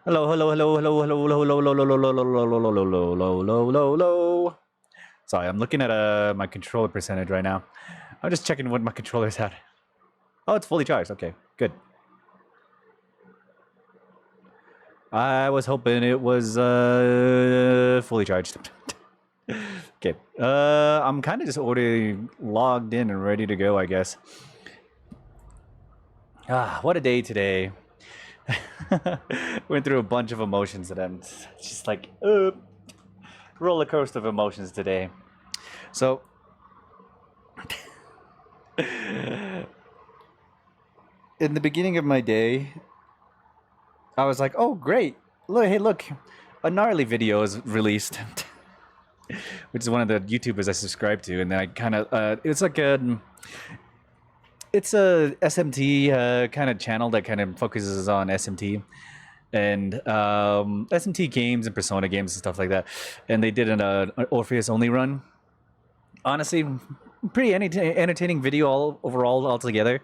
Hello, hello, hello, hello, hello, hello, hello, hello, hello, hello, hello, hello, hello, hello, hello, hello, hello. Sorry, I'm looking at my controller percentage right now. I'm just checking what my controller's at. Oh, it's fully charged. Okay, good. I was hoping it was fully charged. Okay. I'm kind of just already logged in and ready to go, I guess. Ah, what a day today. Went through a bunch of emotions and I'm just like, roller coaster of emotions today. So, in the beginning of my day, I was like, "Oh, great! Look, hey, look, a gnarly video is released," which is one of the YouTubers I subscribe to, and then I kind of, it's a SMT kind of channel that kind of focuses on SMT and SMT games and Persona games and stuff like that, and they did an Orpheus only run. Honestly, pretty entertaining video overall altogether.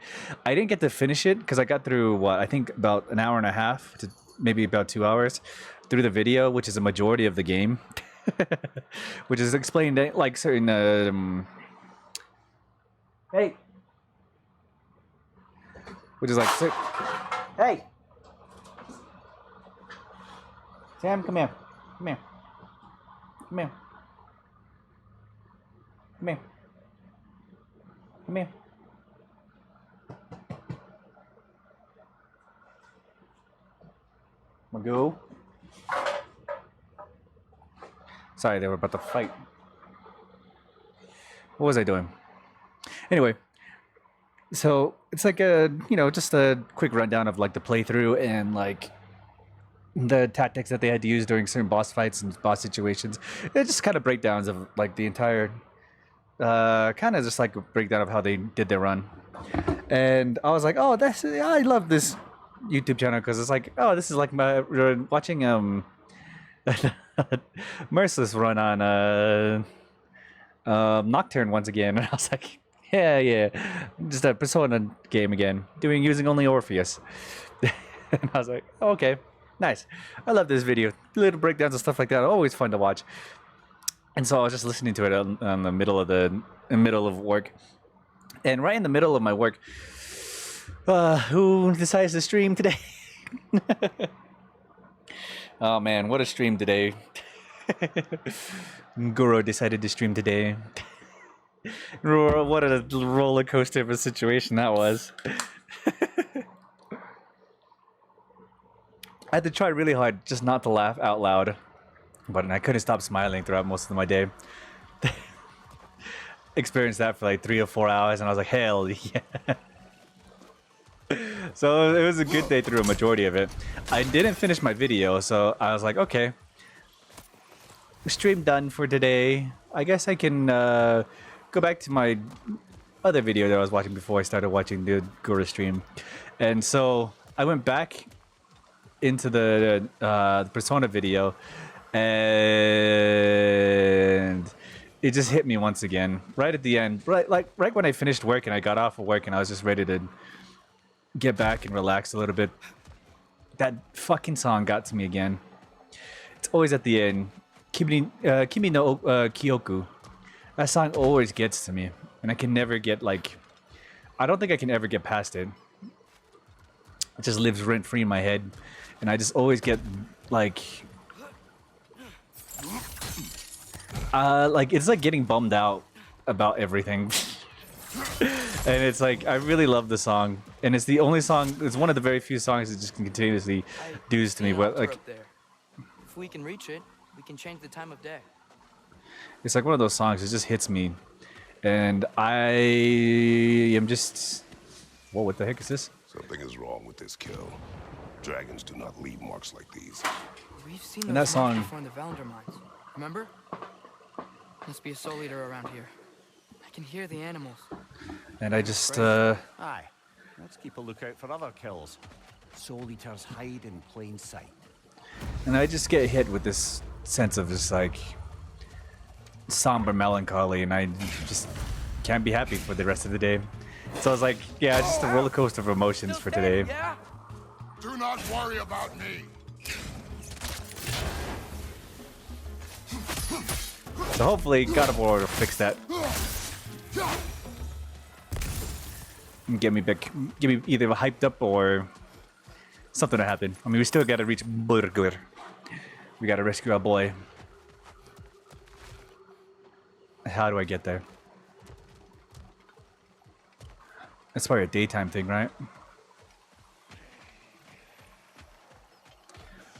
I didn't get to finish it because I got through what I think about an hour and a half to maybe about 2 hours through the video, which is a majority of the game, which is explained like certain. Hey, which is like hey, Sam, come here, come here, come here, come here, come here. Magoo. Sorry, they were about to fight. What was I doing? Anyway, so it's like just a quick rundown of like the playthrough and like the tactics that they had to use during certain boss fights and boss situations. It's just kind of breakdowns of like the entire, kind of just like a breakdown of how they did their run. And I was like, oh, I love this YouTube channel because it's like, oh, this is like my watching Merciless run on Nocturne once again, and I was like, yeah, just a Persona game again, using only Orpheus. And I was like, oh, okay, nice. I love this video. Little breakdowns and stuff like that, always fun to watch. And so I was just listening to it on the middle of work, and right in the middle of my work, who decides to stream today? Oh man, what a stream today. Goro decided to stream today. What a roller coaster of a situation that was. I had to try really hard just not to laugh out loud, but I couldn't stop smiling throughout most of my day. Experienced that for like 3 or 4 hours, and I was like, hell yeah. So it was a good day through a majority of it. I didn't finish my video, so I was like, okay, stream done for today. I guess I can go back to my other video that I was watching before I started watching the Guru stream. And so I went back into the Persona video, and it just hit me once again right at the end, right when I finished work and I got off of work and I was just ready to get back and relax a little bit. That fucking song got to me again. It's always at the end. Kimi no Kyoku. That song always gets to me, and I can never get like. I don't think I can ever get past it. It just lives rent free in my head, and I just always get like it's like getting bummed out about everything. And it's like, I really love the song, and it's the only song, it's one of the very few songs that just continuously does to me. But like, if we can reach it, we can change the time of day. It's like one of those songs, it just hits me, and I am just, whoa, what the heck is this? Something is wrong with this kill. Dragons do not leave marks like these. We've seen And that song before in the Valender mines. Remember? Must be a soul eater around here. I can hear the animals. And I just, Aye. Let's keep a lookout for other kills. Soul eaters hide in plain sight. and I just get hit with this sense of just like somber melancholy, and I just can't be happy for the rest of the day. So I was like, yeah, just a roller coaster of emotions for today. Yeah? Do not worry about me. So hopefully God of War will fix that. And get me back, get me either hyped up or something to happen. I mean, we still gotta reach Birgir. We gotta rescue our boy. How do I get there? That's probably a daytime thing, right?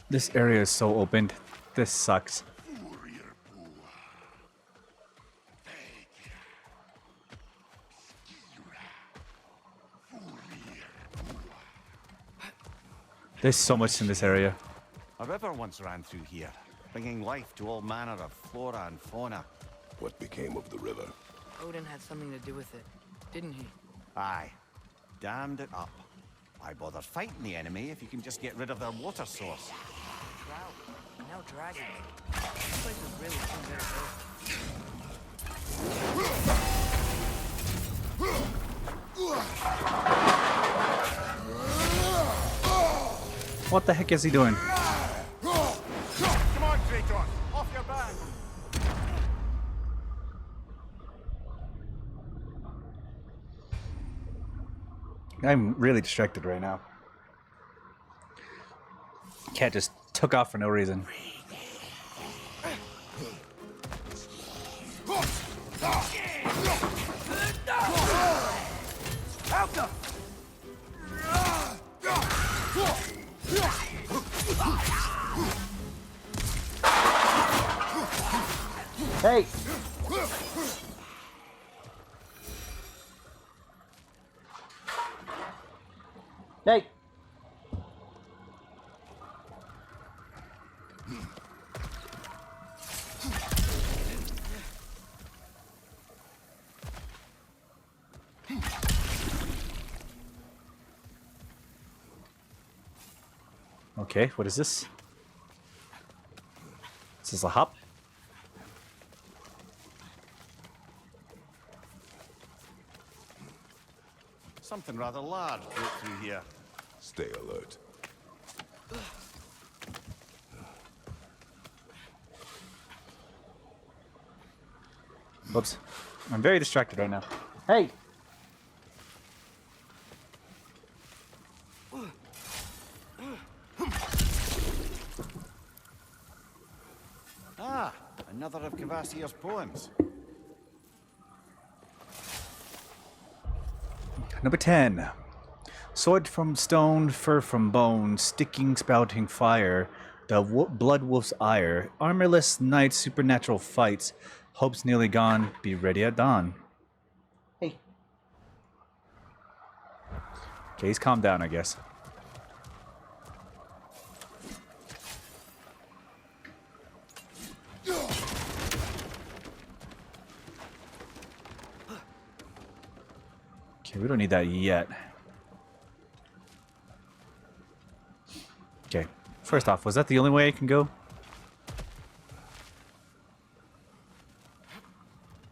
This area is so open. This sucks. There's so much in this area. A river once ran through here, bringing life to all manner of flora and fauna. What became of the river? Odin had something to do with it, didn't he? Aye. Dammed it up. Why bother fighting the enemy if you can just get rid of their water source? Drought. And now dragons. This place is really too good What the heck is he doing? Come on, Kratos! Off your back! I'm really distracted right now. Cat just took off for no reason. Hey! Hey! Okay, what is this? This is a hop. Something rather large broke through here. Stay alert. Whoops. I'm very distracted right now. Hey! Ah, another of Kvasir's poems. Number 10. Sword from stone, fur from bone, sticking, spouting fire, the blood wolf's ire, armorless knight, supernatural fights, hope's nearly gone, be ready at dawn. Hey. Okay, he's calmed down, I guess. Okay, we don't need that yet. Okay, first off, was that the only way I can go?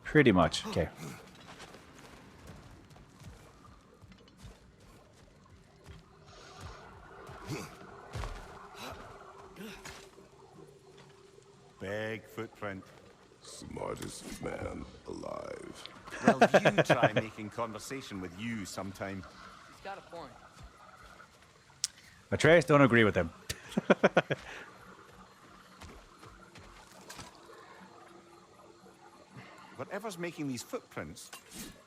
Pretty much, okay. Big footprint. Smartest man alive. Well, you try making conversation with you sometime. He's got a point. Atreus, don't agree with him. Whatever's making these footprints,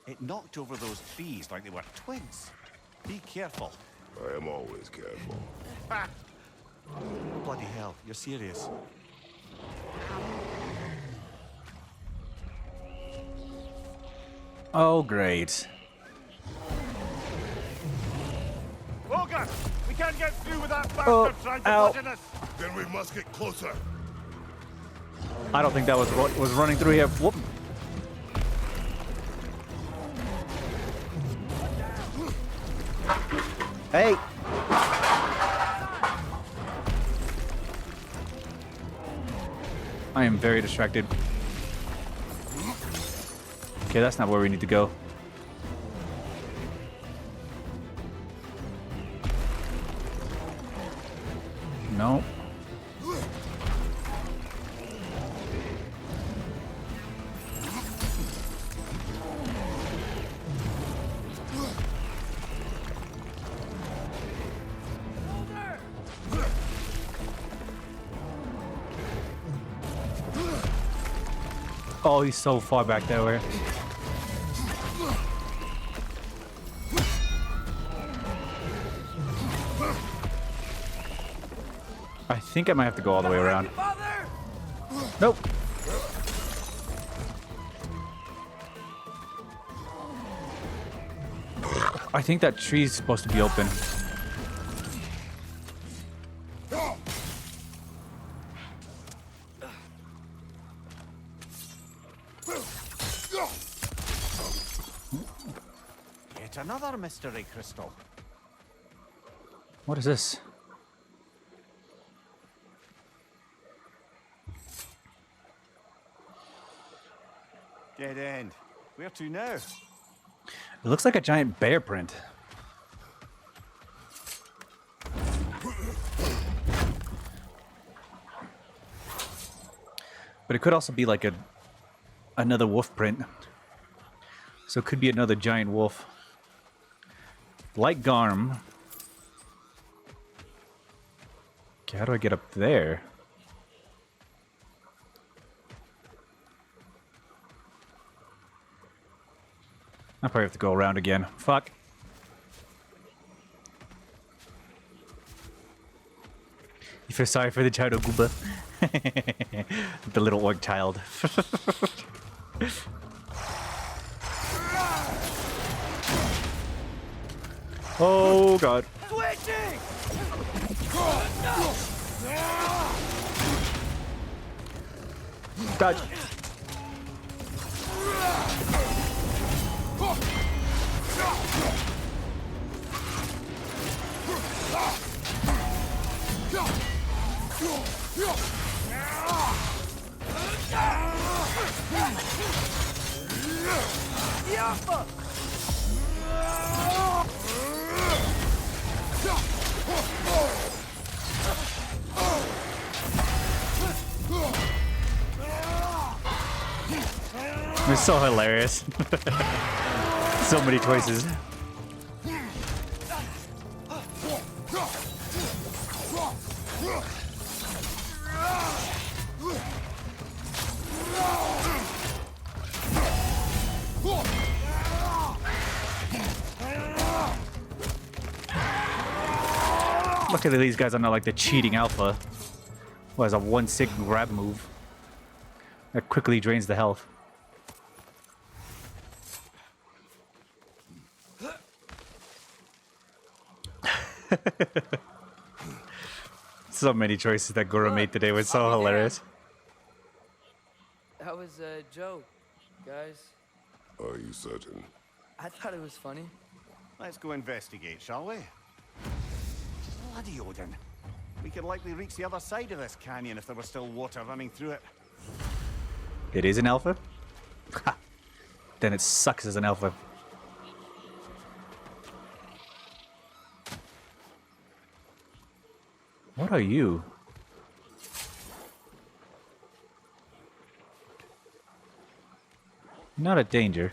it knocked over those trees like they were twigs. Be careful. I am always careful. Ah! Oh, bloody hell, you're serious. Oh, great. Logan, we can't get through with that bastard Oh, trying to ow. bludgeon us. Then we must get closer. I don't think that was what was running through here. Whoop. Hey. I am very distracted. Okay, that's not where we need to go. No. Oh, he's so far back that way. I think I might have to go all the way around. Nope. I think that tree's supposed to be open. Yet another mystery crystal. What is this? Dead end. Where to now? It looks like a giant bear print. But it could also be like another wolf print. So it could be another giant wolf. Like Garm. Okay, how do I get up there? I'll probably have to go around again. Fuck. You feel sorry for the child of Gooba? The little orc child. Oh god. Switching! Dodge. It's so hilarious. So many choices. Luckily these guys are not like the cheating alpha, who has a 1-sig grab move that quickly drains the health. So many choices that Goro made today was so hilarious. That was a joke, guys. Are you certain? I thought it was funny. Let's go investigate, shall we? Bloody Odin. We could likely reach the other side of this canyon if there was still water running through it. It is an alpha? Ha! Then it sucks as an alpha. What are you? Not a danger.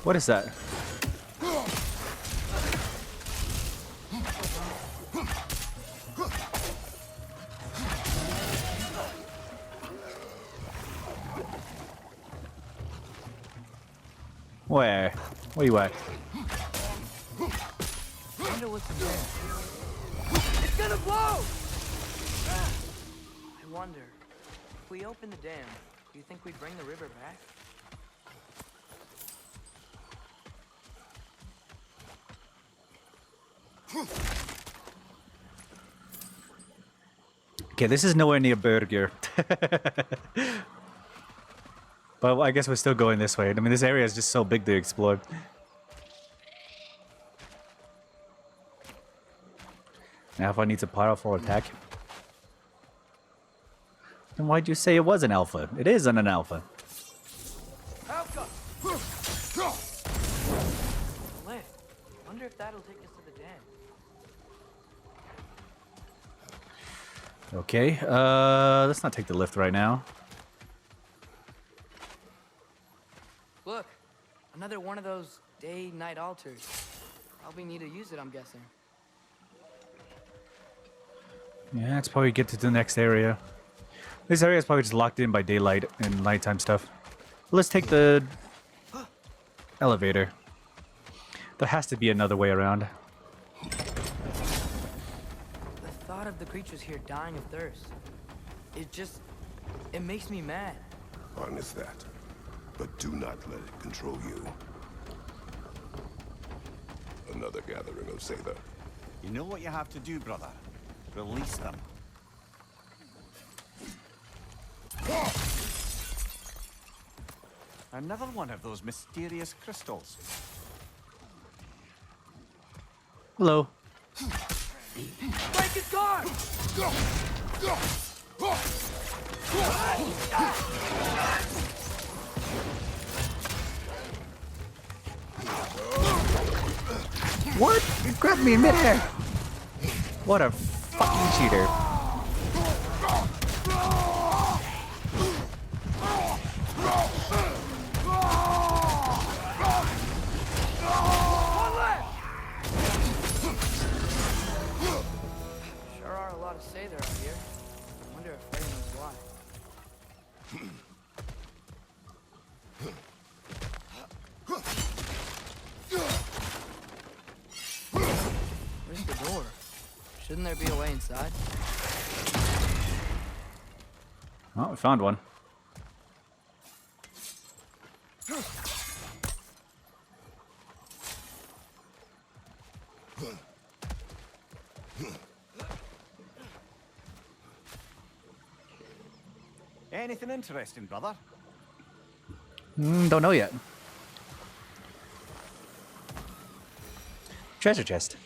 What is that? Where? Where you at? I wonder what's in there. It's gonna blow! I wonder, if we open the dam, do you think we'd bring the river back? Okay, this is nowhere near Birgir. But I guess we're still going this way. I mean, this area is just so big to explore. Now if I need a powerful attack. Then why'd you say it was an alpha? It isn't an alpha. Alpha! Lift. Wonder if that'll take us to the den. Okay, let's not take the lift right now. Look, another one of those day-night altars. Probably need to use it, I'm guessing. Yeah, let's probably get to the next area. This area is probably just locked in by daylight and nighttime stuff. Let's take the elevator. There has to be another way around. The thought of the creatures here dying of thirst. It makes me mad. Harness that. But do not let it control you. Another gathering of Sather. You know what you have to do, brother? Release them. Another one of those mysterious crystals. Hello. Break his guard! What? You grabbed me in midair. What a fucking cheater. Sure are a lot of Sather out here. I wonder if Frey knows why. Where's the door? Shouldn't there be a way inside? Oh, we found one. Anything interesting, brother? Don't know yet. Treasure chest.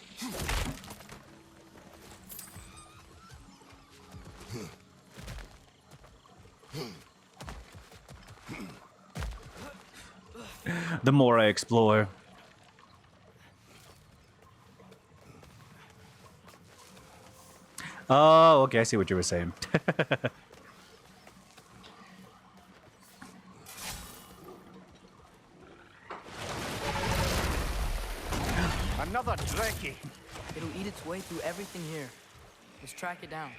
The more I explore. Oh, okay, I see what you were saying. Another Dreki. It'll eat its way through everything here. Let's track it down.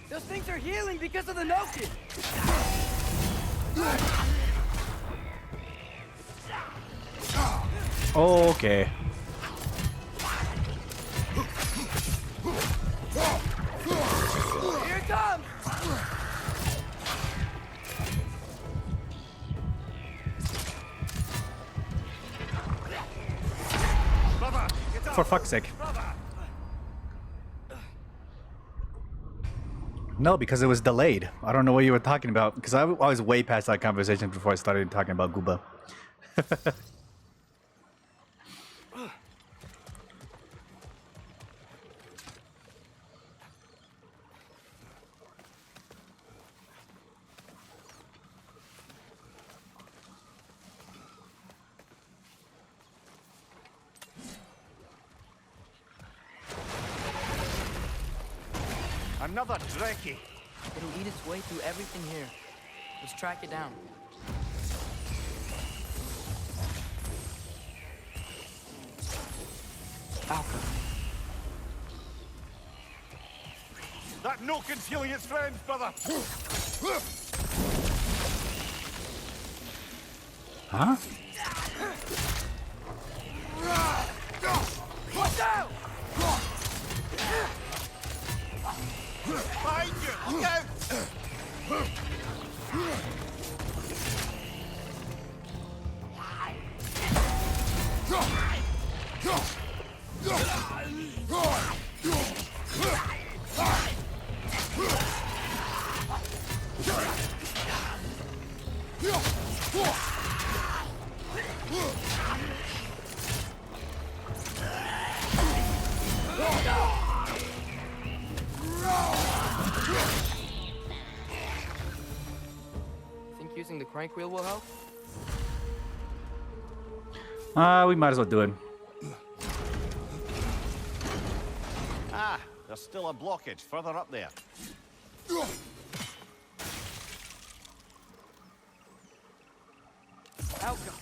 Those things are healing because of the Nokin! Okay. Here it comes! Brother, get up. For fuck's sake. No, because it was delayed. I don't know what you were talking about. Because I was way past that conversation before I started talking about Gooba. Another Dreki. It'll eat its way through everything here. Let's track it down. Alpha. That Nokin's healing its friends, brother. Huh? Watch out! Behind you! Look out! Think using the crank wheel will help? We might as well do it. Ah, there's still a blockage further up there. Outcome.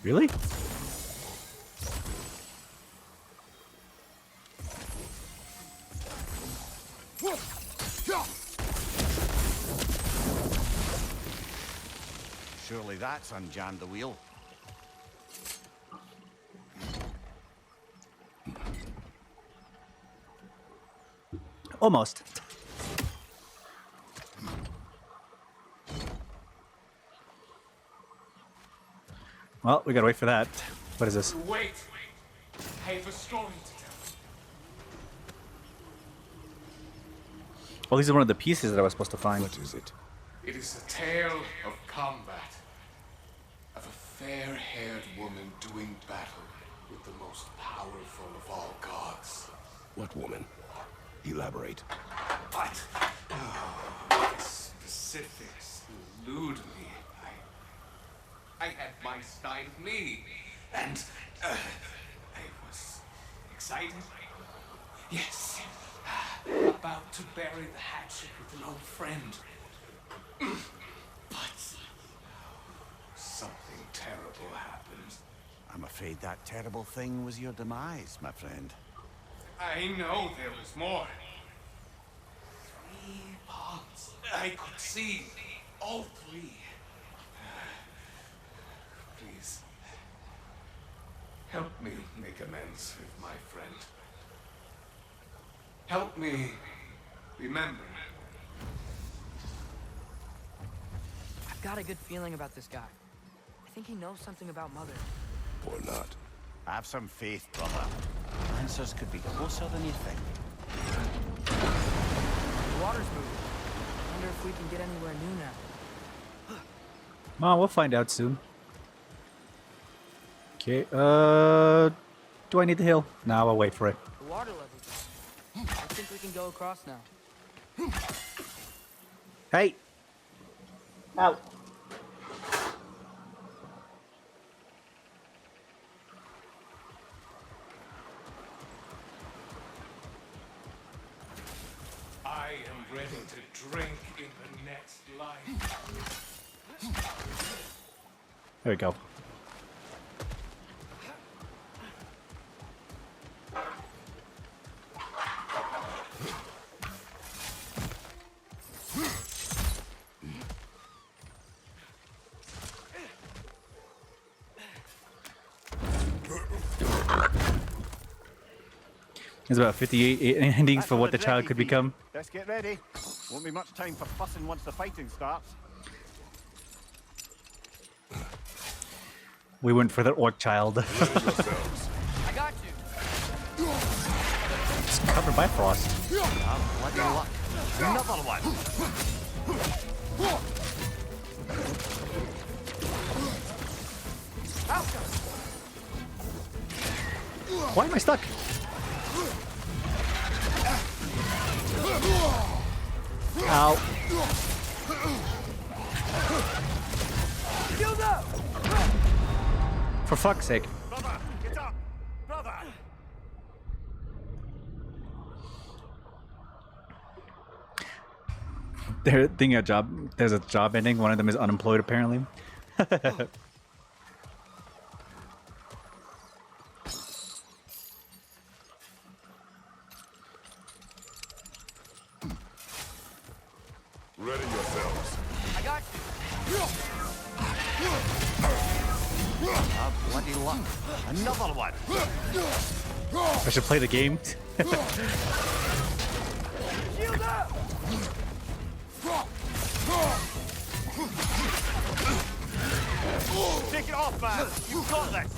Really? Surely that's unjammed the wheel. Almost. Well, we gotta wait for that. What is this? Wait! I have a story to tell. Oh, these are one of the pieces that I was supposed to find. What is it? It is a tale of combat. Of a fair-haired woman doing battle with the most powerful of all gods. What woman? Elaborate. But the specifics elude me. I had my side of me, and I was excited. Yes, about to bury the hatchet with an old friend. But something terrible happened. I'm afraid that terrible thing was your demise, my friend. I know there was more. 3 ponds. I could see all 3. Please, help me make amends with my friend. Help me remember. I've got a good feeling about this guy. I think he knows something about Mother. Or not. Have some faith, brother. Answers could be closer than you think. The water's moving. I wonder if we can get anywhere new now. Well, we'll find out soon. Okay, do I need the hill? No, I'll wait for it. The water level's up. I think we can go across now. Hey! Out. I am ready to drink in the next life. There we go. There's about 58 endings That's for what the the child ready could feed. become. Let's get ready. Won't be much time for fussing once the fighting starts. We went for the orc child. Ready yourselves. I got you. It's covered by frost. Bloody luck. Another one. Why am I stuck? Ow. Shield up! For fuck's sake. Brother, get up. Brother. They're thinking a job. There's a job ending. One of them is unemployed, apparently. Ready yourselves. I got you. Bloody luck. Another one. I should play the game. Shield up! it off, man! You've got this!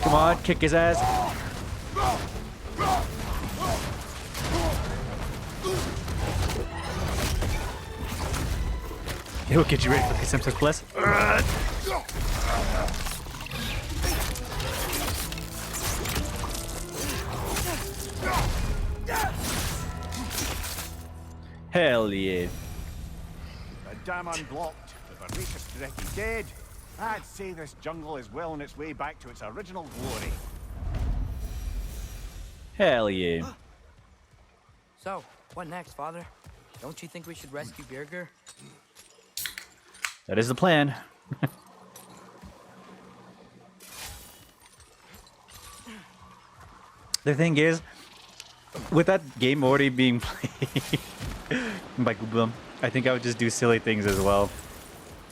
Come on, kick his ass. He'll get you ready for the Simpsons Plus. Hell yeah. The dam unblocked, the voracious Dreki dead. I'd say this jungle is well on its way back to its original glory. Hell yeah. So, what next, Father? Don't you think we should rescue Birgir? That is the plan. The thing is, with that game already being played by Google, I think I would just do silly things as well.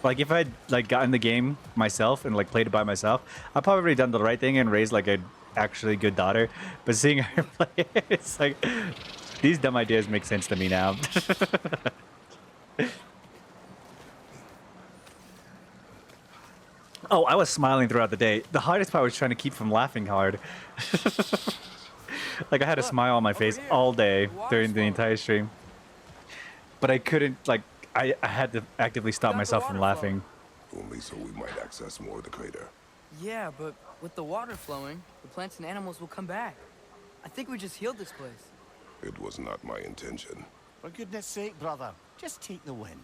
Like if I'd like gotten the game myself and like played it by myself, I'd probably done the right thing and raised like a actually good daughter. But seeing her play it, it's like these dumb ideas make sense to me now. Oh, I was smiling throughout the day. The hardest part was trying to keep from laughing hard. Like I had a smile on my face all day during the entire stream. But I couldn't, like, I had to actively stop myself from laughing. Only so we might access more of the crater. Yeah, but with the water flowing, the plants and animals will come back. I think we just healed this place. It was not my intention. For goodness sake, brother, just take the win.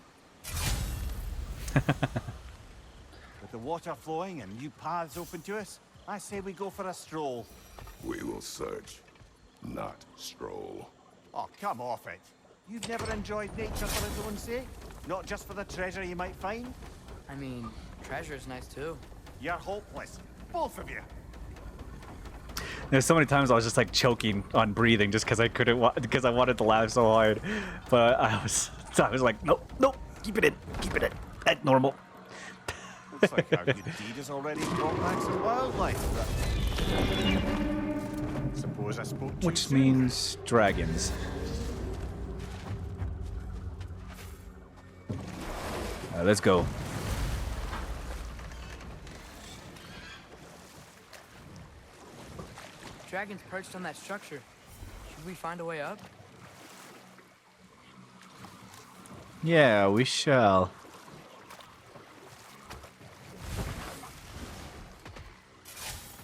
With the water flowing and new paths open to us, I say we go for a stroll. We will search, not stroll. Oh, come off it. You've never enjoyed nature for its own sake? Not just for the treasure you might find? I mean, treasure's nice too. You're hopeless. Both of you. There's so many times I was just like choking on breathing just because I couldn't, because I wanted to laugh so hard. But I was like, nope, nope, keep it in, at normal. Looks like our good deed has already brought back some wildlife. Suppose I spoke too Which soon. means dragons. Let's go. Dragon's perched on that structure. Should we find a way up? Yeah, we shall.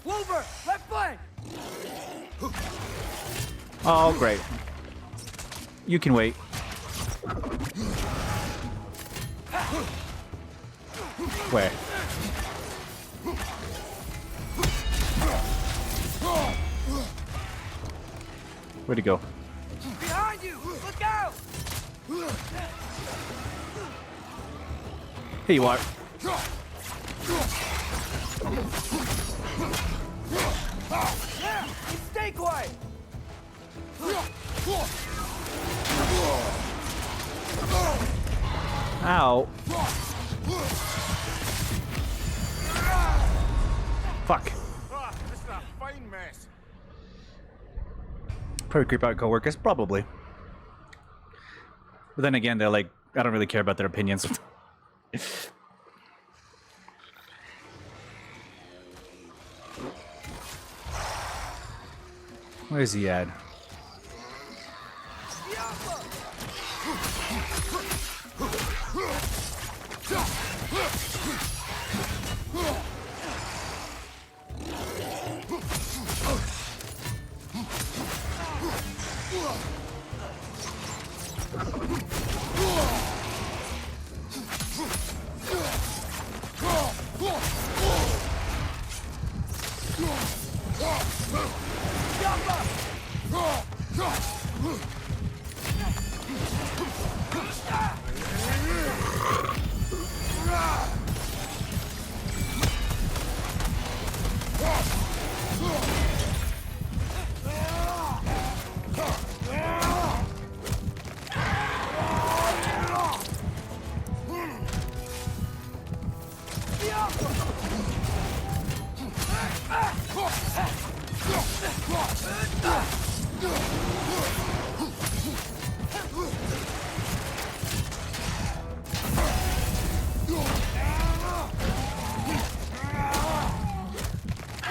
Wolver! Left flank! Oh, great. You can wait. Where? Where'd he go? Behind you! Look out! Here you are. Yeah! Stay quiet! Ow. Fuck. Ah, this is a fine mess. Probably creep out coworkers, probably. But then again, they're like, I don't really care about their opinions. Where's he at?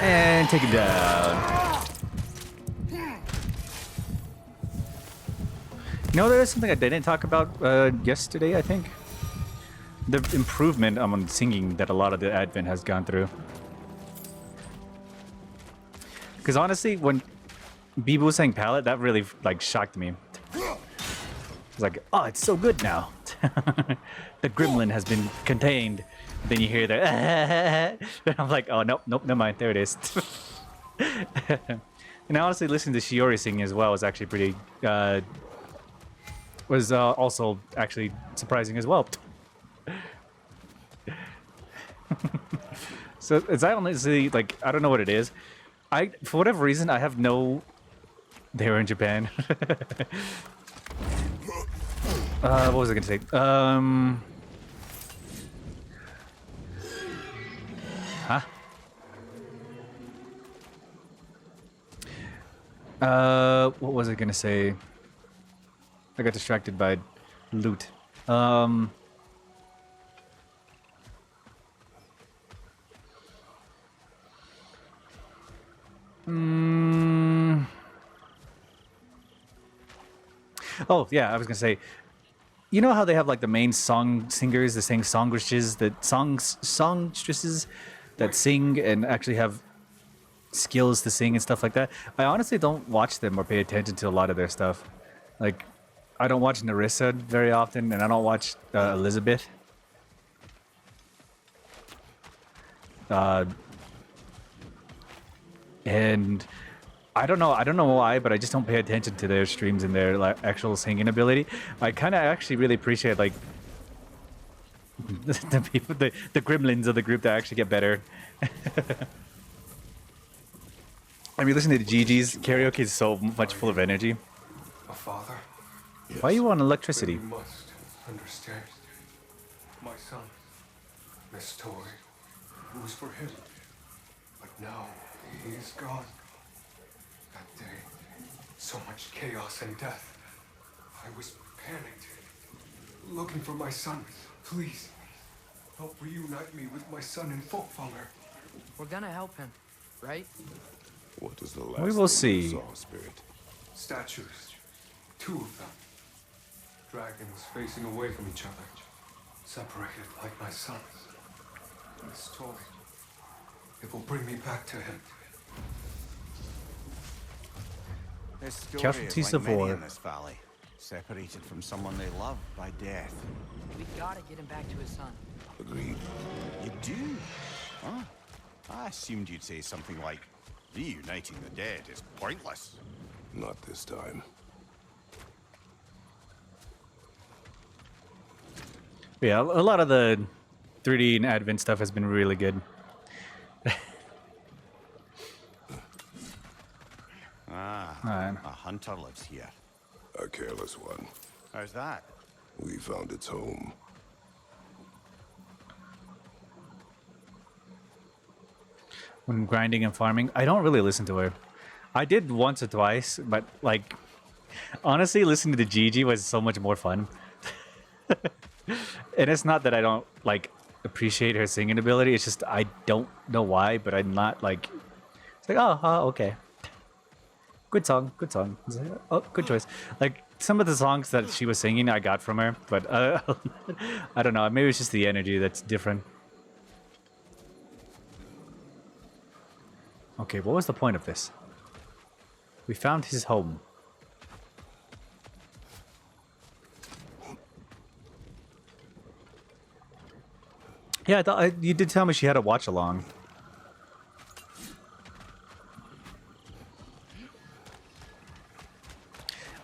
And take him down. You know, there's something I didn't talk about yesterday, I think. The improvement on singing that a lot of the Advent has gone through. Because honestly, when Bibu sang Palette, that really like shocked me. It's like, oh, it's so good now. The gremlin has been contained. Then you hear that. And I'm like, oh, nope, never mind. There it is. And honestly, listening to Shiori sing as well was actually pretty... was also actually surprising as well. So it's honestly, like, I don't know what it is. For whatever reason, I have no... They were in Japan. What was I going to say? Huh? What was I going to say? I got distracted by loot. Oh, yeah, I was gonna say, you know how they have like the main song singers, the sing songstresses, songstresses that sing and actually have skills to sing and stuff like that? I honestly don't watch them or pay attention to a lot of their stuff. Like, I don't watch Narissa very often, and I don't watch Elizabeth. And I don't know why, but I just don't pay attention to their streams and their like actual singing ability. I kind of actually really appreciate like the people, the gremlins of the group that actually get better. I mean, listening to Gigi's karaoke is so much full of energy. A father? Why are you on electricity? You must understand. My son, this story, it was for him. But now he is gone. That day, so much chaos and death. I was panicked, looking for my son. Please, help reunite me with my son in Folkfanger. We're gonna help him, right? What was the last We will thing you see. saw, Spirit? Statues, 2 of them. Dragons facing away from each other, separated like my sons. This story, it will bring me back to him. This story Casualties is like of many war. in this valley, separated from someone they love by death. We gotta get him back to his son. Agreed. You do? Huh? I assumed you'd say something like, reuniting the dead is pointless. Not this time. Yeah, a lot of the 3D and Advent stuff has been really good. Alright. A hunter lives here. A careless one. How's that? We found its home. When grinding and farming, I don't really listen to her. I did once or twice, but like, honestly, listening to Gigi was so much more fun. And it's not that I don't like appreciate her singing ability. It's just I don't know why, but I'm not like. It's like okay. Good song, good song. Oh, good choice. Like some of the songs that she was singing, I got from her, but I don't know. Maybe it's just the energy that's different. Okay, what was the point of this? We found his home. Yeah, I thought you did tell me she had a watch along.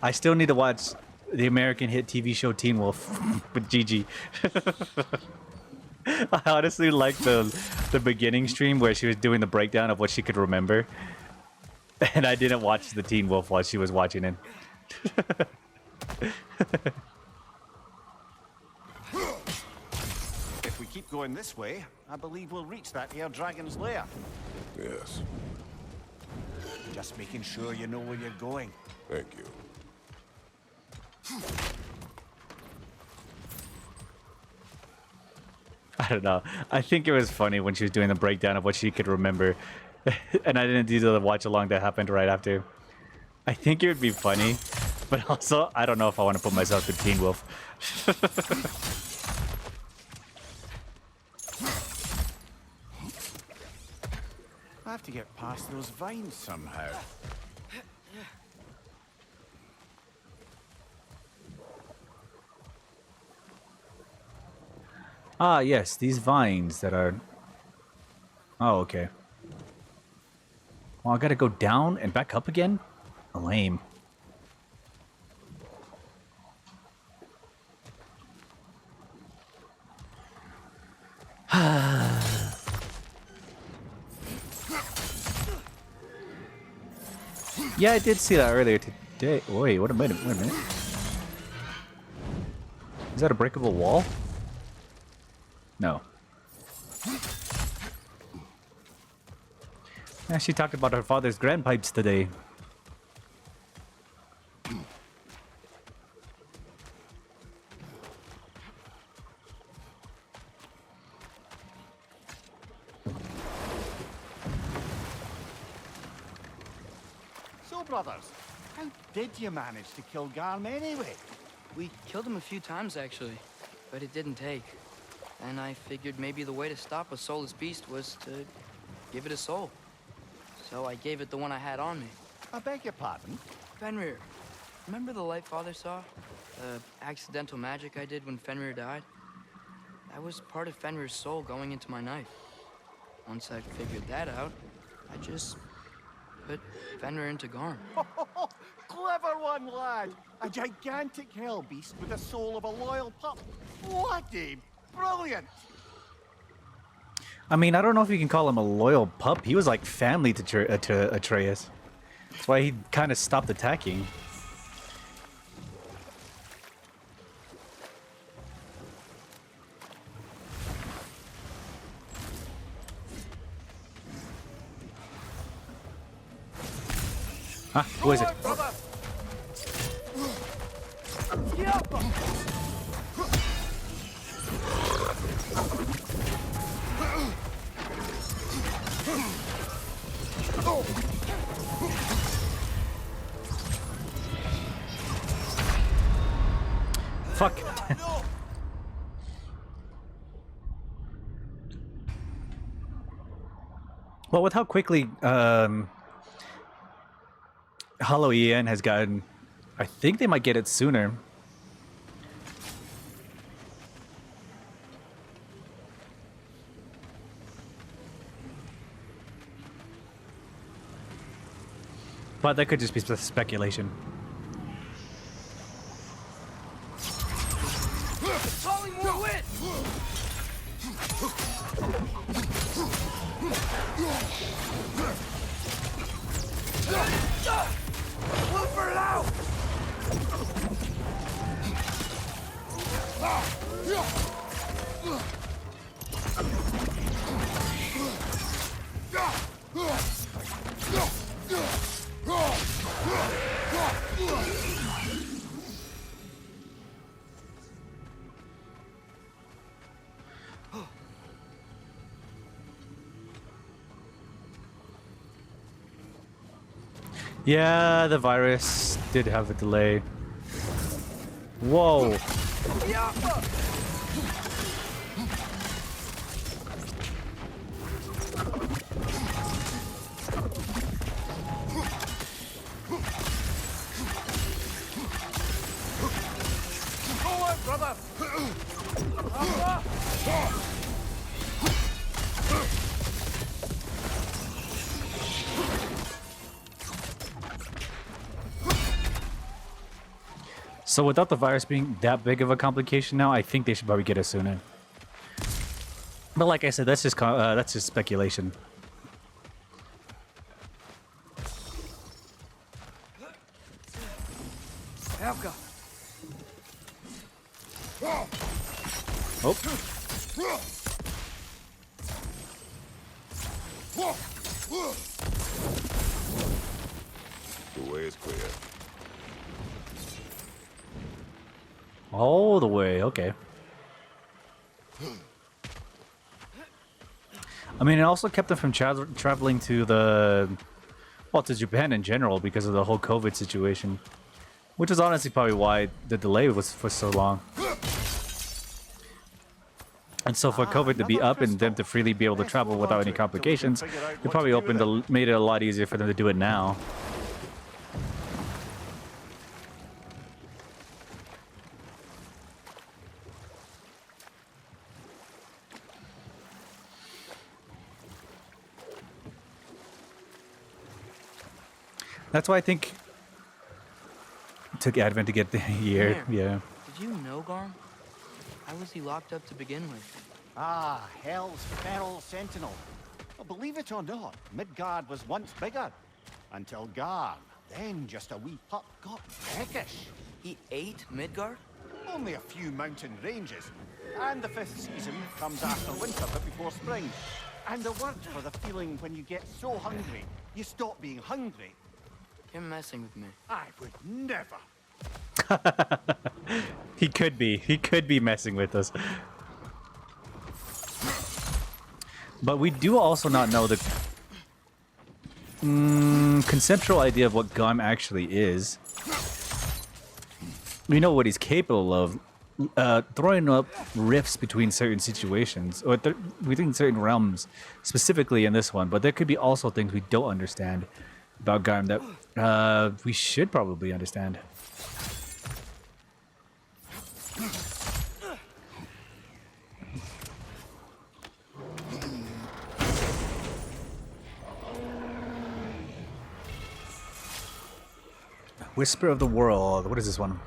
I still need to watch the American hit TV show Teen Wolf with Gigi. I honestly like the beginning stream where she was doing the breakdown of what she could remember. And I didn't watch the Teen Wolf while she was watching it. If we keep going this way, I believe we'll reach that here dragon's lair. Yes, Just making sure you know where you're going. thank you. I don't know. I think it was funny when she was doing the breakdown of what she could remember. And I didn't do the watch along that happened right after. I think it would be funny, but also I don't know if I want to put myself in Teen Wolf. I have to get past those vines somehow. Ah, yes, these vines that are... Oh, okay. Well, I gotta go down and back up again? Lame. Yeah, I did see that earlier today. Wait, wait a minute, wait a minute. Is that a breakable wall? No. Yeah, she talked about her father's grandpipes today. So, brothers, how did you manage to kill Garm anyway? We killed him a few times, actually, but it didn't take. And I figured maybe the way to stop a soulless beast was to give it a soul. So I gave it the one I had on me. I beg your pardon? Fenrir, remember the light Father saw? The accidental magic I did when Fenrir died? That was part of Fenrir's soul going into my knife. Once I figured that out, I just put Fenrir into Garm. Clever one, lad! A gigantic hell beast with the soul of a loyal pup. What a brilliant! I mean, I don't know if you can call him a loyal pup. He was like family to Atreus. That's why he kind of stopped attacking. Huh? Who is it? Fuck. Well, with how quickly Hollow EN has gotten, I think they might get it sooner. But that could just be speculation. Calling more wit! Look for it out! Yeah, the virus did have a delay. Whoa. Go on, brother! So without the virus being that big of a complication now, I think they should probably get it sooner. But like I said, that's just speculation. Helga. Oh. The way is clear. All the way, okay. I mean, it also kept them from traveling to to Japan in general because of the whole COVID situation. Which is honestly probably why the delay was for so long. And so for COVID to be up and them to freely be able to travel without any complications, it probably made it a lot easier for them to do it now. That's why I think it took Advent to get the year. Here. Yeah. Did you know, Garm? How was he locked up to begin with? Ah, Hell's feral sentinel. Well, believe it or not, Midgard was once bigger. Until Garm, then just a wee pup, got peckish. He ate Midgard? Only a few mountain ranges. And the 5th season comes after winter but before spring. And the word for the feeling when you get so hungry, you stop being hungry. You're messing with me. I would never. He could be. He could be messing with us. But we do also not know the conceptual idea of what Garm actually is. We know what he's capable of. Throwing up rifts between certain situations, or within certain realms, specifically in this one. But there could be also things we don't understand about Garm that we should probably understand. Whisper of the World. What is this one?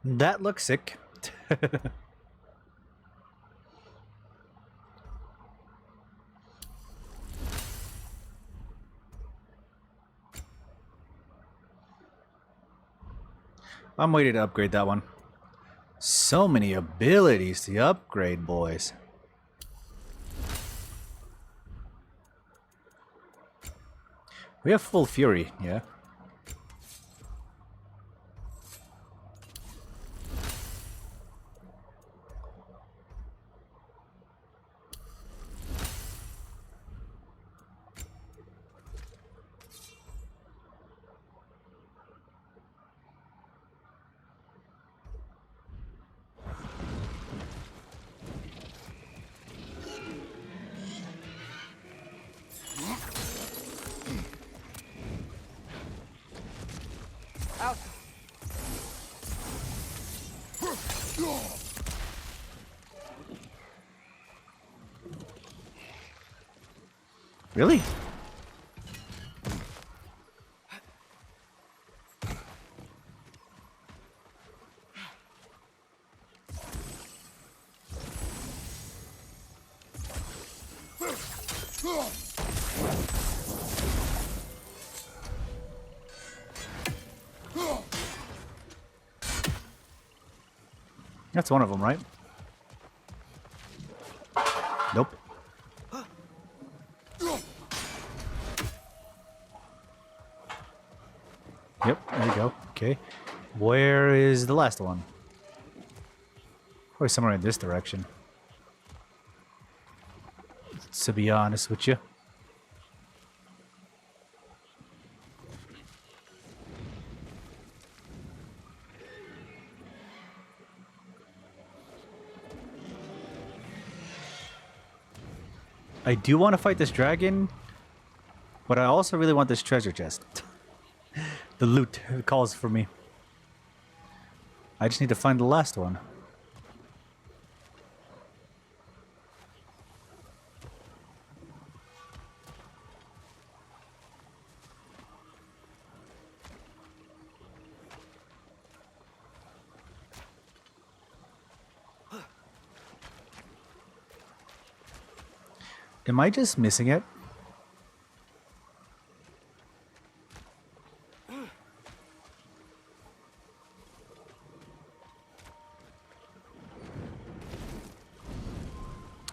That looks sick. I'm waiting to upgrade that one. So many abilities to upgrade, boys. We have full fury, yeah. Out. Really? That's one of them, right? Nope. Yep, there you go. Okay. Where is the last one? Probably somewhere in this direction. To be honest with you. I do want to fight this dragon, but I also really want this treasure chest. The loot calls for me. I just need to find the last one. Am I just missing it?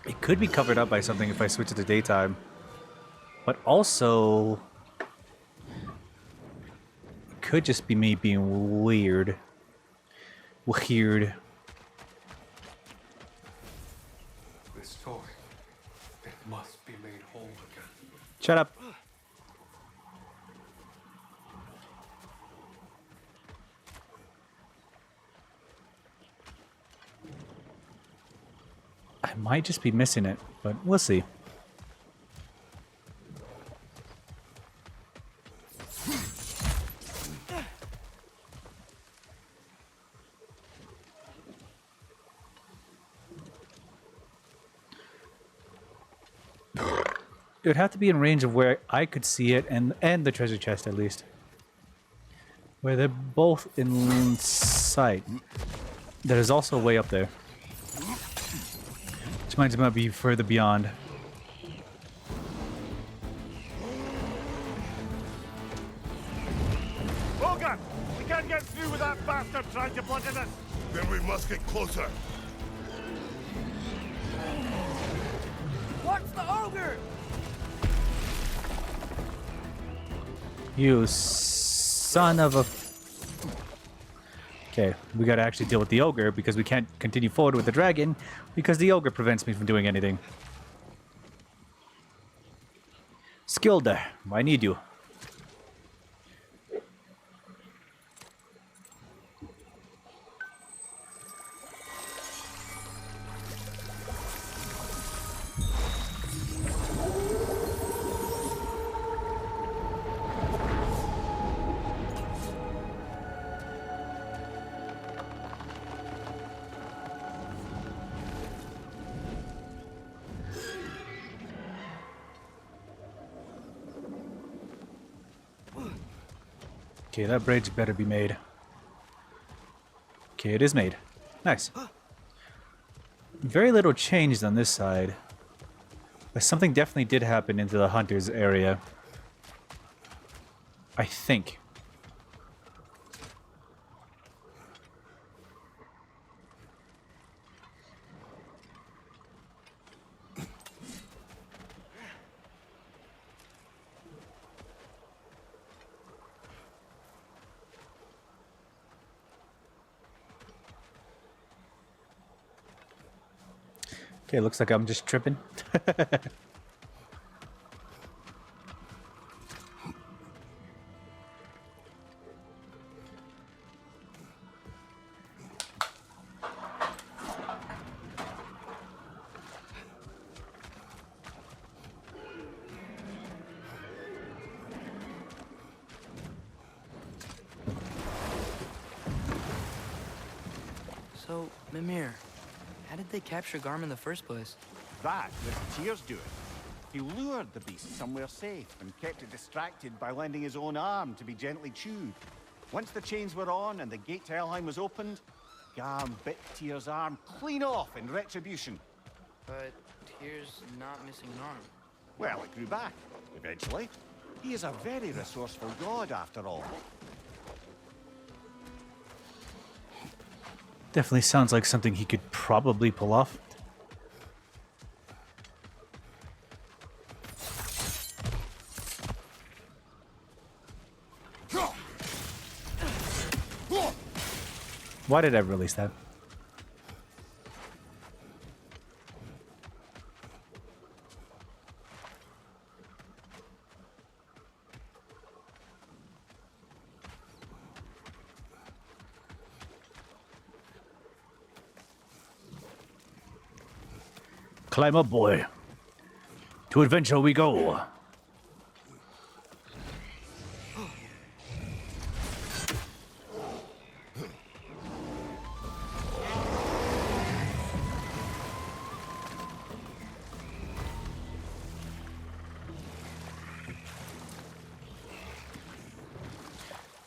It could be covered up by something if I switch it to daytime. But also... it could just be me being weird. Weird. This toy, it must be made whole again. Shut up. I might just be missing it, but we'll see. It would have to be in range of where I could see it and the treasure chest at least. Where they're both in sight. That is also way up there. Which means it might be further beyond. Logan! We can't get through with that bastard trying to bludgeon us! Then we must get closer. Watch the ogre! You son of a... Okay, we gotta actually deal with the ogre because we can't continue forward with the dragon because the ogre prevents me from doing anything. Skilda, I need you. Okay, that bridge better be made. Okay, it is made. Nice. Very little changed on this side. But something definitely did happen into the hunter's area. I think. Okay, looks like I'm just tripping. So, Mimir, how did they capture Garm in the first place? That was Tyr's doing. He lured the beast somewhere safe and kept it distracted by lending his own arm to be gently chewed. Once the chains were on and the gate to Helheim was opened, Garm bit Tyr's arm clean off in retribution. But Tyr's not missing an arm. Well, it grew back, eventually. He is a very resourceful god, after all. Definitely sounds like something he could probably pull off. Why did I release that? Climb up, boy. To adventure we go.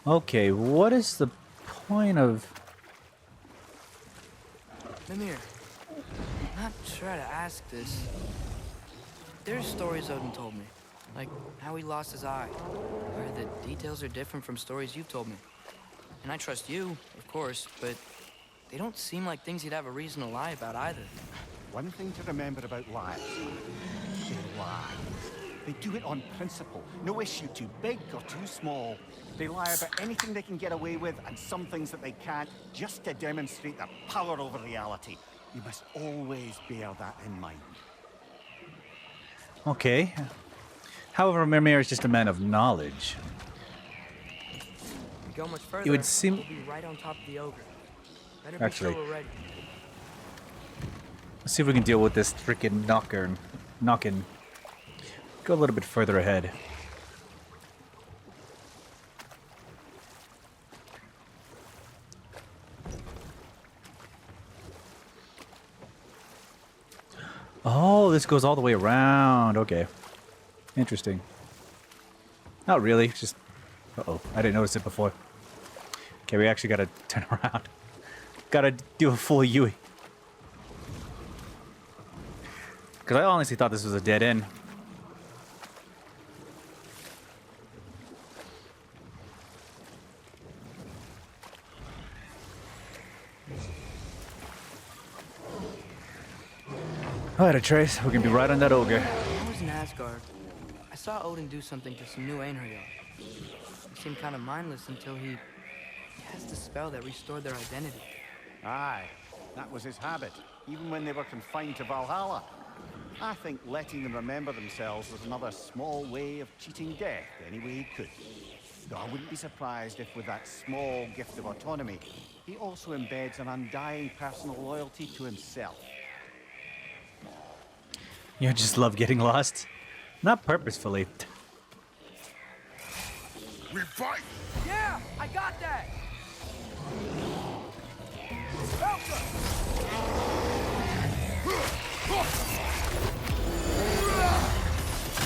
Okay, what is the point of... Mimir, I'm not sure how to ask this. There's stories Odin told me, like how he lost his eye, where the details are different from stories you've told me. And I trust you, of course, but they don't seem like things he'd have a reason to lie about either. One thing to remember about liars. They lie. They do it on principle. No issue too big or too small. They lie about anything they can get away with and some things that they can't, just to demonstrate their power over reality. You must always bear that in mind. Okay. However, Mimir is just a man of knowledge. If we go much further, would seem- we'll be right on top of the ogre. Better be Actually. sure we're ready. Let's see if we can deal with this freaking knocking. Go a little bit further ahead. Oh, this goes all the way around. Okay. Interesting. Not really, just... Uh-oh, I didn't notice it before. Okay, we actually gotta turn around. Gotta do a full Yui. Because I honestly thought this was a dead end. Alright, Atreus, we're gonna be right on that ogre. I was in Asgard. I saw Odin do something to some new Einherjar. It seemed kind of mindless until he cast a spell that restored their identity. Aye, that was his habit, even when they were confined to Valhalla. I think letting them remember themselves was another small way of cheating death any way he could. Though I wouldn't be surprised if with that small gift of autonomy, he also embeds an undying personal loyalty to himself. You just love getting lost. Not purposefully. We fight! Yeah, I got that!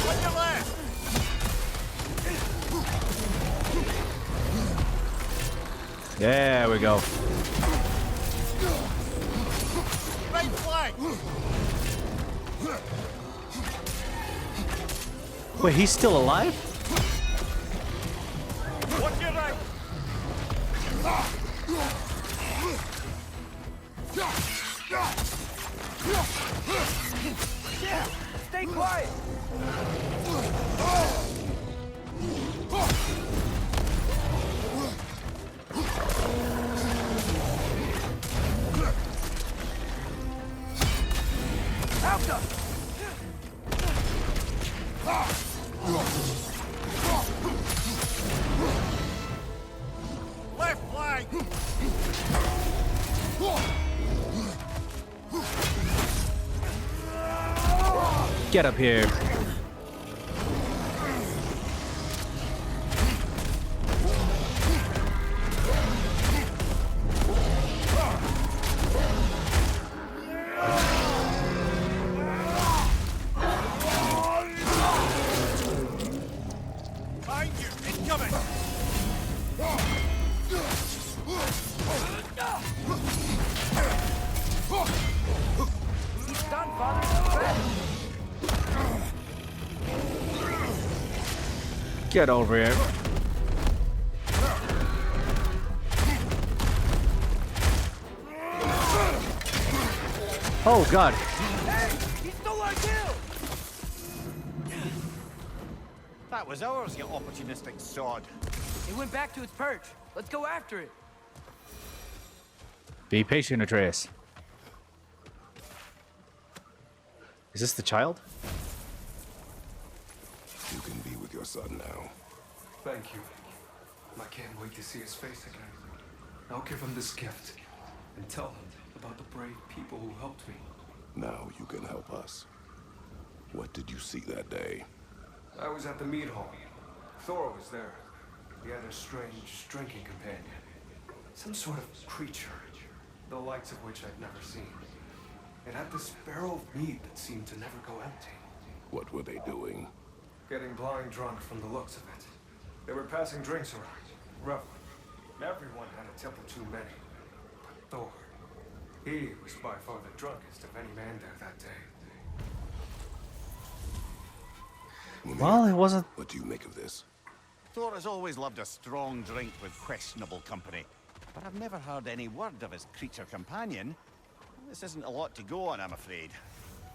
On your left! There we go. Right flank! Wait, he's still alive? Watch your right! Stay quiet! Alka! Left flank! Get up here. Behind you! Incoming! He's done, Father! Get over here. Oh god. Hey! He stole our kill! That was ours, you opportunistic sod. It went back to its perch. Let's go after it. Be patient, Atreus. Is this the child? You can be with your son now. Thank you. I can't wait to see his face again. I'll give him this gift and tell him about the brave people who helped me. Now you can help us. What did you see that day? I was at the mead hall. Thor was there. He had a strange drinking companion. Some sort of creature, the likes of which I'd never seen. It had this barrel of mead that seemed to never go empty. What were they doing? Getting blind drunk from the looks of it. They were passing drinks around, reveling. Everyone had a tip or too many. But Thor, he was by far the drunkest of any man there that day. Well, it wasn't. What do you make of this? Thor has always loved a strong drink with questionable company, but I've never heard any word of his creature companion. This isn't a lot to go on, I'm afraid.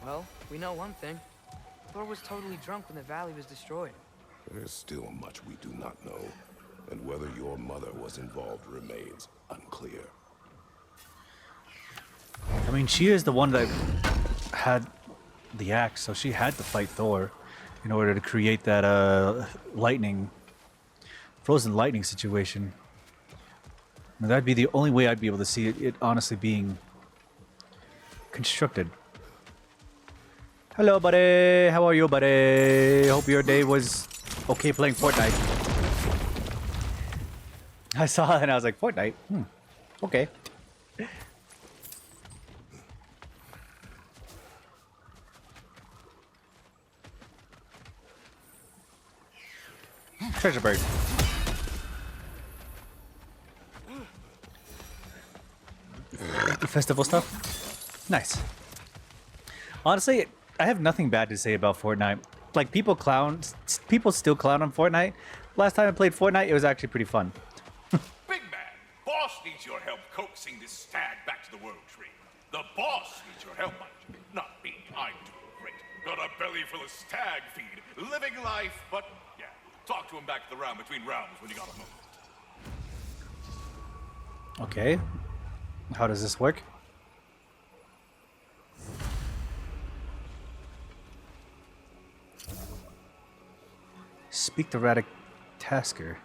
Well, we know one thing. Thor was totally drunk when the valley was destroyed. There's still much we do not know, and whether your mother was involved remains unclear. I mean, she is the one that had the axe, so she had to fight Thor in order to create that frozen lightning situation. Now, that'd be the only way I'd be able to see it honestly being constructed. Hello, buddy. How are you, buddy? Hope your day was okay playing Fortnite. I saw it and I was like, Fortnite? Okay. Treasure bird. Festival stuff? Nice. Honestly, I have nothing bad to say about Fortnite. Like, people still clown on Fortnite. Last time I played Fortnite, it was actually pretty fun. Big man, boss needs your help coaxing this stag back to the World Tree. The boss needs your help, mind you. Not me, I'm doing great. Got a belly full of stag feed, living life, but yeah, talk to him back to the round between rounds when you got a moment. Okay. How does this work? Speak to Radic Tasker.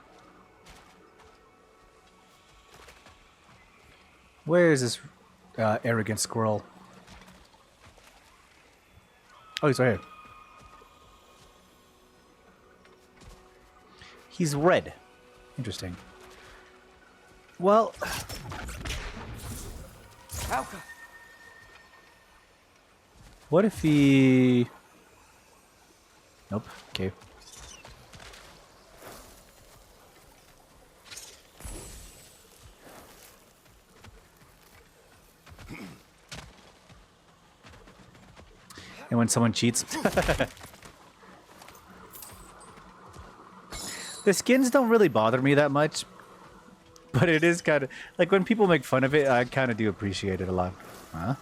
Where is this arrogant squirrel? Oh, he's right here. He's red. Interesting. Well... Alka! What if he... Nope. Okay. And when someone cheats. The skins don't really bother me that much. But it is kind of... Like, when people make fun of it, I kind of do appreciate it a lot. Huh?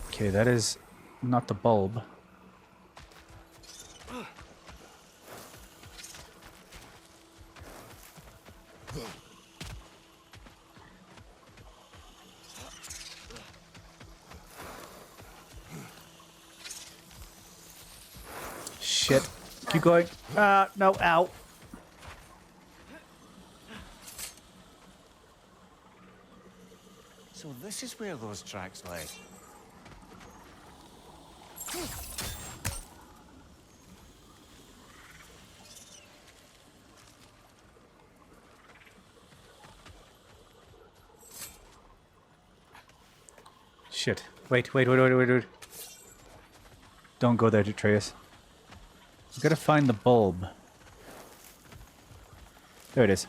Okay, that is not the bulb. Shit. Keep going. No, ow. So this is where those tracks led. Shit. Wait. Don't go there, Atreus. We gotta find the bulb. There it is.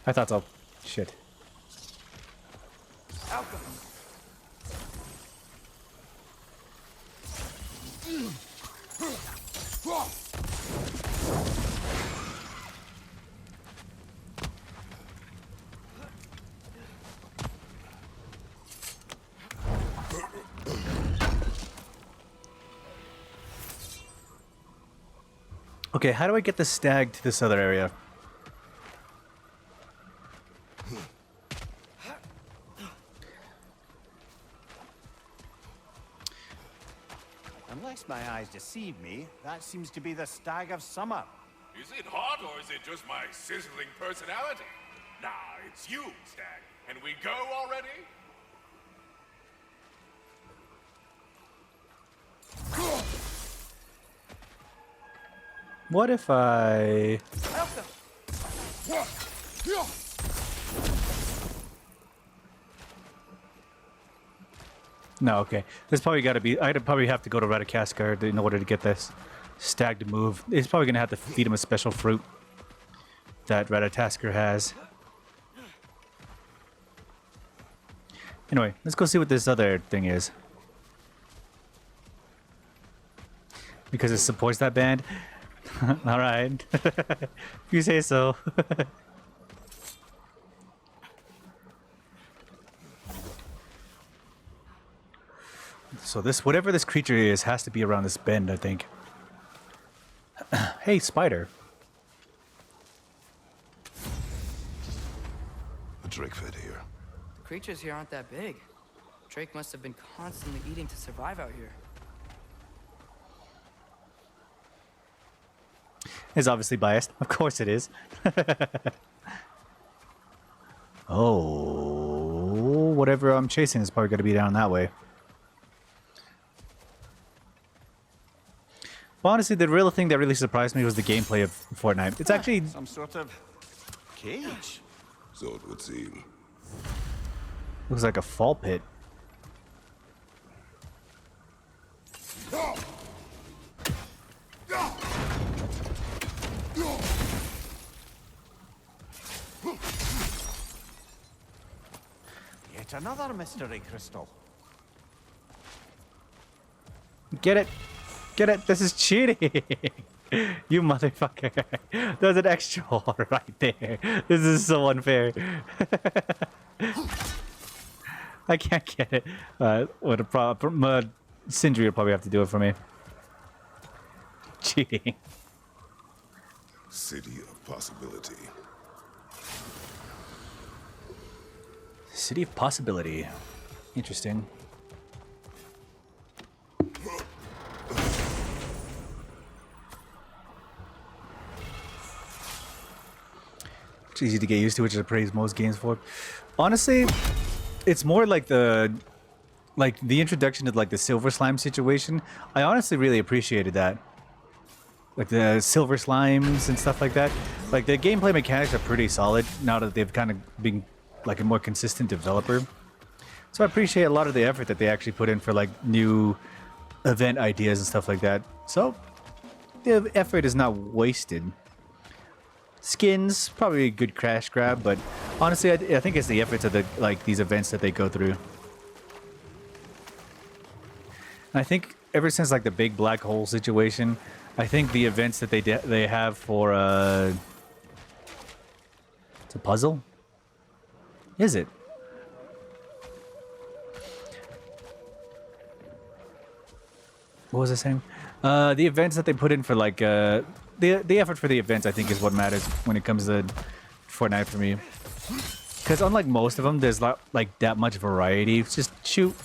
I thought so. Shit. Alka! Okay, how do I get the stag to this other area? Unless my eyes deceive me, that seems to be the stag of summer. Is it hot or is it just my sizzling personality? Nah, it's you, Stag. And we go already? What if I... No, okay. There's probably got to be... I'd probably have to go to Radicascar in order to get this stag to move. It's probably going to have to feed him a special fruit that Radicascar has. Anyway, let's go see what this other thing is. Because it supports that band? Alright. If you say so. So this, whatever this creature is, has to be around this bend, I think. Hey, spider. A Drake fed here. The creatures here aren't that big. Drake must have been constantly eating to survive out here. It's obviously biased. Of course it is. Oh, whatever I'm chasing is probably going to be down that way. Well, honestly, the real thing that really surprised me was the gameplay of Fortnite. It's actually... Some sort of cage. So it would seem. looks like a fall pit. Yet another mystery crystal. Get it? Get it? This is cheating. You motherfucker. There's an extra hole right there. This is so unfair. I can't get it. What a problem. Sindri will probably have to do it for me. Cheating. City of possibility. City of Possibility. Interesting. It's easy to get used to, which is praise most games for. Honestly, it's more like the introduction to like the silver slime situation. I honestly really appreciated that. Like the silver slimes and stuff like that. Like the gameplay mechanics are pretty solid now that they've kind of been like a more consistent developer. So I appreciate a lot of the effort that they actually put in for like new event ideas and stuff like that. So the effort is not wasted. Skins, probably a good crash grab, but honestly, I think it's the efforts of the like these events that they go through. And I think ever since like the big black hole situation, I think the events that they have for it's a puzzle. Is it? What was I saying? The events that they put in for like the effort for the events, I think, is what matters when it comes to Fortnite for me. Because unlike most of them, there's not like that much variety. It's just shoot.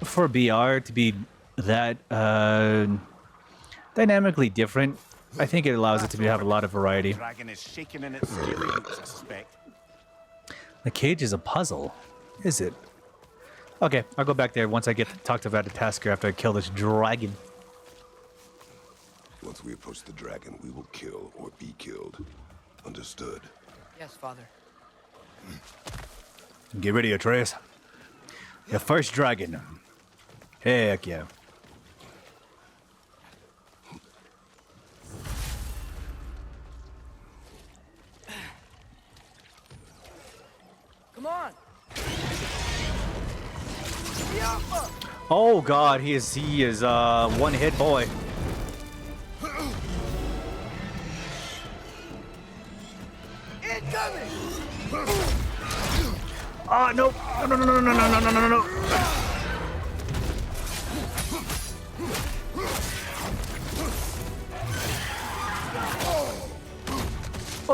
For BR to be that dynamically different, I think it allows it to have a lot of variety. Dragon is shaking in its scaly boots, I suspect. The cage is a puzzle, is it? Okay, I'll go back there once I get to talk to Radicascar after I kill this dragon. Once we approach the dragon, we will kill or be killed. Understood? Yes, Father. Get ready, Atreus. Your first dragon. Heck yeah. Come on! Oh god, he is one hit boy. Incoming! Oh no! No no no no no no no no no!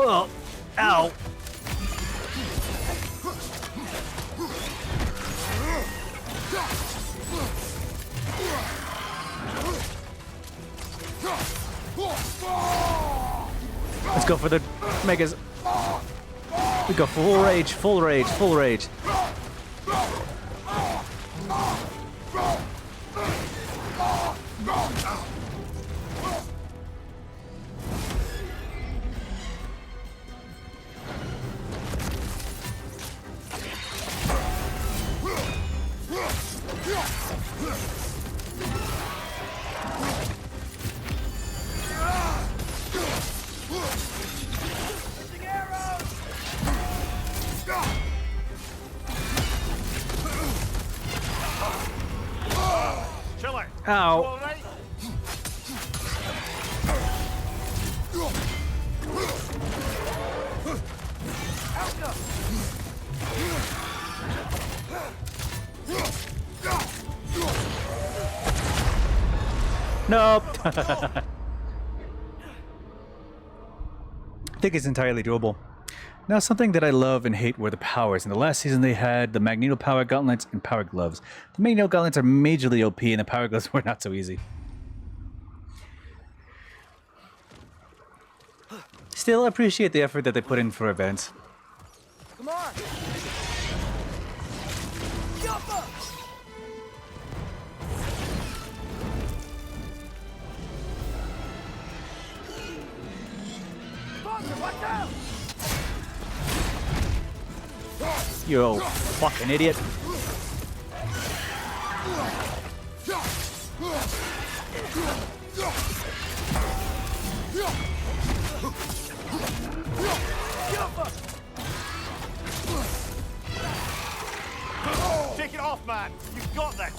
Oh, ow. Let's go for the megas. We go full rage, full rage, full rage. Chiller. Ow. All right? Nope. I think it's entirely doable. Now, something that I love and hate were the powers. In the last season, they had the Magneto Power Gauntlets and Power Gloves. The Magneto Gauntlets are majorly OP, and the Power Gloves were not so easy. Still, I appreciate the effort that they put in for events. Come on! Jump up! Father, watch out! You fucking idiot. Take it off, man. You've got this.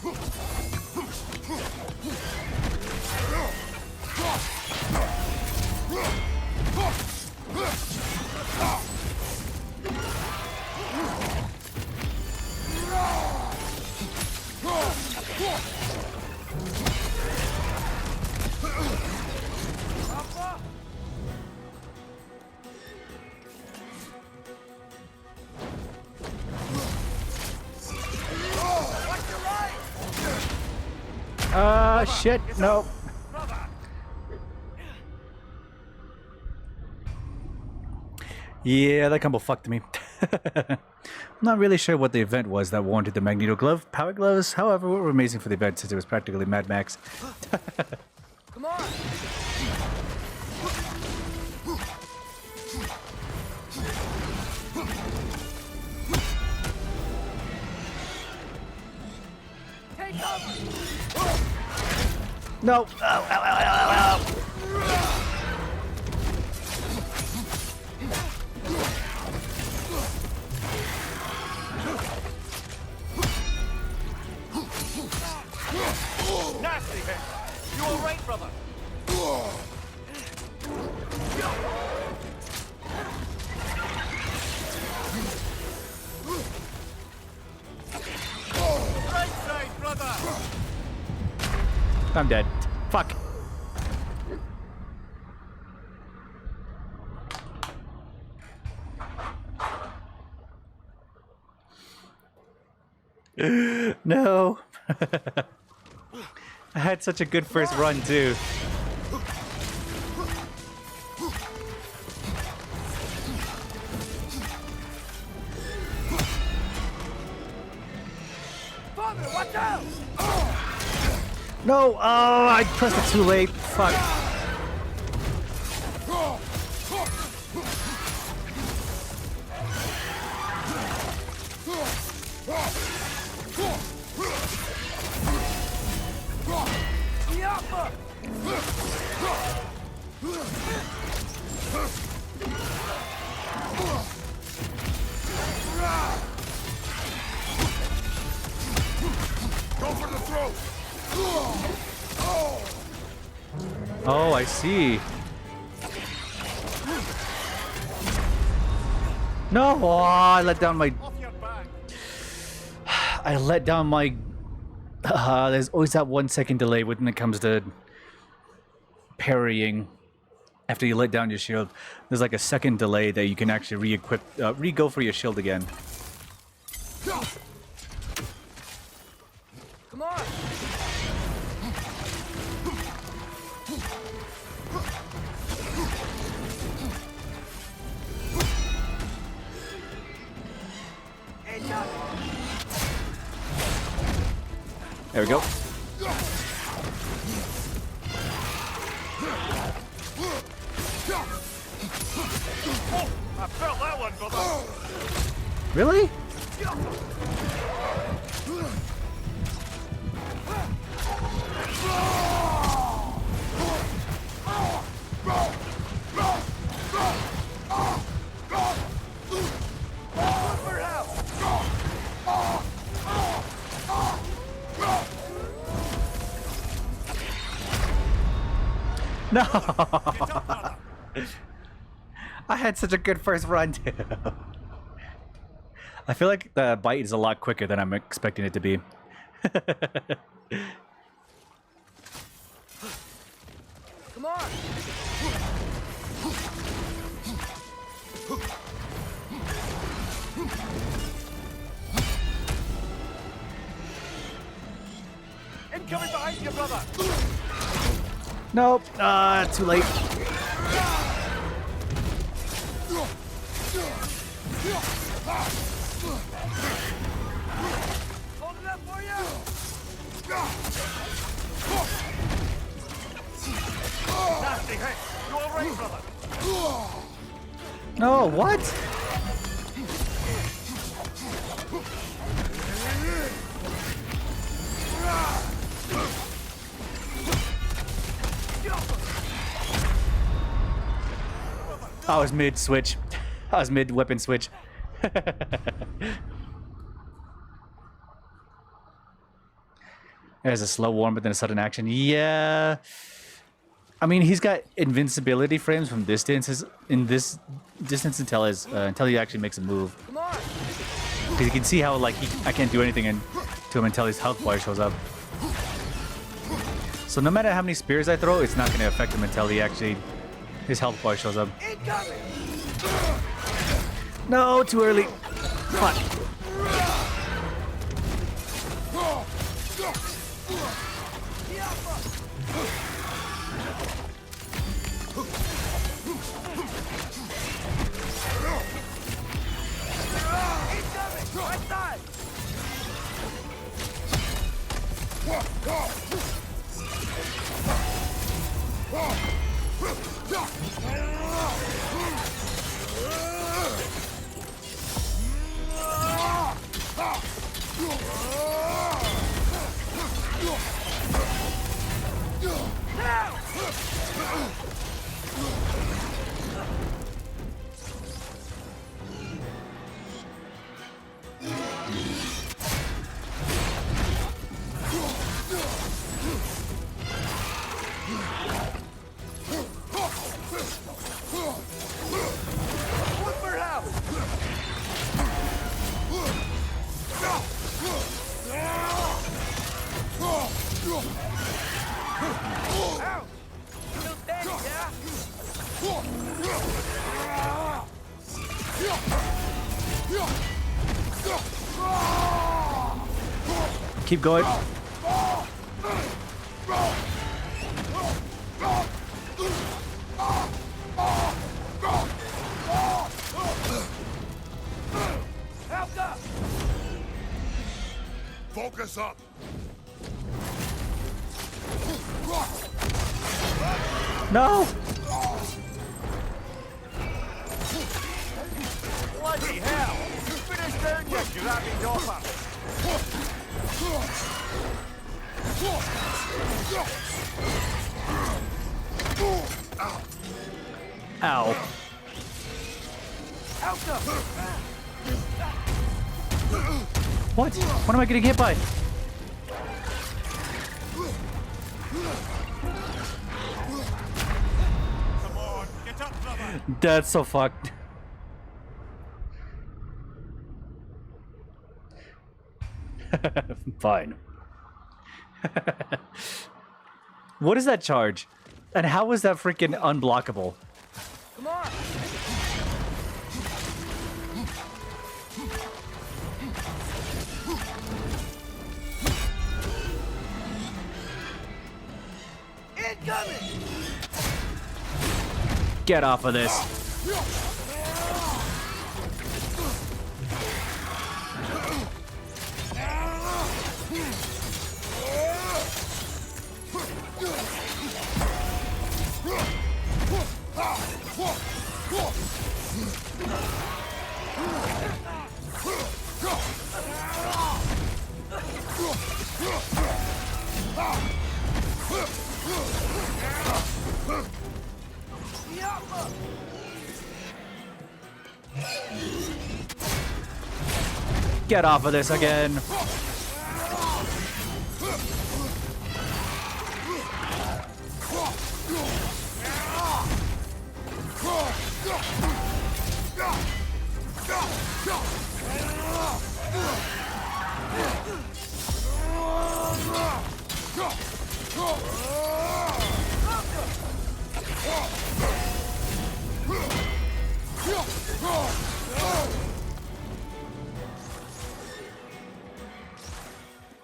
Shit, no. Yeah, that combo fucked me. I'm not really sure what the event was that warranted the Magneto Glove. Power Gloves, however, were amazing for the event since it was practically Mad Max. Come on! Take cover! No! Ow, ow, ow, ow, ow, ow. Nasty hit. You all right, brother? Right side, brother. I'm dead. Fuck. No. I had such a good first run too. Father, watch out! No! Oh, I pressed it too late. Fuck. Go for the throat! Oh, I see. No! Oh, I let down my... Off your back. I let down my... there's always that 1 second delay when it comes to parrying. After you let down your shield, there's like a second delay that you can actually re-equip, re-go for your shield again. Come on! There we go. I felt that one, brother. Really? No. I had such a good first run too. I feel like the bite is a lot quicker than I'm expecting it to be. Come on! Incoming behind you, brother. Nope. Too late. Hold it up for you! Nasty hit. You all right, brother? No, what? I was mid switch. I was mid weapon switch. There's a slow warm, but then a sudden action. Yeah. I mean, he's got invincibility frames from distances in this distance until he actually makes a move. Come on! 'Cause you can see how like I can't do anything to him until his health bar shows up. So no matter how many spears I throw, it's not going to affect him until his health bar shows up. Incoming! No, too early. Fuck. Right side! Keep going. Focus up. No. Bloody hell! Finish down, you grabbing dopper! Ow. What? What am I getting hit by? Come on, get up, brother! That's so fucked. Fine. What is that charge? And how was that freaking unblockable? Come on! Incoming! Get off of this. Get off of this again.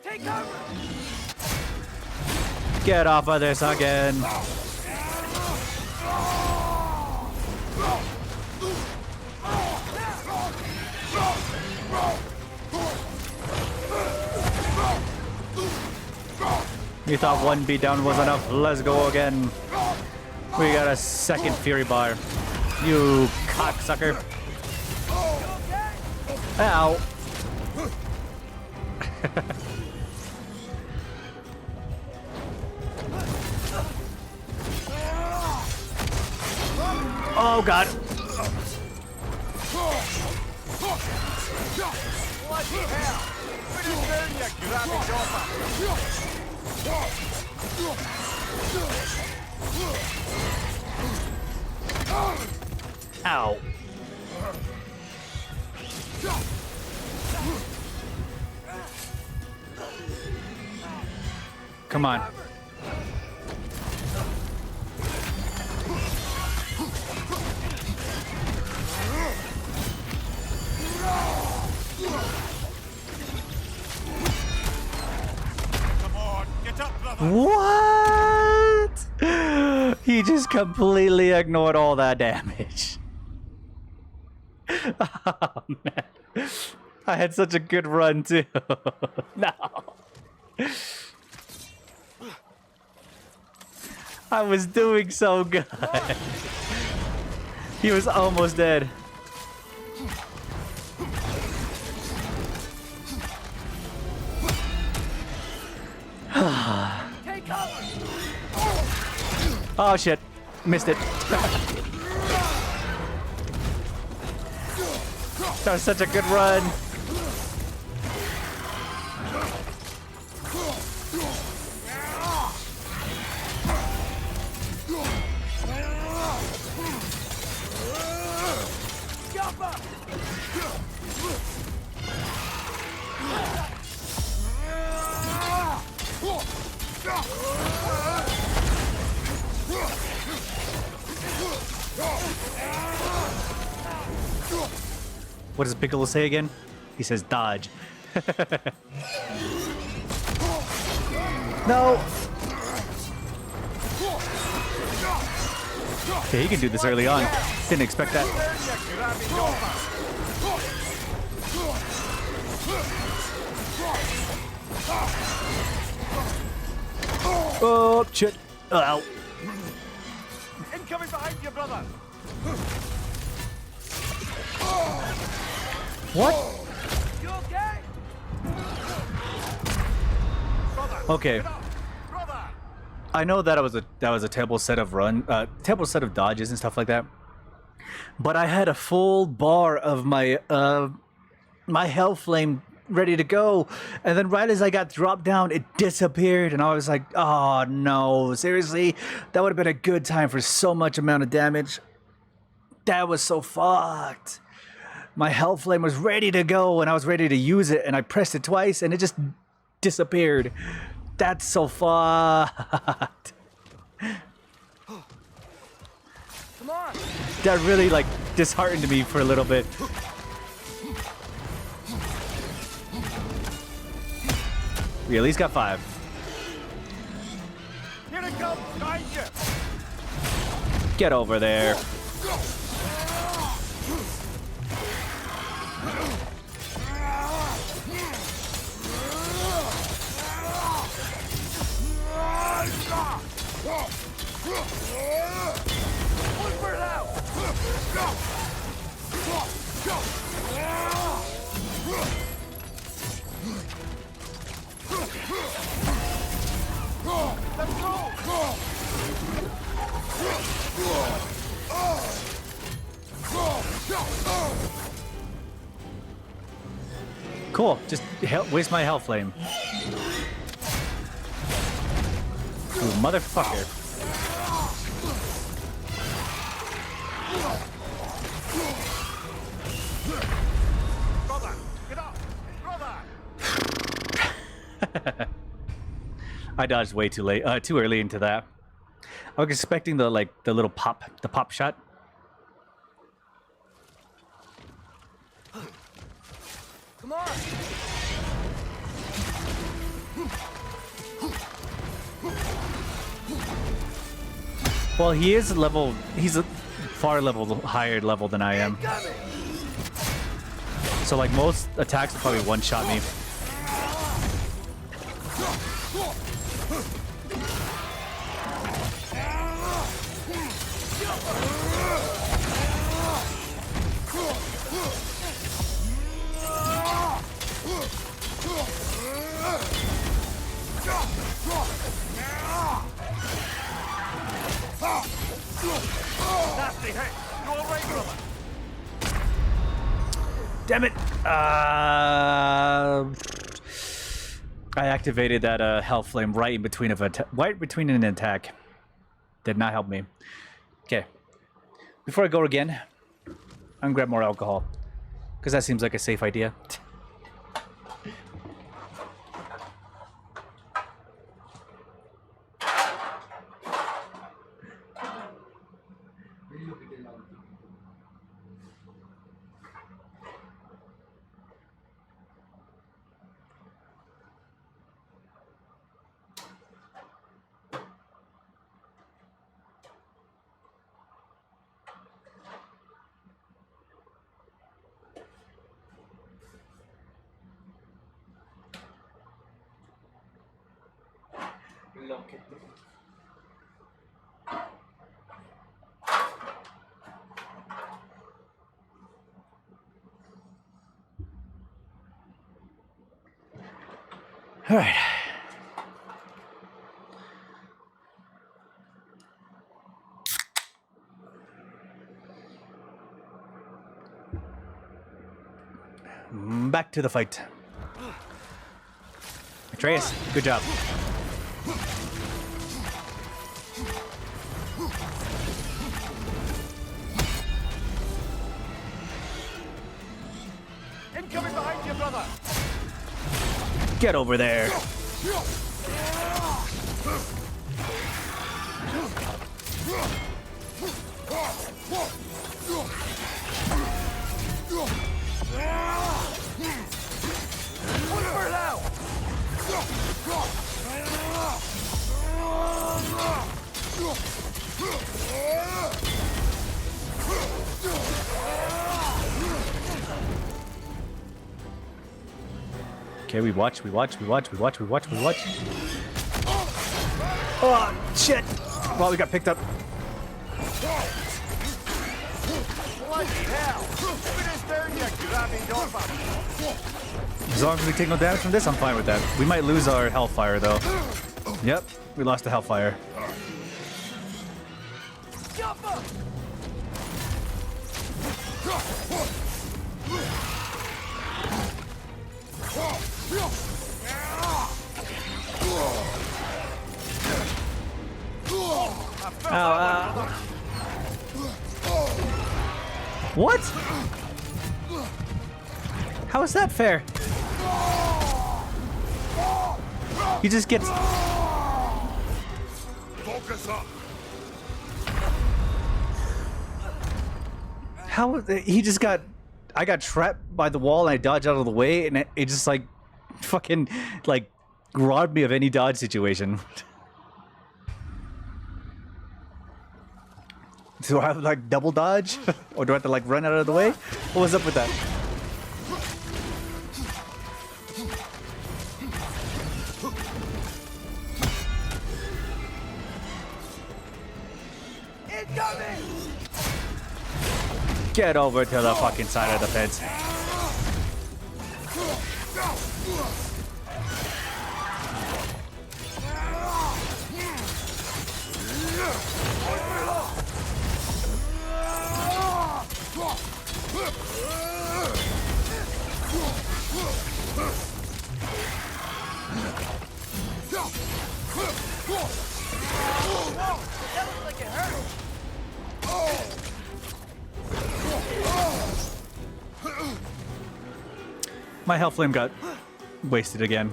Take cover! Get off of this again. You thought one beatdown was enough? Let's go again. We got a second Fury Bar. You cocksucker. Ow. Oh god. What the hell? Put it down, you grabby dopper! Ow. Come on. Come on, get up, brother. What? He just completely ignored all that damage. Oh, man. I had such a good run, too. No. I was doing so good. He was almost dead. Take cover! Oh shit. Missed it. That was such a good run. What does Piccolo say again? He says dodge. No! Okay, he can do this early on. Didn't expect that. Oh, shit. Ow. Incoming behind you, brother! What? You okay? Okay. Brother! I know that was a terrible set of terrible set of dodges and stuff like that. But I had a full bar of my my hell flame ready to go, and then right as I got dropped down, it disappeared, and I was like, "Oh no, seriously? That would have been a good time for so much amount of damage." That was so fucked. My hell flame was ready to go, and I was ready to use it, and I pressed it twice, and it just disappeared. That's so fucked. That really like disheartened me for a little bit. We at least got 5. Here it comes, behind you! Get over there. Cool. Just waste my hell flame. Ooh, motherfucker. Brother, get up! Brother! I dodged way too late, too early into that. I was expecting the little pop shot. Come on! Well, he is level. He's a higher level than I am. So like most attacks will probably one-shot me. Nasty hit! You alright, brother? Damn it! I activated that hell flame right in between an attack. Did not help me. Okay. Before I go again, I'm gonna grab more alcohol, because that seems like a safe idea. All right. Back to the fight. Atreus, good job. Incoming behind you, brother! Get over there. Okay, we watch. Oh, shit! Well, we got picked up. Bloody hell! Put us down, you grabby dorper! As long as we take no damage from this, I'm fine with that. We might lose our Hellfire, though. Yep, we lost the Hellfire. What? How is that fair? He just gets... Focus up. how he just got? I got trapped by the wall and I dodged out of the way, and it just like fucking like robbed me of any dodge situation. Do I have like double dodge, or do I have to like run out of the way? What was up with that? Get over to the fucking side of the fence. My health flame got wasted again.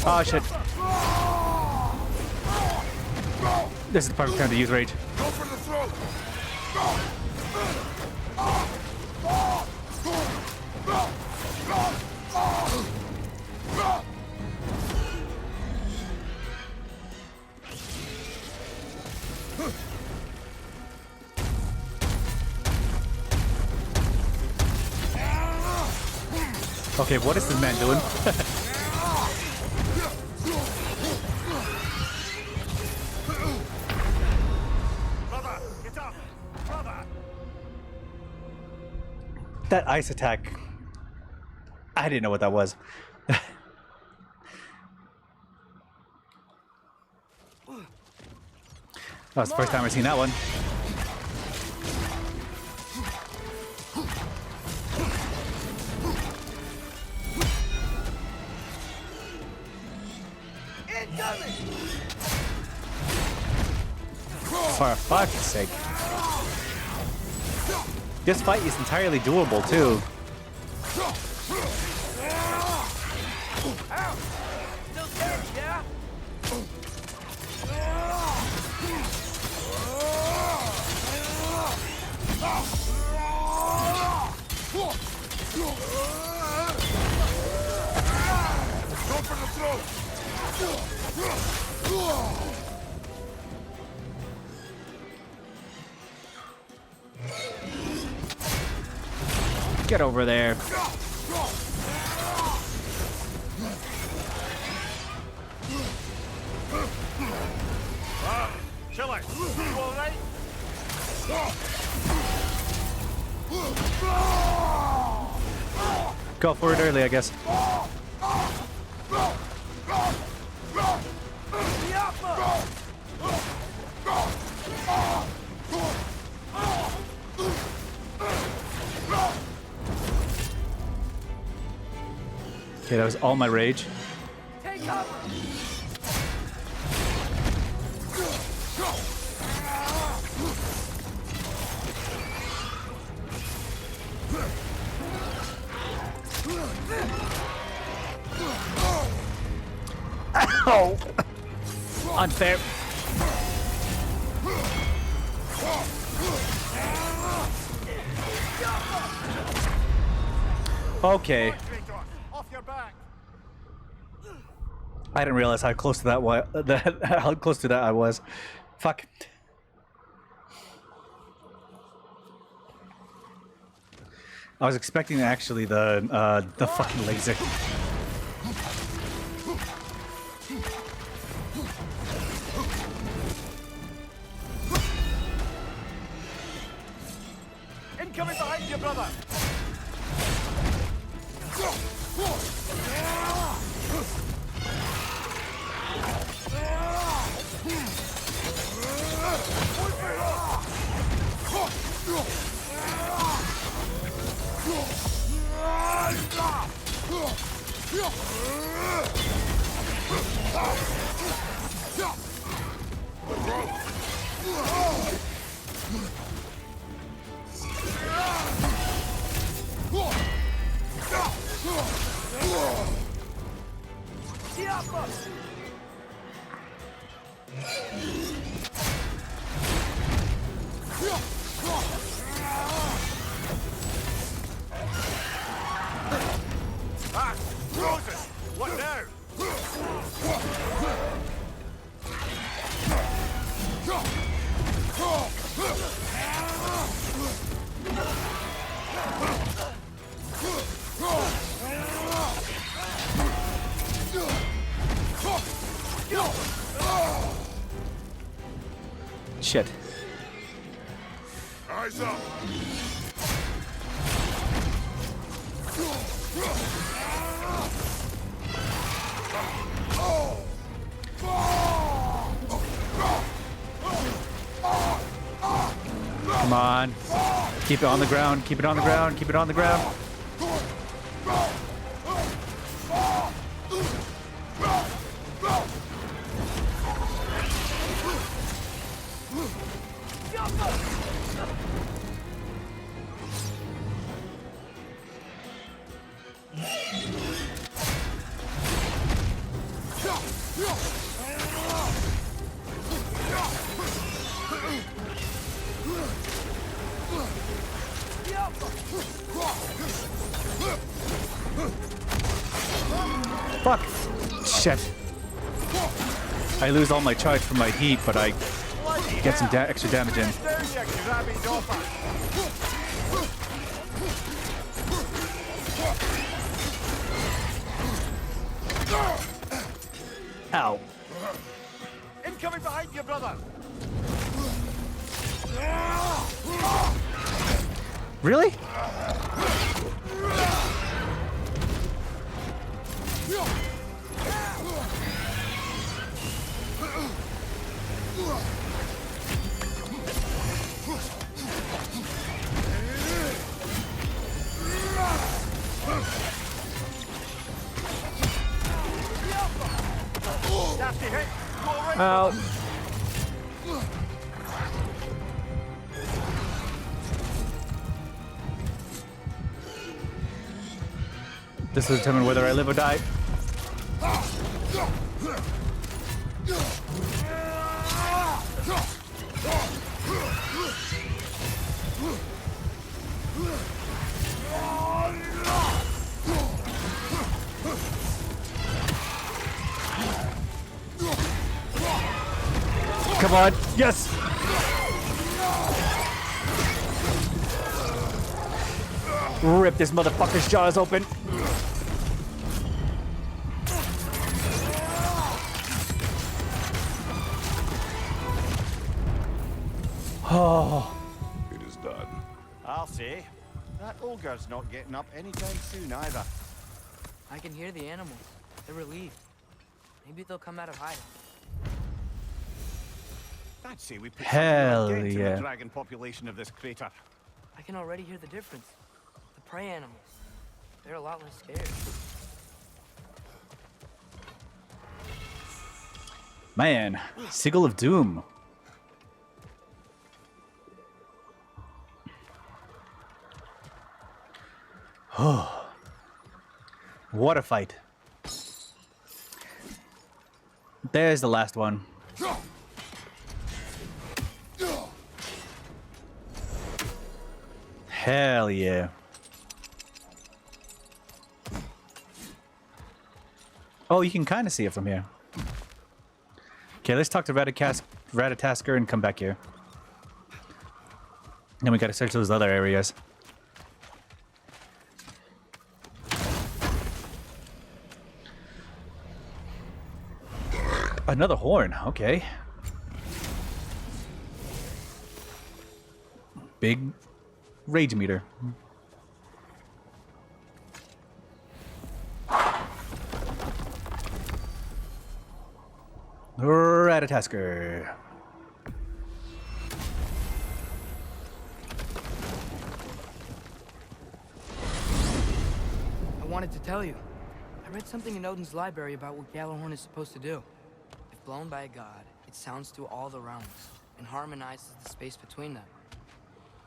Oh shit. This is the perfect time to use rage. Go for the throat! Okay, what is this man doing? Brother, get up! Brother! That ice attack. I didn't know what that was. That was the first time I've seen that one. For fuck's sake. This fight is entirely doable too. Still standing, yeah? Go for the throat! Get over there. Chiller, you alright? Go for it early, I guess. Okay, that was all my rage. Take cover! Oh! Unfair. Okay. Off your back! I didn't realize how close to that how close to that I was. Fuck. I was expecting actually the fucking laser. Incoming behind you, brother! Ah, Moses! What now? Shit. Eyes up! Come on. Keep it on the ground. Keep it on the ground. Keep it on the ground. Fuck. Shit. I lose all my charge from my heat, but I get some extra damage in. Ow. Incoming behind you, brother! Really? Nasty hit! Go right! Out. This will determine whether I live or die. Come on. Yes. Rip this motherfucker's jaws open. Oh. It is done. I'll say. That ogre's not getting up anytime soon either. I can hear the animals. They're relieved. Maybe they'll come out of hiding. I'd say we put Hell something like dent in yeah. the dragon population of this crater. I can already hear the difference. The prey animals. They're a lot less scared. Man, Sigil of Doom. What a fight. There's the last one. Hell yeah. Oh, you can kind of see it from here. Okay, let's talk to Ratatasker and come back here. Then we gotta search those other areas. Another horn, okay. Rage meter. Ratatasker. I wanted to tell you. I read something in Odin's library about what Gjallarhorn is supposed to do. If blown by a god, it sounds through all the realms and harmonizes the space between them.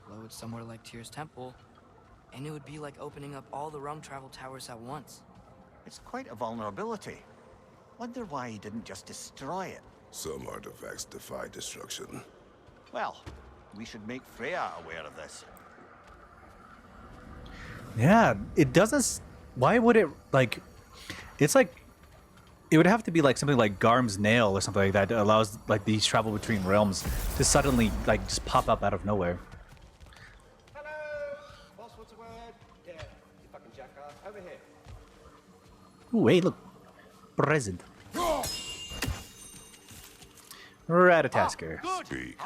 Blow it somewhere like Tyr's temple, and it would be like opening up all the realm travel towers at once. It's quite a vulnerability. Wonder why he didn't just destroy it. Some artifacts defy destruction. Well, we should make Freya aware of this. Yeah, it doesn't. Why would it like? It's like it would have to be like something like Garm's nail or something like that allows like these travel between realms to suddenly like just pop up out of nowhere. Hello! Boss, what's the word? Yeah, you fucking jackass. Over here. Ooh, hey, look, present. Ratatasker. Good. Speak.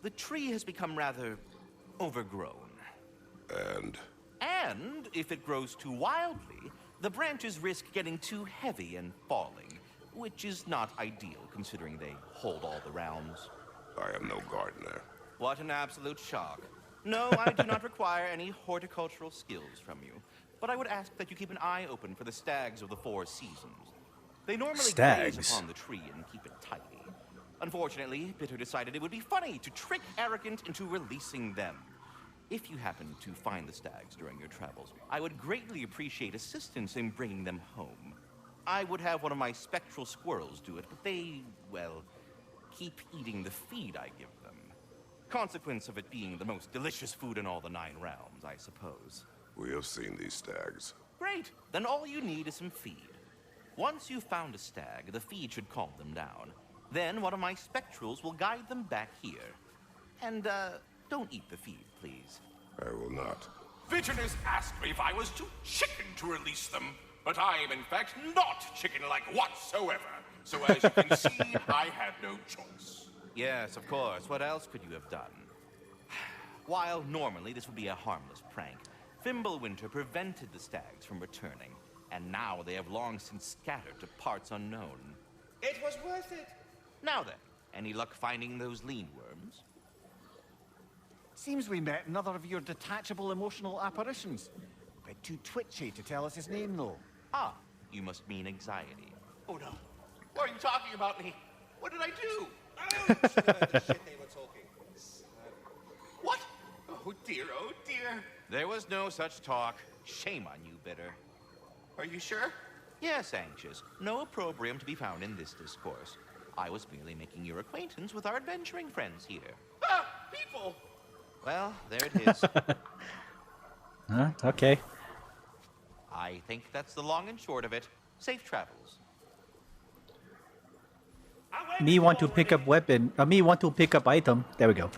The tree has become rather overgrown. And And if it grows too wildly, the branches risk getting too heavy and falling, which is not ideal considering they hold all the realms. I am no gardener. What an absolute shock. No, I do not require any horticultural skills from you, but I would ask that you keep an eye open for the stags of the four seasons. They normally graze Stags? upon the tree and keep it tidy. Unfortunately, Bitter decided it would be funny to trick Arrogant into releasing them. If you happen to find the stags during your travels, I would greatly appreciate assistance in bringing them home. I would have one of my spectral squirrels do it, but they, well, keep eating the feed I give them. Consequence of it being the most delicious food in all the 9 realms, I suppose. We have seen these stags. Great, then all you need is some feed. Once you've found a stag, the feed should calm them down. Then one of my spectrals will guide them back here. And, don't eat the feed, please. I will not. Bitterness asked me if I was too chicken to release them, but I am in fact not chicken-like whatsoever. So as you can see, I had no choice. Yes, of course. What else could you have done? While normally this would be a harmless prank, Fimbulwinter prevented the stags from returning, and now they have long since scattered to parts unknown. It was worth it. Now then, any luck finding those lean worms? Seems we met another of your detachable emotional apparitions. Bit too twitchy to tell us his name, though. Ah, you must mean anxiety. Oh no. Why are you talking about me? What did I do? Oh, you should have heard the shit they were talking. What? Oh dear, oh dear. There was no such talk. Shame on you, Bitter. Are you sure? Yes, Anxious. No opprobrium to be found in this discourse. I was merely making your acquaintance with our adventuring friends here. Ah, people! Well, there it is. Okay. I think that's the long and short of it. Safe travels. Me want to pick up weapon. Me want to pick up item. There we go.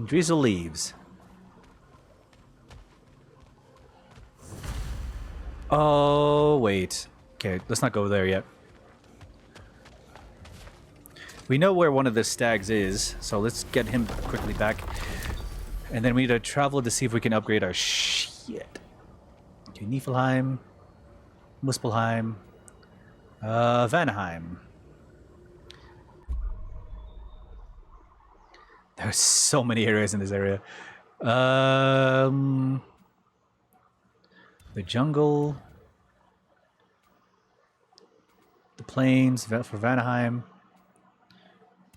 Drizzle leaves. Oh, wait. Okay, let's not go there yet. We know where one of the stags is, so let's get him quickly back. And then we need to travel to see if we can upgrade our shit. Okay, Niflheim, Muspelheim, Vanaheim. There's so many areas in this area. The jungle, the plains for Vanaheim,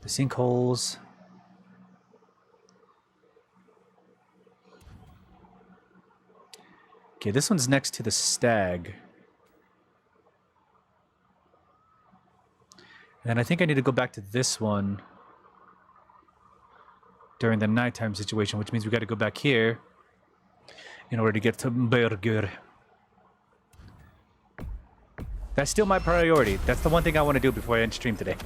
the sinkholes. Okay, this one's next to the stag. And I think I need to go back to this one during the nighttime situation, which means we got to go back here in order to get to Birgir. That's still my priority. That's the one thing I want to do before I end stream today.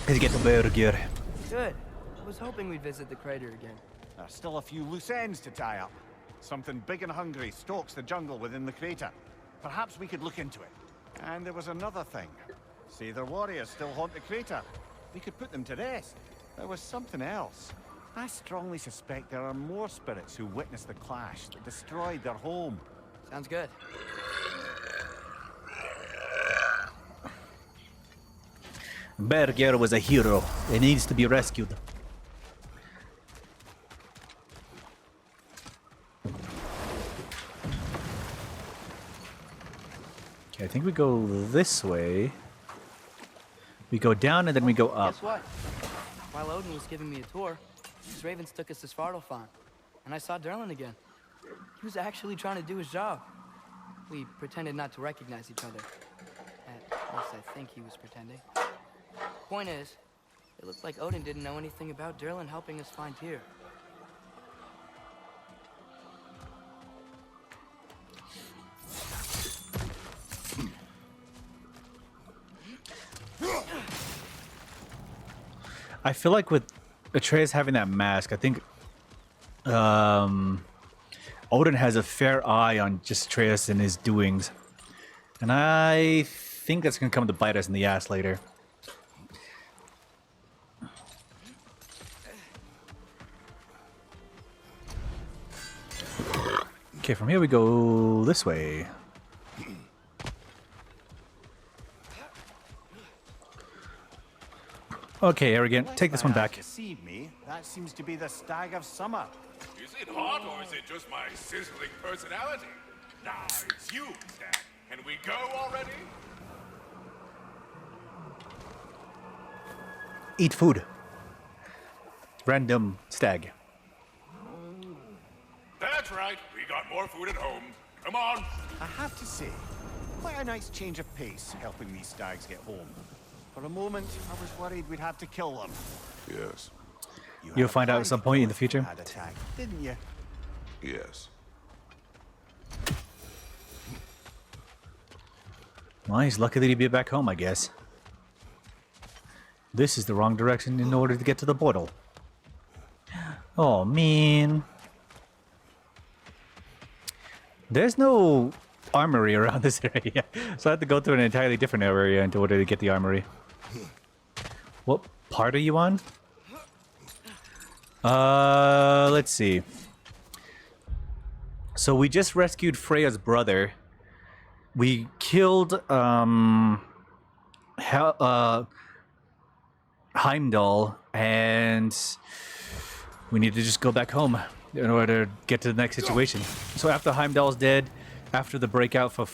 Is get to Birgir. Good. I was hoping we'd visit the crater again. There's still a few loose ends to tie up. Something big and hungry stalks the jungle within the crater. Perhaps we could look into it. And there was another thing. Say their warriors still haunt the crater. we could put them to rest. There was something else. I strongly suspect there are more spirits who witnessed the clash that destroyed their home. Sounds good. Birgir was a hero. He needs to be rescued. Okay, I think we go this way. We go down and then we go up. Guess what? While Odin was giving me a tour, his ravens took us to Svartalfheim, and I saw Derlin again. He was actually trying to do his job. We pretended not to recognize each other. At least I think he was pretending. Point is, it looked like Odin didn't know anything about Derlin helping us find Tyr. I feel like with Atreus having that mask, I think Odin has a fair eye on just Atreus and his doings. And I think that's going to come to bite us in the ass later. Okay, from here we go this way. Okay, arrogant. Take this one back. Deceive me. That seems to be the stag of summer. Is it hot or is it just my sizzling personality? Nah, it's you, Stan. Can we go already? Eat food. Random stag. That's right. We got more food at home. Come on. I have to say, quite a nice change of pace helping these stags get home. For a moment, I was worried we'd have to kill them. Yes. You'll find out at some point in the future. Had attack, didn't you? Yes. Well, he's lucky that he'd be back home, I guess. This is the wrong direction in order to get to the portal. Oh, man. There's no armory around this area, so I have to go through an entirely different area in order to get the armory. What part are you on? Let's see. So we just rescued Freya's brother. We killed Heimdall, and we need to just go back home in order to get to the next situation. So after Heimdall's dead, after the breakout for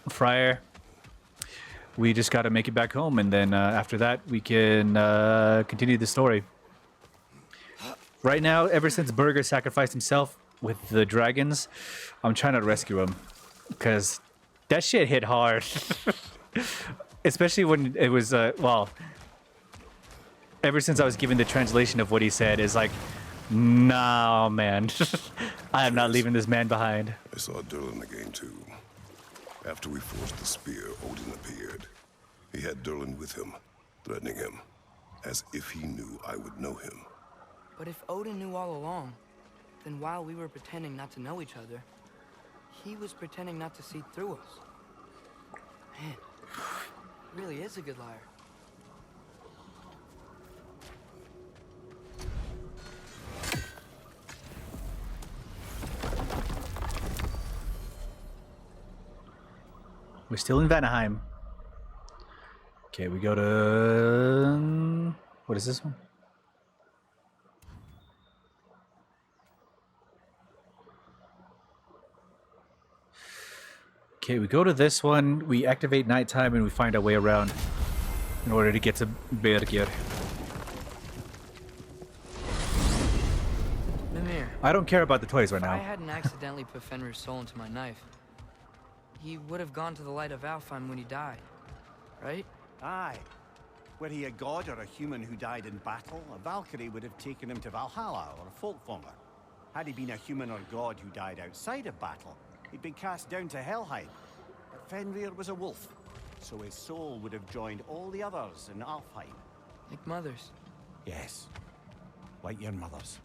Freyr, we just got to make it back home, and then after that, we can continue the story. Right now, ever since Birgir sacrificed himself with the dragons, I'm trying to rescue him, because that shit hit hard. Especially when it was, well, ever since I was given the translation of what he said, is like, nah, man. I am not leaving this man behind. I saw Derlin again, too. After we forced the spear, Odin appeared. He had Derlin with him, threatening him, as if he knew I would know him. But if Odin knew all along, then while we were pretending not to know each other, he was pretending not to see through us. Man, he really is a good liar. We're still in Vanaheim. Okay, we go to... What is this one? Okay, we go to this one, we activate nighttime, and we find our way around in order to get to Birgir. Mimir, I don't care about the toys right if I now. hadn't accidentally put Fenrir's soul into my knife, he would have gone to the light of Alfheim when he died, right? Aye. Were he a god or a human who died in battle, a Valkyrie would have taken him to Valhalla or a Folkvanger. Had he been a human or god who died outside of battle, he'd been cast down to Helheim. But Fenrir was a wolf, so his soul would have joined all the others in Alfheim. Like mothers. Yes, like your mothers.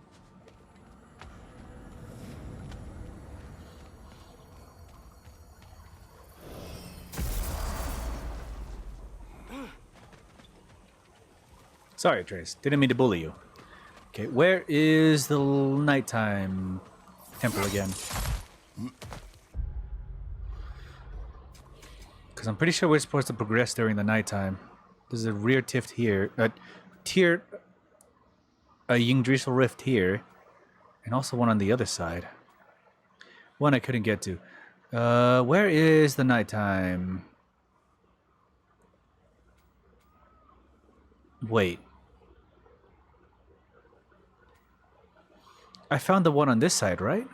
Sorry, Trace. Didn't mean to bully you. Okay, where is the nighttime temple again? Because I'm pretty sure we're supposed to progress during the nighttime. There's a rear tift here. A Yingdrisel rift here. And also one on the other side. One I couldn't get to. Where is the nighttime? Wait. I found the one on this side, right?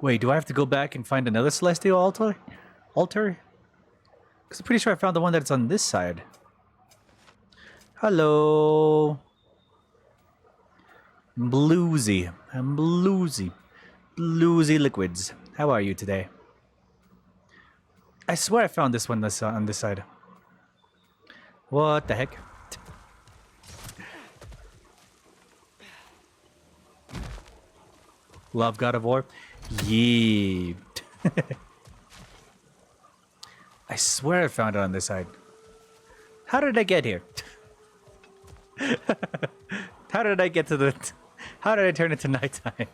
Wait, do I have to go back and find another celestial altar? Because I'm pretty sure I found the one that's on this side. Hello. Bluesy. I'm bluesy. Bluesy liquids. How are you today? I swear I found this one on this side. What the heck? Love God of War? Yeah. I swear I found it on this side. How did I get here? How did I get to the... How did I turn it to nighttime?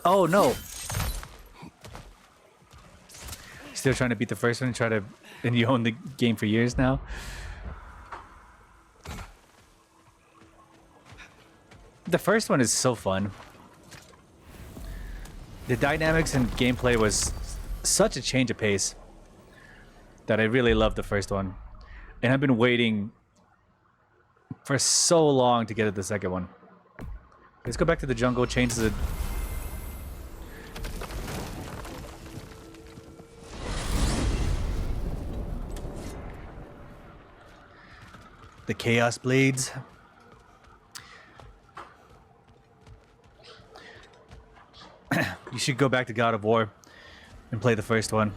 Oh, no. Still trying to beat the first one and you own the game for years now? The first one is so fun. The dynamics and gameplay was such a change of pace that I really loved the first one. And I've been waiting for so long to get to the second one. Let's go back to the jungle, change the... The Chaos Blades. You should go back to God of War and play the first one.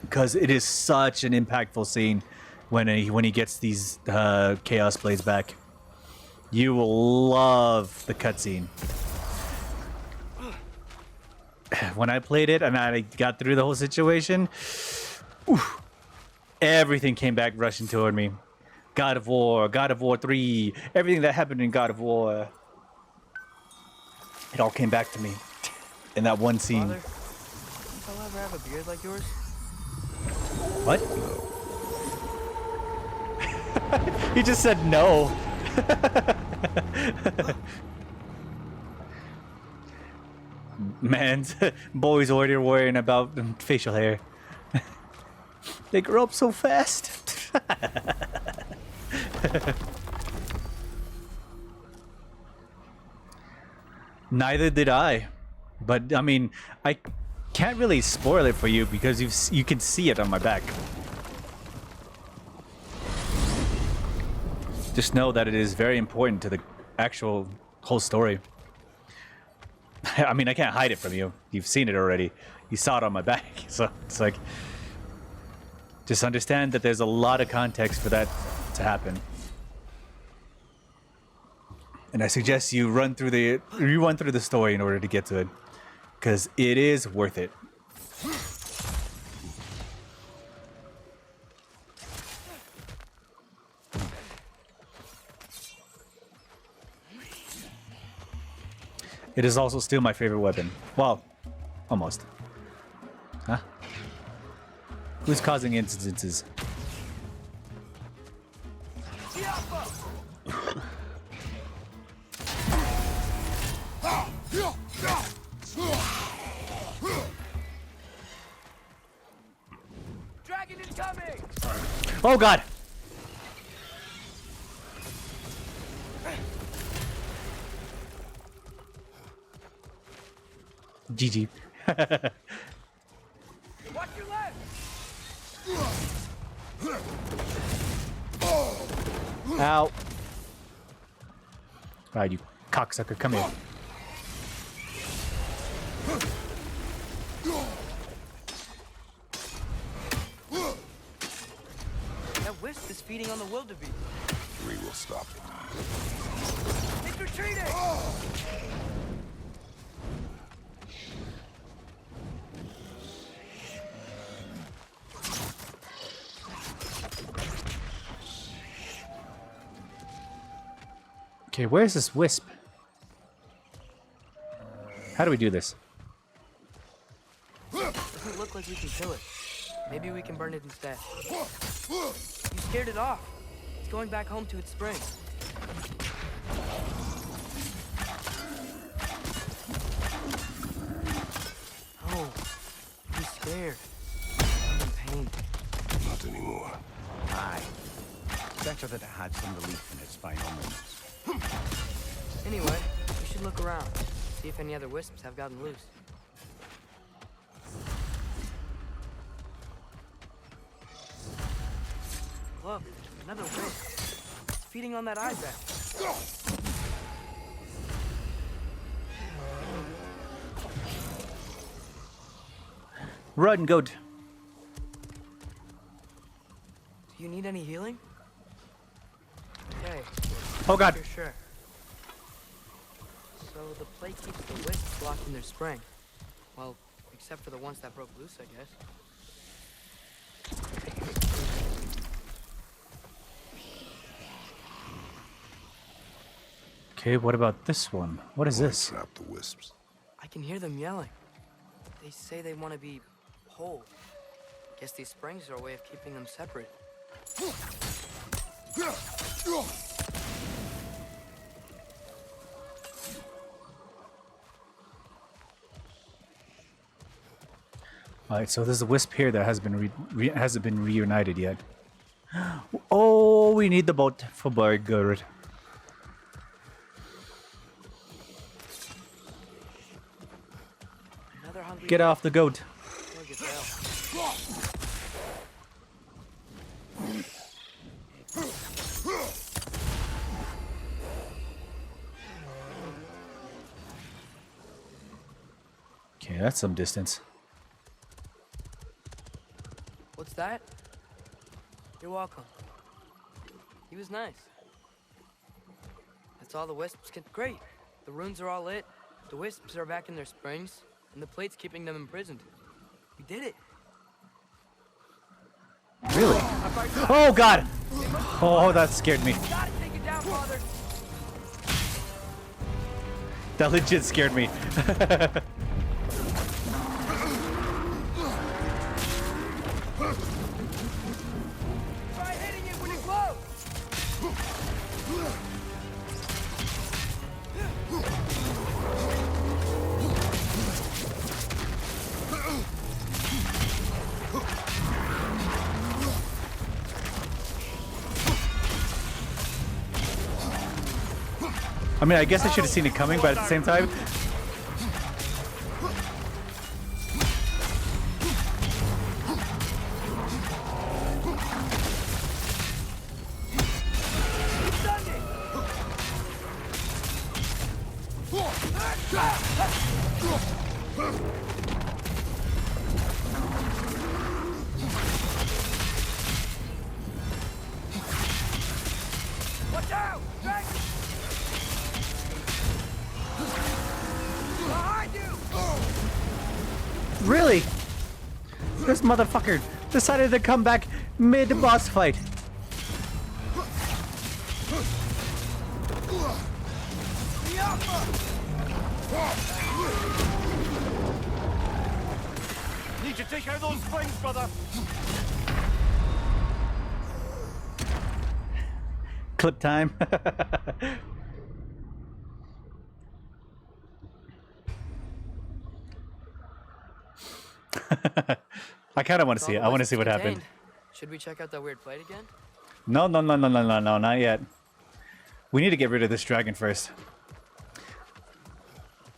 Because it is such an impactful scene when he gets these Chaos Blades back. You will love the cutscene. When I played it and I got through the whole situation, oof, everything came back rushing toward me. God of War 3, everything that happened in God of War. It all came back to me in that one scene. Father, think I'll ever have a beard like yours? What? He just said no. Man, boys already worrying about facial hair. They grow up so fast. Neither did I. But, I mean, I can't really spoil it for you because you can see it on my back. Just know that it is very important to the actual whole story. I mean, I can't hide it from you. You've seen it already. You saw it on my back. So it's like, just understand that there's a lot of context for that to happen. And I suggest you run through the story in order to get to it, because it is worth it. It is also still my favorite weapon. Well, almost. Huh? Who's causing incidences? Dragon incoming! Oh god! GG. Watch your left! Ow. Alright, you cocksucker, come here. That wisp is feeding on the wildebeest. We will stop it. It's retreating! Okay, where's this wisp? How do we do this? Doesn't look like we can kill it. Maybe we can burn it instead. You scared it off. It's going back home to its spring. Oh, he's scared. I'm in pain. Not anymore. Aye. Better that it had some relief in its final moments. Anyway, we should look around. See if any other wisps have gotten loose. Look, another wisp. It's feeding on that eye back. Run, goat. Do you need any healing? Okay. Oh god. You're sure. So the plate keeps the wisps locked in their spring. Well, except for the ones that broke loose, I guess. Okay, what about this one? What is Why this? trap the wisps? I can hear them yelling. They say they want to be whole. Guess these springs are a way of keeping them separate. Alright, so there's a wisp here that hasn't been reunited yet. Oh, we need the boat for birgir. Another hungry Get off the goat. Look at that. Okay, that's some distance. What's that? You're welcome. He was nice. That's all the wisps can. Great. The runes are all lit. The wisps are back in their springs, and the plate's keeping them imprisoned. We did it. Really? Oh god! Oh, that scared me. Gotta take it down, father. That legit scared me. Try hitting it when it glows. I mean, I guess I should have seen it coming, but at the same time... Watch out! Dragon! Behind you! Really? This motherfucker decided to come back mid-boss fight. Need to take out those flames, brother! Clip time. I kind of want to see it. I want to see what happened. Should we check out that weird plate again? No, no, no, no, no, no, no, not yet. We need to get rid of this dragon first.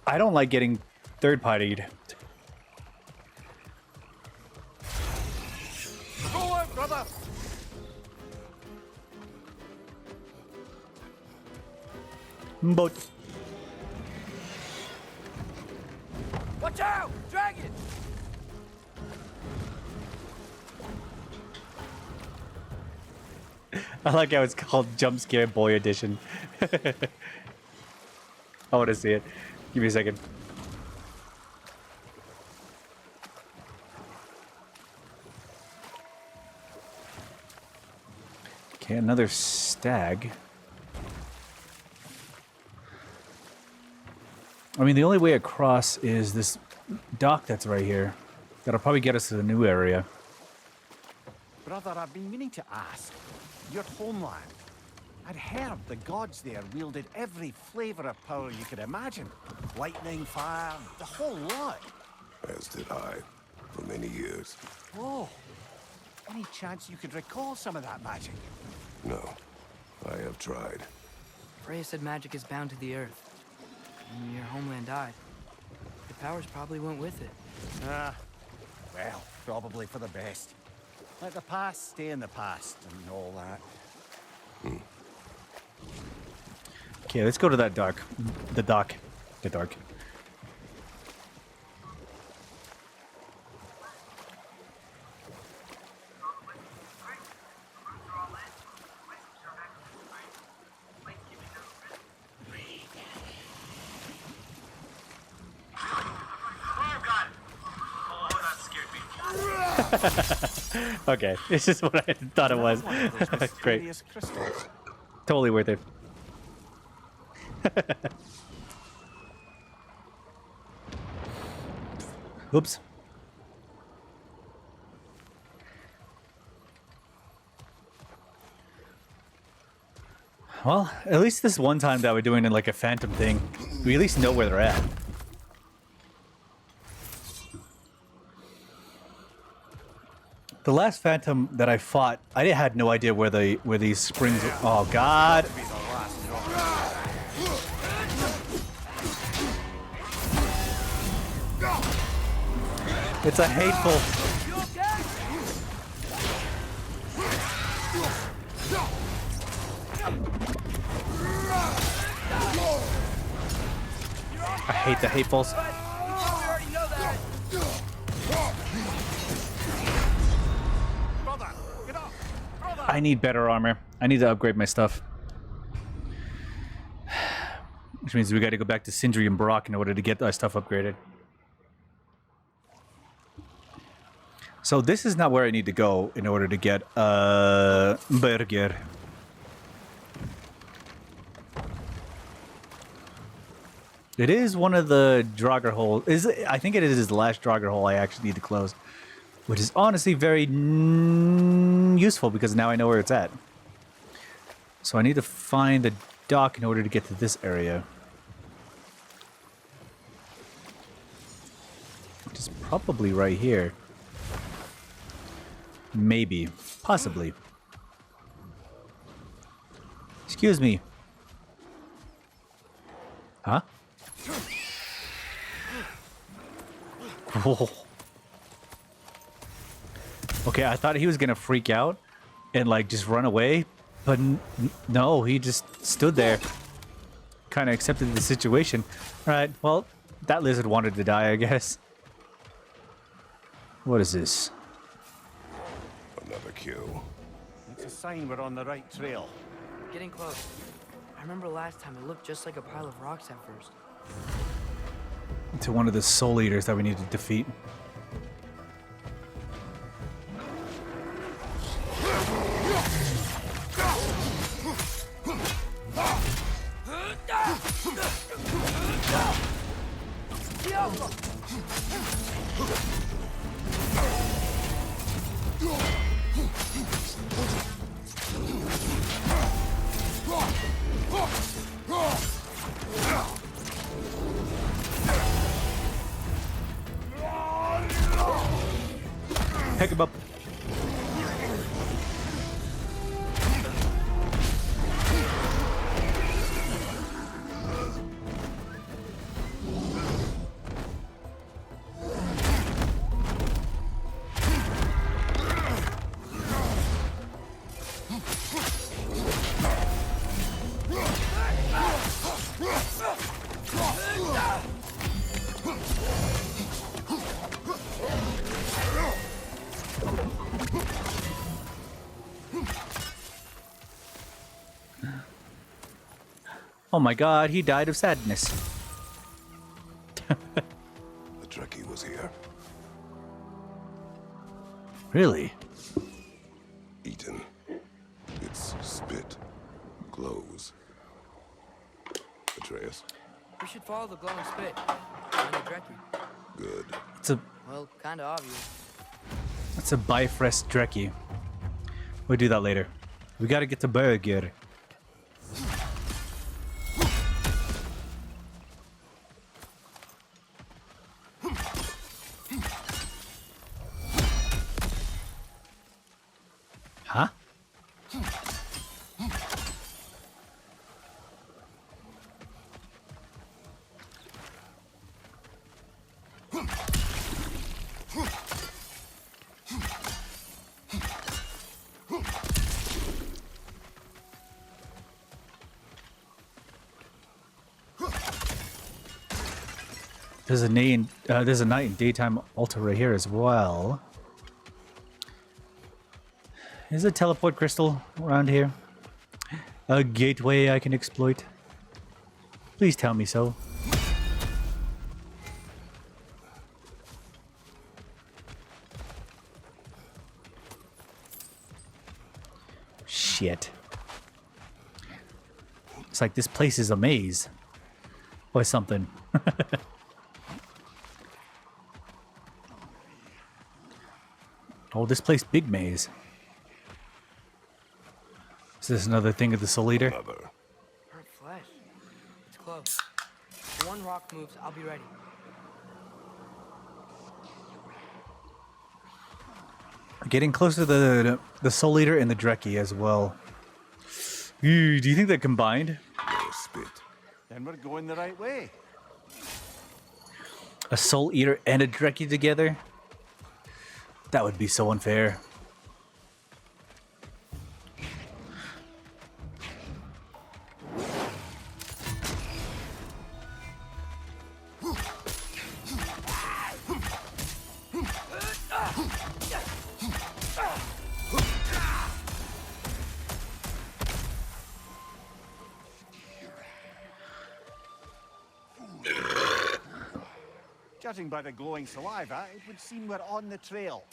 I don't like getting third-partied. Go on, brother! Boat. Watch out! Dragon! I like how it's called Jump Scare Boy Edition. I want to see it. Give me a second. Okay, another stag. I mean, the only way across is this dock that's right here. That'll probably get us to the new area. Brother, I've been meaning to ask. Your homeland. I'd heard the gods there wielded every flavor of power you could imagine. Lightning, fire, the whole lot. As did I, for many years. Whoa. Any chance you could recall some of that magic? No, I have tried. Freya said magic is bound to the earth. When your homeland died, the powers probably went with it. Well, probably for the best. Let the past stay in the past and all that. Okay, let's go to that dock. The dock. The dock. Okay, it's just what I thought it was. Great. Mysterious crystals. Totally worth it. Oops. Well, at least this one time that we're doing it like a phantom thing, we at least know where they're at. The last phantom that I fought, I had no idea where these springs were. Oh god. It's a hateful. I hate the hatefuls. I need better armor. I need to upgrade my stuff. Which means we got to go back to Sindri and Brock in order to get our stuff upgraded. So this is not where I need to go in order to get birgir. It is one of the Draugr holes. I think it is the last Draugr hole I actually need to close. Which is honestly very useful because now I know where it's at. So I need to find the dock in order to get to this area. Which is probably right here. Maybe. Possibly. Excuse me. Huh? Whoa. Okay, I thought he was gonna freak out and like just run away, but no, he just stood there, kind of accepted the situation. All right, well, that lizard wanted to die, I guess. What is this? Another kill. It's a sign we're on the right trail. Getting close. I remember last time it looked just like a pile of rocks at first. To one of the soul eaters that we need to defeat. Pick him up. Oh my god, he died of sadness. The Trekkie was here. Really? Eaten. Its spit glows. Atreus, We should follow the glowing spit. Find the Drekkie. Good. Well, kinda obvious. It's a Bifrost Drekkie. We'll do that later. We gotta get to Birgir. Huh? There's a night and daytime altar right here as well. Is a teleport crystal around here? A gateway I can exploit? Please tell me so. Shit. It's like this place is a maze. Or something. Oh, this place big maze. Is this another thing of the Soul Eater? Another. Burnt flesh. It's close. If one rock moves, I'll be ready. Getting closer to the Soul Eater and the Drekkie as well. Ooh, do you think they're combined? More spit. Then we're going the right way. A Soul Eater and a Drekkie together? That would be so unfair. Judging by the glowing saliva, it would seem we're on the trail.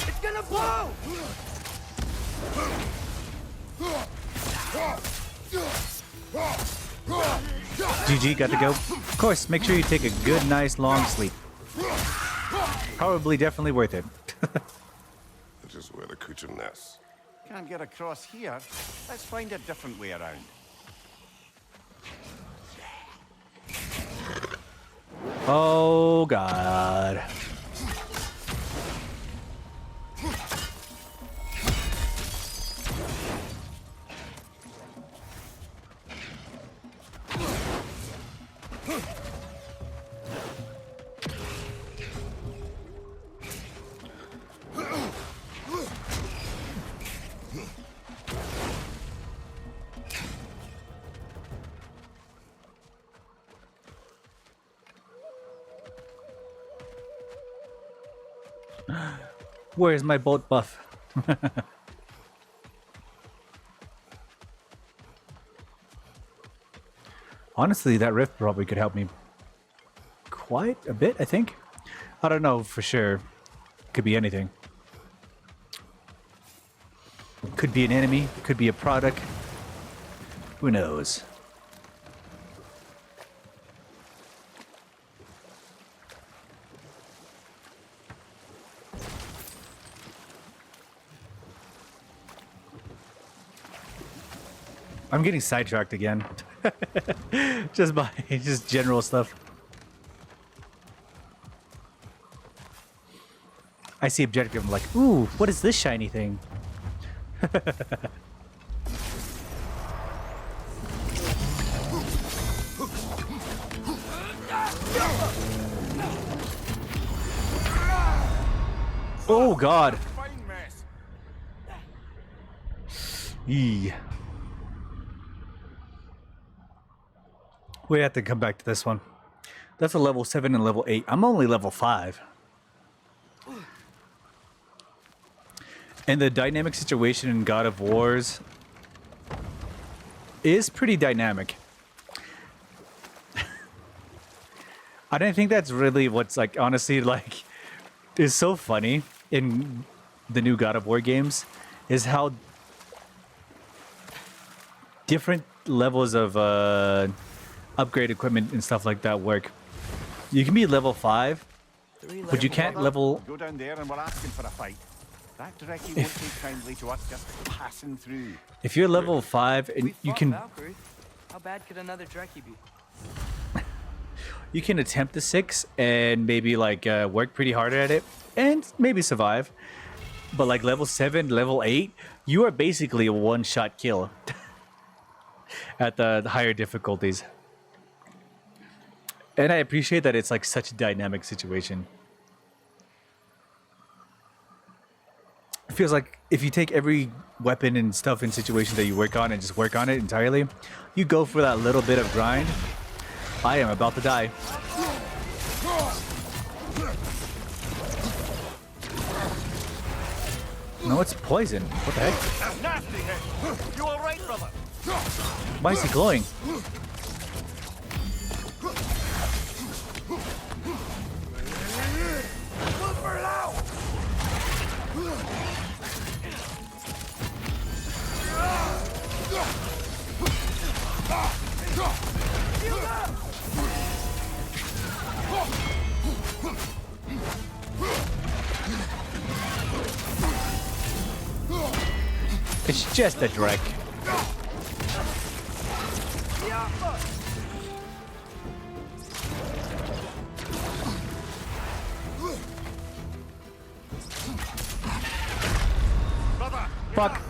It's gonna blow! GG, got to go. Of course, make sure you take a good, nice, long sleep. Probably definitely worth it. That is where the creature nests. Can't get across here. Let's find a different way around. Oh, God. Where's my boat buff? Honestly, that rift probably could help me quite a bit, I think. I don't know for sure. Could be anything. Could be an enemy, could be a product. Who knows? I'm getting sidetracked again. just general stuff. I see objective, I'm like, ooh, what is this shiny thing? Oh God. Fine mess. Yee. We have to come back to this one. That's a level 7 and level 8. I'm only level 5. And the dynamic situation in God of Wars is pretty dynamic. I don't think that's really what's like honestly like is so funny in the new God of War games is how different levels of upgrade equipment and stuff like that work. You can be level 5, but you can't level. Go down there and we're asking for a fight. That Dreckie won't take kindly to us just passing through. If you're level 5 and We you fought can Valkyrie. How bad could another Dreckie be? you can attempt the 6 and maybe like work pretty hard at it and maybe survive. But like level 7, level 8, you are basically a one-shot kill at the higher difficulties. And I appreciate that it's like such a dynamic situation. It feels like if you take every weapon and stuff in situation that you work on and just work on it entirely, you go for that little bit of grind. I am about to die. No, it's poison. What the heck? Nasty hit. You all right, brother? Why is he glowing? It's just a Drek. Fuck.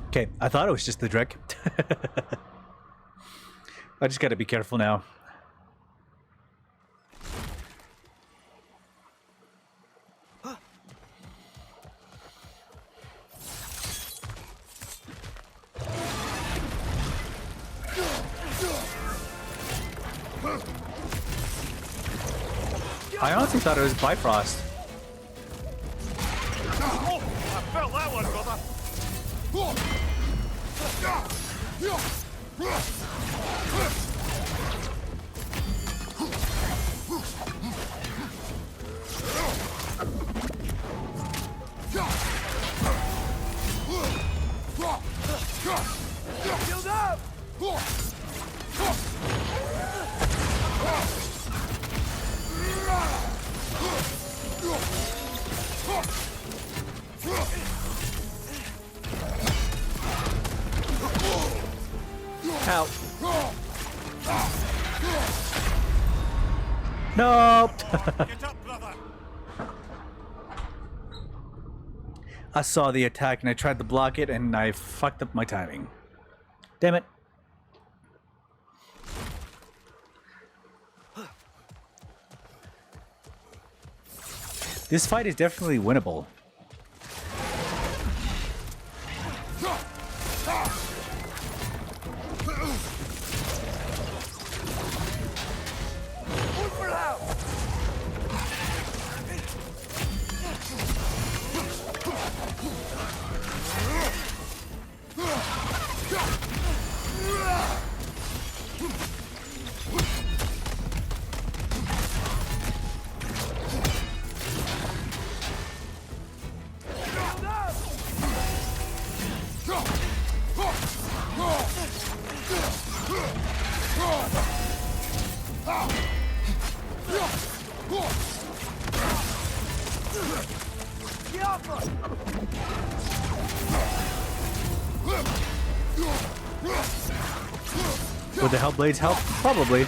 Okay, I thought it was just the Drek. I just gotta be careful now. I honestly thought it was Bifrost. Oh, I felt that one, brother. Ow. Nope. Get up, brother. I saw the attack and I tried to block it and I fucked up my timing. Damn it. This fight is definitely winnable. Would the Hellblades help? Probably.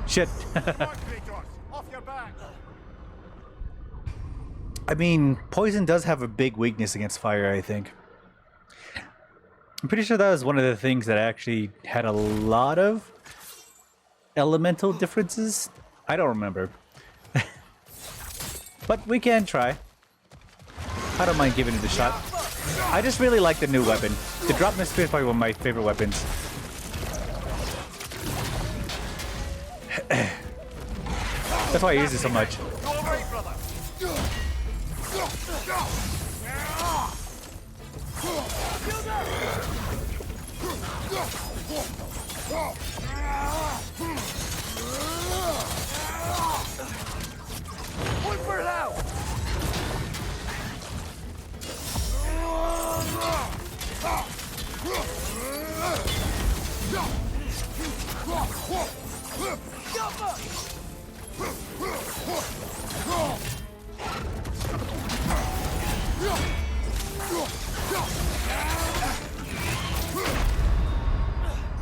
Shit. Off your back. I mean, poison does have a big weakness against fire, I think. I'm pretty sure that was one of the things that actually had a lot of elemental differences. I don't remember. But we can try. I don't mind giving it a shot. I just really like the new weapon. The drop miss is probably one of my favorite weapons. That's why I use it so much. You all right, brother? One for it out!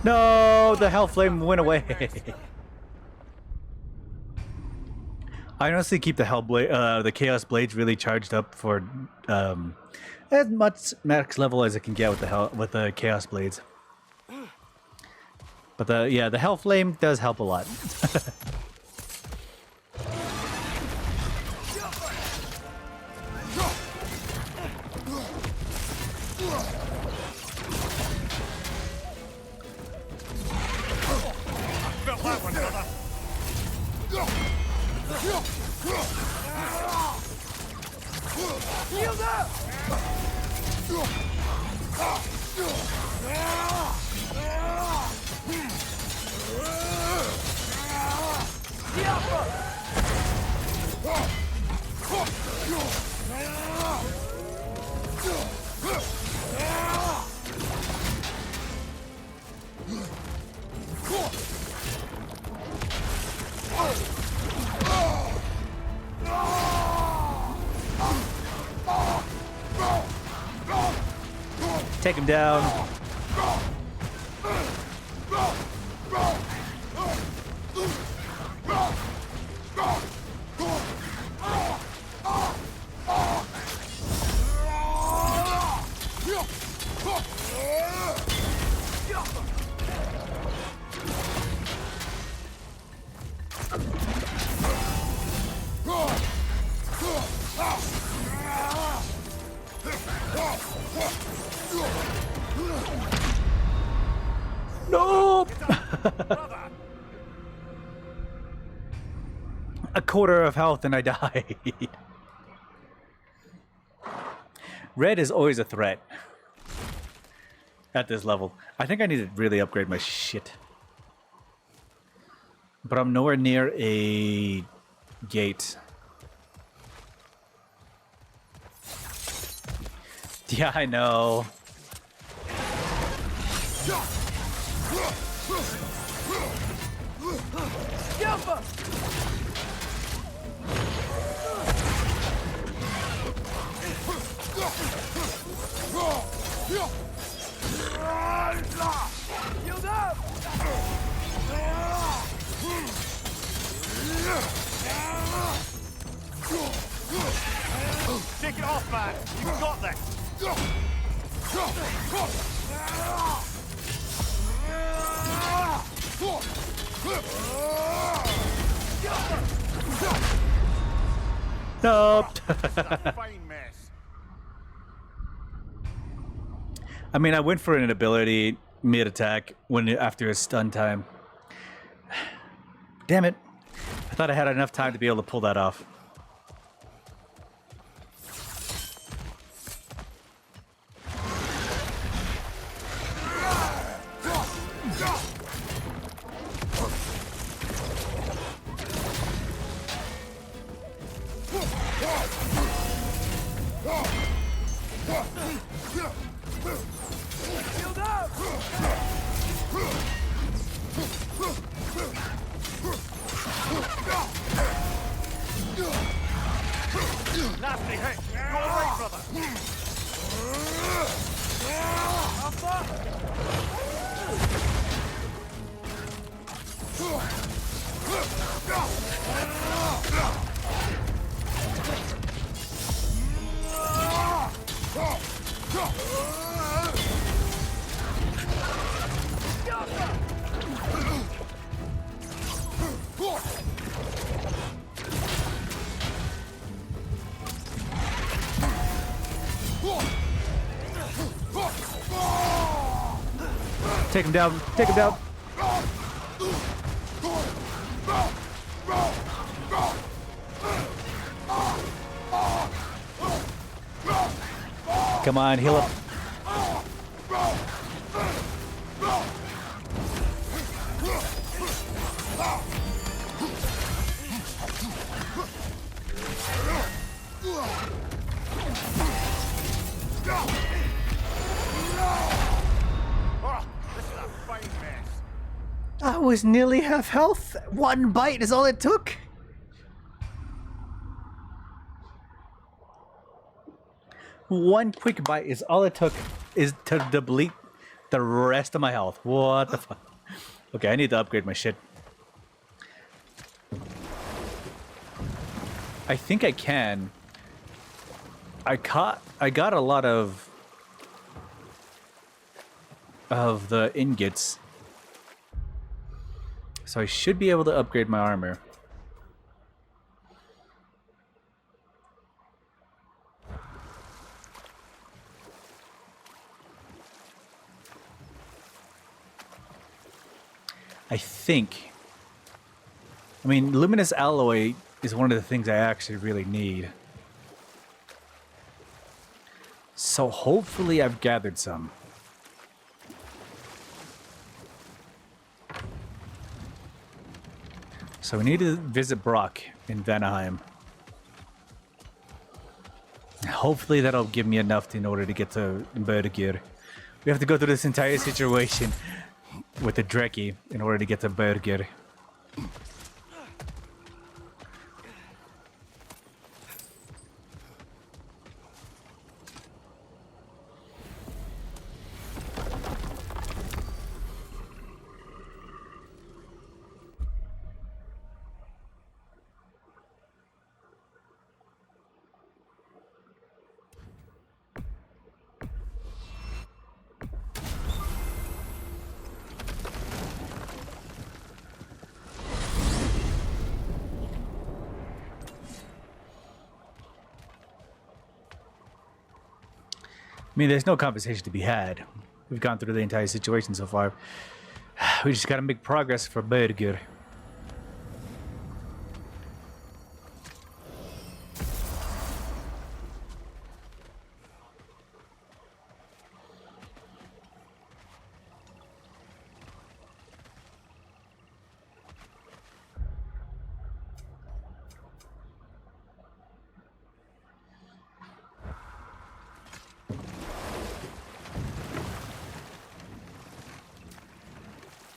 No, the hell flame went away. I honestly keep the the chaos blades really charged up for as much max level as it can get with the chaos blades. But the hell flame does help a lot. Felt that one, brother. Shield up! Take him down. No! A quarter of health and I died. Red is always a threat at this level. I think I need to really upgrade my shit. But I'm nowhere near a gate. Yeah, I know. Shield up! Take it off, man. You've got this. Nope. Fine mess. I mean, I went for an ability mid-attack after a stun time. Damn it. I thought I had enough time to be able to pull that off. Shield up! Nasty hit. You all right, brother? Take him down. Take him down. Come on, heal up. Oh, this is a fine mess. I was nearly half health. One bite is all it took. One quick bite is all it took is to deplete the rest of my health. What the fuck? Okay, I need to upgrade my shit. I think I can. I got a lot of the ingots. So I should be able to upgrade my armor. I think. I mean, luminous alloy is one of the things I actually really need. So hopefully I've gathered some. So we need to visit Brock in Vanaheim. Hopefully that'll give me enough in order to get to Birgir. We have to go through this entire situation with the Dreki in order to get to Birgir. I mean, there's no conversation to be had. We've gone through the entire situation so far. We just gotta make progress for Birgir.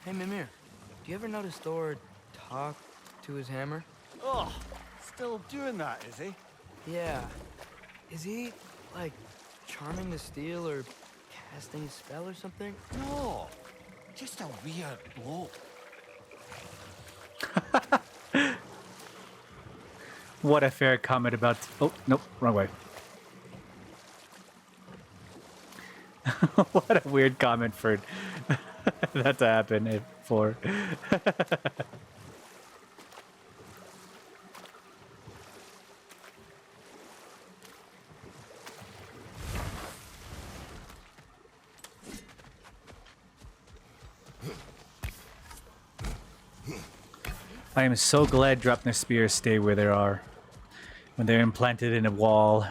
Hey, Mimir, do you ever notice Thor talk to his hammer? Oh, still doing that, is he? Yeah. Is he, like, charming the steel or casting a spell or something? No, just a weird bloke. What a fair comment about... Oh, nope, wrong way. What a weird comment for that to happen for. I am so glad Draupnir spears stay where they are when they're implanted in a wall.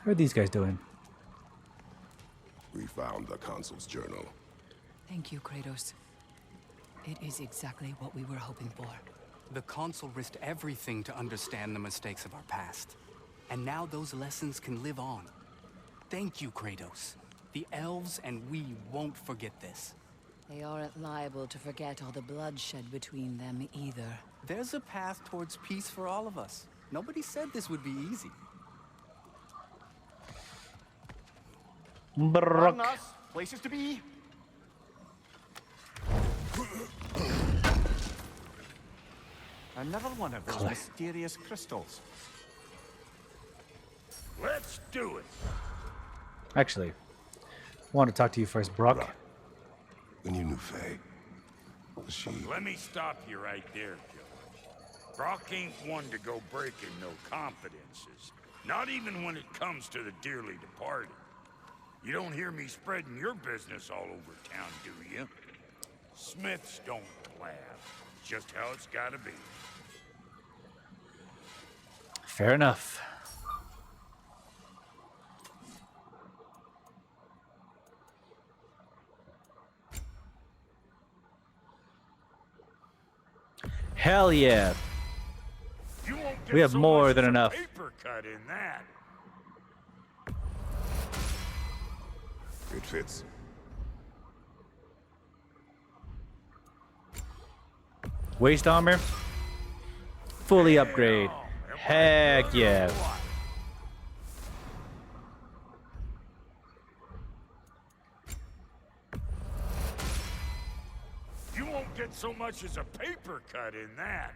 How are these guys doing? We found the consul's journal. Thank you, Kratos. It is exactly what we were hoping for. The Consul risked everything to understand the mistakes of our past. And now those lessons can live on. Thank you, Kratos. The elves and we won't forget this. They aren't liable to forget all the bloodshed between them either. There's a path towards peace for all of us. Nobody said this would be easy. Brock. Pardon us, places to be. Another one of those mysterious crystals. Let's do it. Actually, I want to talk to you first, Brock. When you knew Faye, was she... Let me stop you right there, Joe. Brock ain't one to go breaking no confidences. Not even when it comes to the dearly departed. You don't hear me spreading your business all over town, do you? Smiths don't blab. It's just how it's gotta be. Fair enough. Hell yeah. You won't get We have so more much than as a enough. paper cut in that. It fits. Waist armor. Fully upgrade. Heck yeah. You won't get so much as a paper cut in that.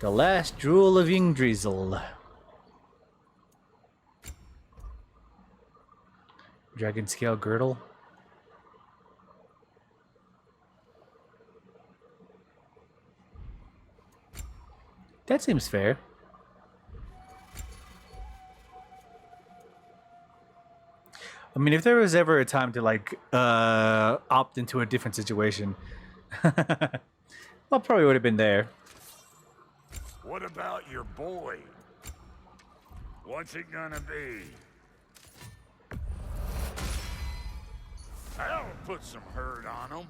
The last jewel of Yngdriesel. Dragon scale girdle. That seems fair. I mean, if there was ever a time to like opt into a different situation, well, probably would have been there. What about your boy? What's it gonna be? I'll put some hurt on him.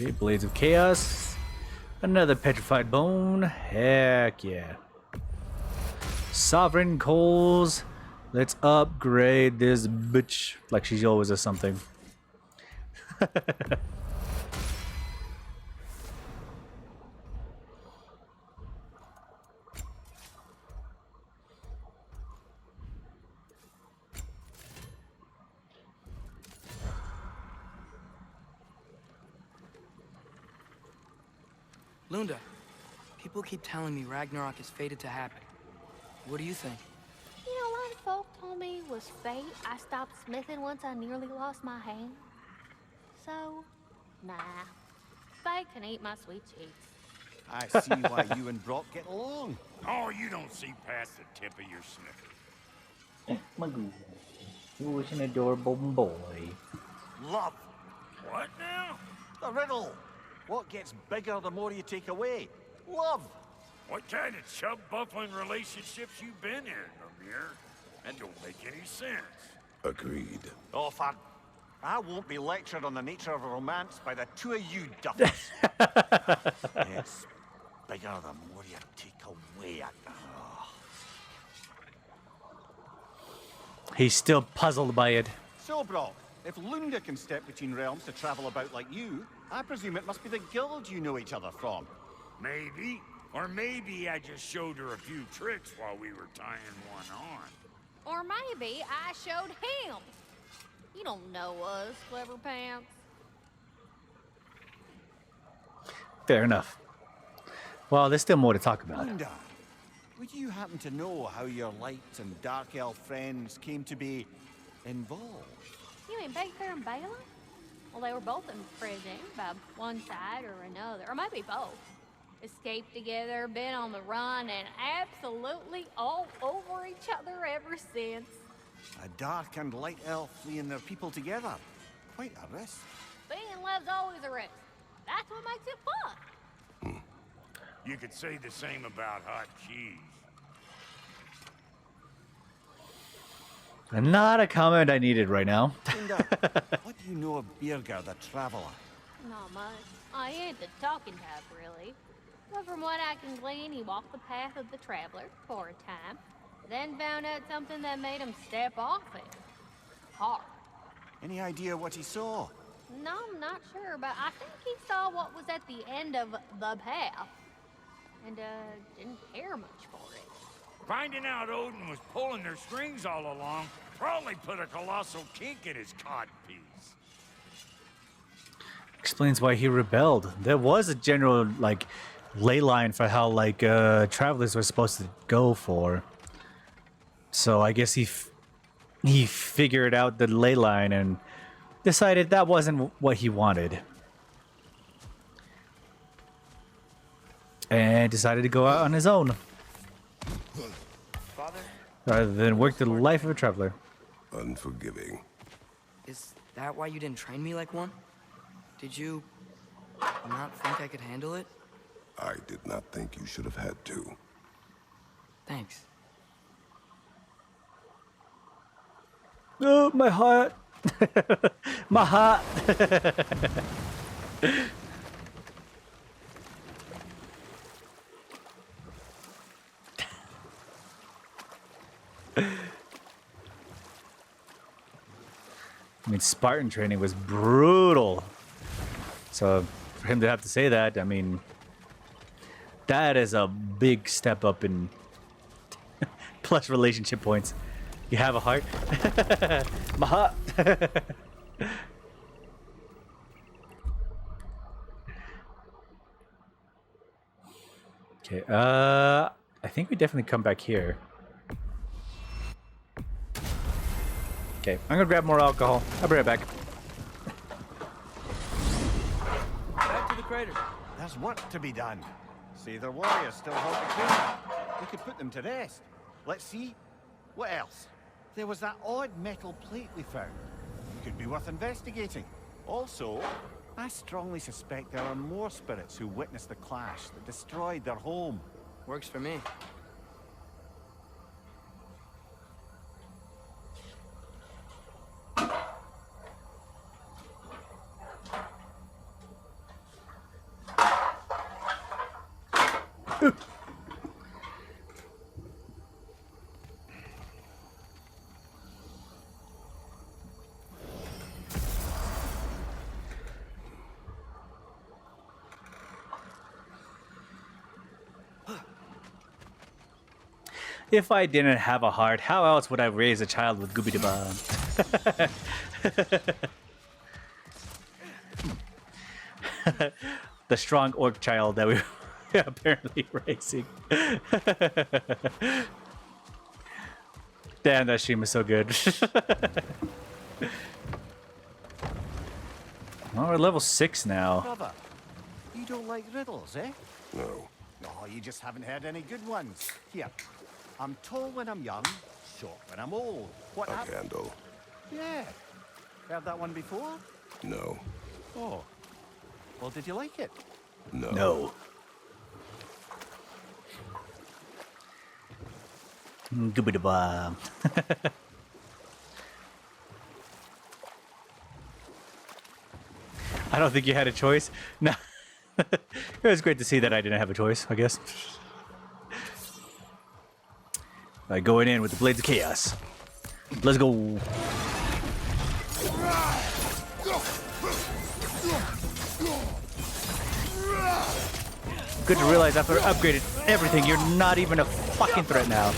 Okay, Blades of Chaos. Another petrified bone. Heck yeah. Sovereign Coals. Let's upgrade this bitch like she always does something. Lunda, people keep telling me Ragnarok is fated to happen. What do you think? You know, a lot of folk told me it was fate. I stopped smithing once I nearly lost my hand. So, nah. Fate can eat my sweet cheeks. I see why you and Brock get along. Oh, you don't see past the tip of your snicker. My goodness. You was an adorable boy. Love. What now? The riddle. What gets bigger the more you take away? Love. What kind of chub-buffling relationships you been in, Amir? That don't make any sense. Agreed. Oh, I won't be lectured on the nature of romance by the two of you duffers. It's bigger the more you take away it. Oh. He's still puzzled by it. So, Brock, if Lunda can step between realms to travel about like you, I presume it must be the guild you know each other from. Maybe. Or maybe I just showed her a few tricks while we were tying one on. Or maybe I showed him. You don't know us, Clever Pants. Fair enough. Well, there's still more to talk about. Lunda, would you happen to know how your light and dark elf friends came to be involved? You mean Big Bear and Bela? Well, they were both in prison by one side or another, or maybe both. Escaped together, been on the run, and absolutely all over each other ever since. A dark and light elf fleeing their people together. Quite a risk. Being in love's always a risk. That's what makes it fun. You could say the same about hot cheese. Not a comment I needed right now. Lunda, what do you know of Birgir the Traveler? Not much. I ain't the talking type, really. But from what I can glean, he walked the path of the traveler for a time, then found out something that made him step off it. Hard. Any idea what he saw? No, I'm not sure, but I think he saw what was at the end of the path. And, didn't care much for it. Finding out Odin was pulling their strings all along probably put a colossal kink in his codpiece. Explains why he rebelled. There was a general, like, ley line for how, like, travelers were supposed to go for. So I guess he figured out the ley line and decided that wasn't what he wanted. and decided to go out on his own Father, rather than work the life of a traveler. Unforgiving. is that why you didn't train me like one? Did you not think I could handle it? I did not think you should have had to. Thanks. Oh, my heart. My heart. I mean, Spartan training was brutal. So for him to have to say that, I mean, that is a big step up in plus relationship points. You have a heart? My heart. Okay, I think we definitely come back here. Okay, I'm gonna grab more alcohol. I'll be right back. Back to the crater. There's work to be done. See, their warriors still hold the crater. We could put them to rest. Let's see. What else? There was that odd metal plate we found. Could be worth investigating. Also, I strongly suspect there are more spirits who witnessed the clash that destroyed their home. Works for me. If I didn't have a heart, how else would I raise a child with Gooby The strong orc child that we were apparently raising. Damn, that stream is so good. Well, we're level 6 now. Brother, you don't like riddles, eh? No. No, you just haven't heard any good ones. Here, I'm tall when I'm young, short when I'm old. What A happened? candle. Yeah. Heard that one before? No. Oh. Well, did you like it? No. No. Gooby I don't think you had a choice. No. It was great to see that I didn't have a choice, I guess. By going in with the Blades of Chaos. Let's go. Good to realize after I upgraded everything, you're not even a fucking threat now.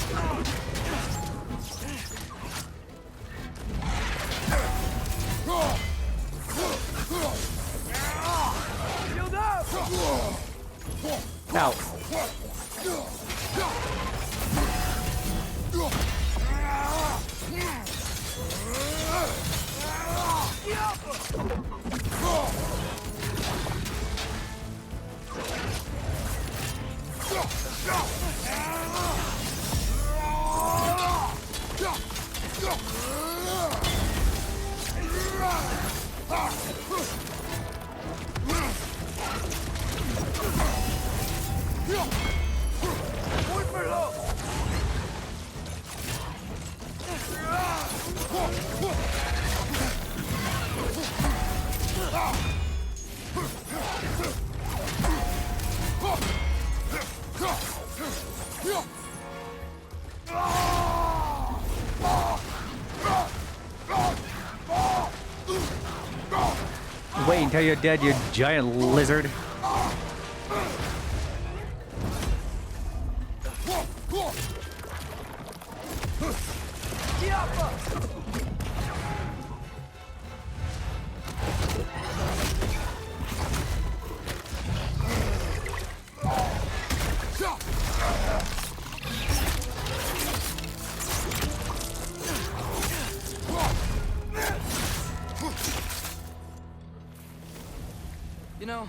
Ow. Wait until you're dead, you giant lizard. You know,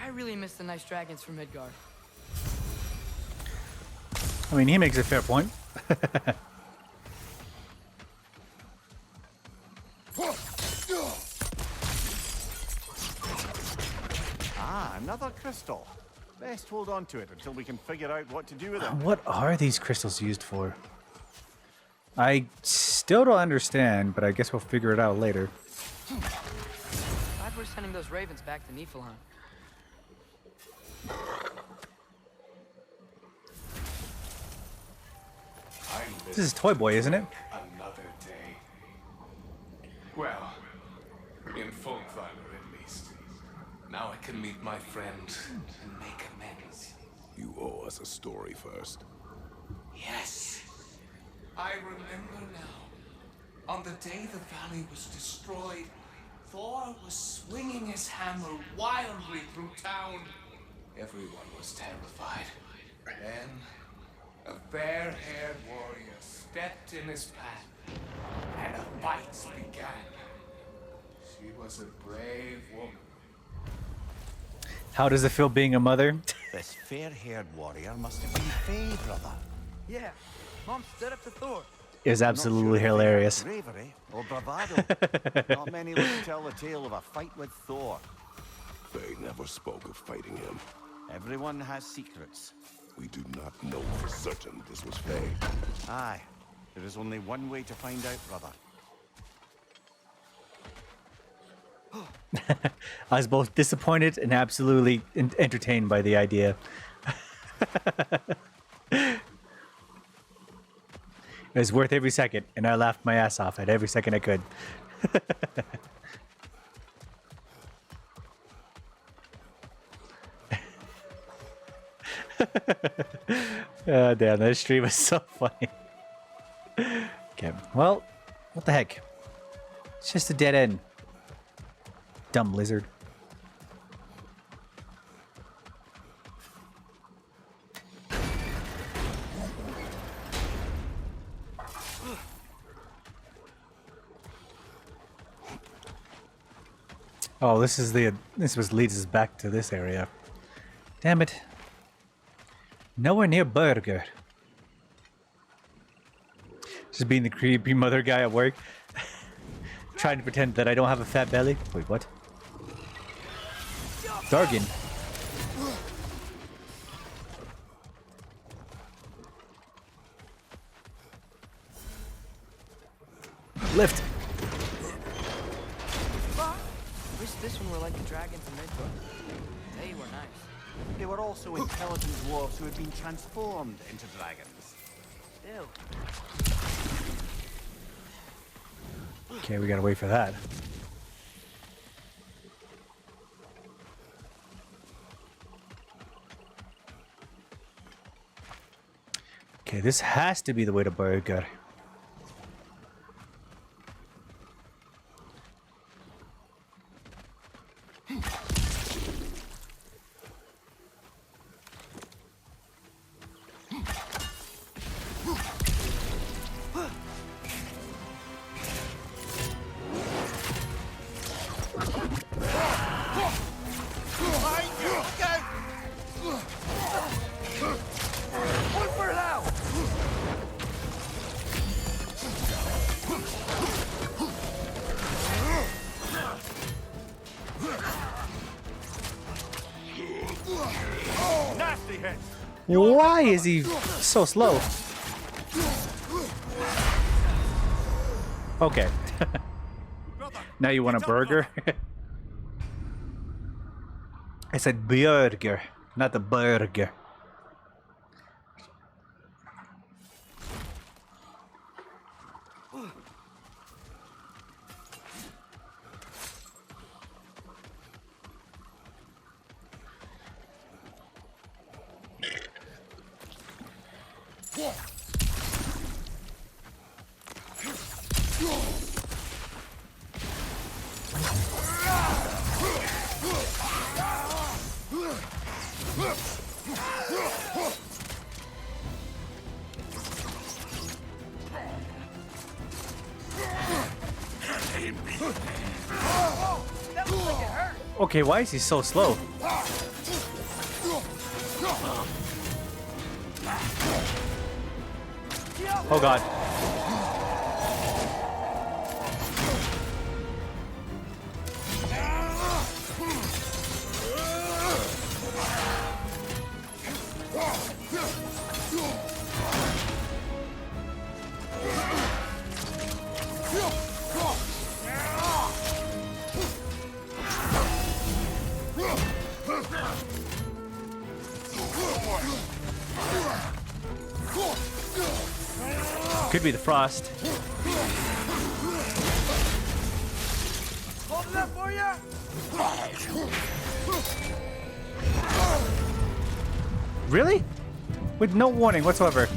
I really miss the nice dragons from Midgard. I mean, he makes a fair point. Ah, another crystal. Best hold on to it until we can figure out what to do with it. What are these crystals used for? I still don't understand, but I guess we'll figure it out later. Glad we're sending those ravens back to Niflheim. This is Toy Boy, isn't it? Another day. Well, in full valor at least. Now I can meet my friend and make amends. You owe us a story first. Yes. I remember now. On the day the valley was destroyed, Thor was swinging his hammer wildly through town. Everyone was terrified. Then, a fair-haired warrior stepped in his path, and a fight began. She was a brave woman. How does it feel being a mother? This fair-haired warrior must have been Faye, brother. Yeah, Mom stood up to Thor. Is absolutely hilarious. Bravery or bravado. Not many would tell the tale of a fight with Thor. Faye never spoke of fighting him. Everyone has secrets. We do not know for certain this was Faye. Aye. There is only one way to find out, brother. I was both disappointed and absolutely entertained by the idea. It was worth every second, and I laughed my ass off at every second I could. Oh, damn, that stream was so funny. Okay, well, what the heck? It's just a dead end. Dumb lizard. Oh, this leads us back to this area. Damn it. Nowhere near Burger. Just being the creepy mother guy at work. Trying to pretend that I don't have a fat belly. Wait, what? Dargan. Lift. Wish this one were like the dragons in Midgard. They were nice. They were also intelligent dwarves who had been transformed into dragons. Still. Okay, we gotta wait for that. Okay, this has to be the way to Burger. Why is he so slow? Okay. Now you want a burger? I said burger, not the burger. Okay, why is he so slow? Oh god. Could be the frost. Hold it up for ya! Really? With no warning whatsoever.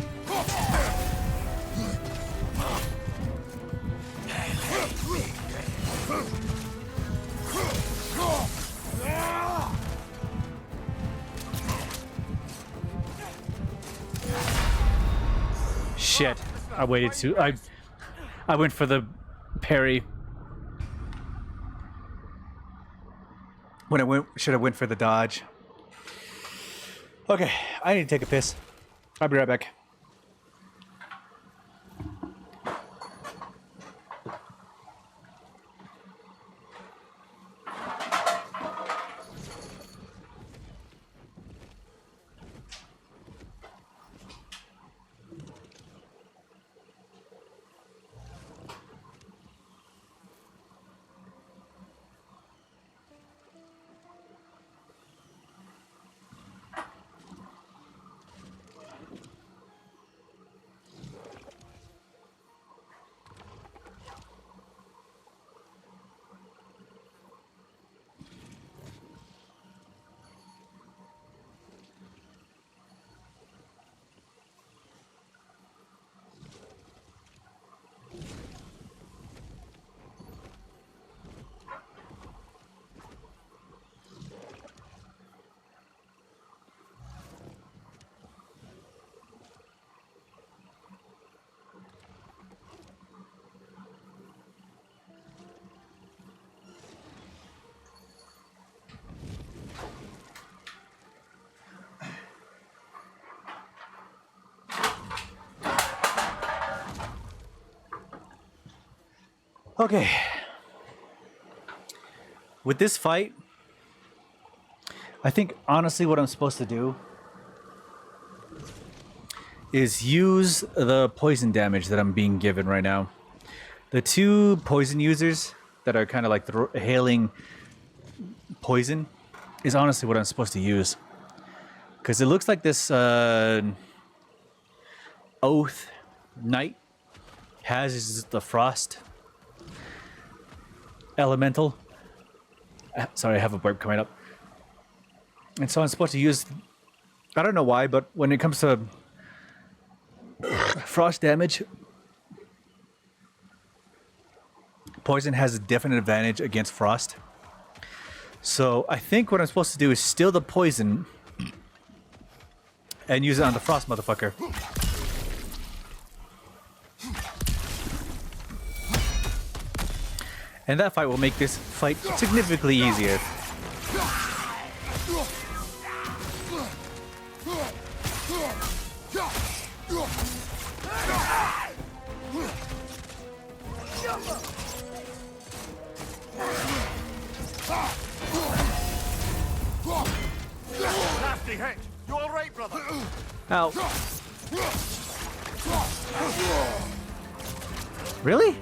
Shit. I waited too. I went for the parry. When I went, should have went for the dodge. Okay, I need to take a piss. I'll be right back. Okay. With this fight, I think honestly what I'm supposed to do is use the poison damage that I'm being given right now. The two poison users that are kind of like hailing poison is honestly what I'm supposed to use. Because it looks like this Oath Knight has the frost elemental. Sorry, I have a burp coming up. And so I'm supposed to use... I don't know why, but when it comes to frost damage, poison has a definite advantage against frost. So I think what I'm supposed to do is steal the poison and use it on the frost motherfucker. And that fight will make this fight significantly easier. Nasty hit! You alright, brother? Ow. Really?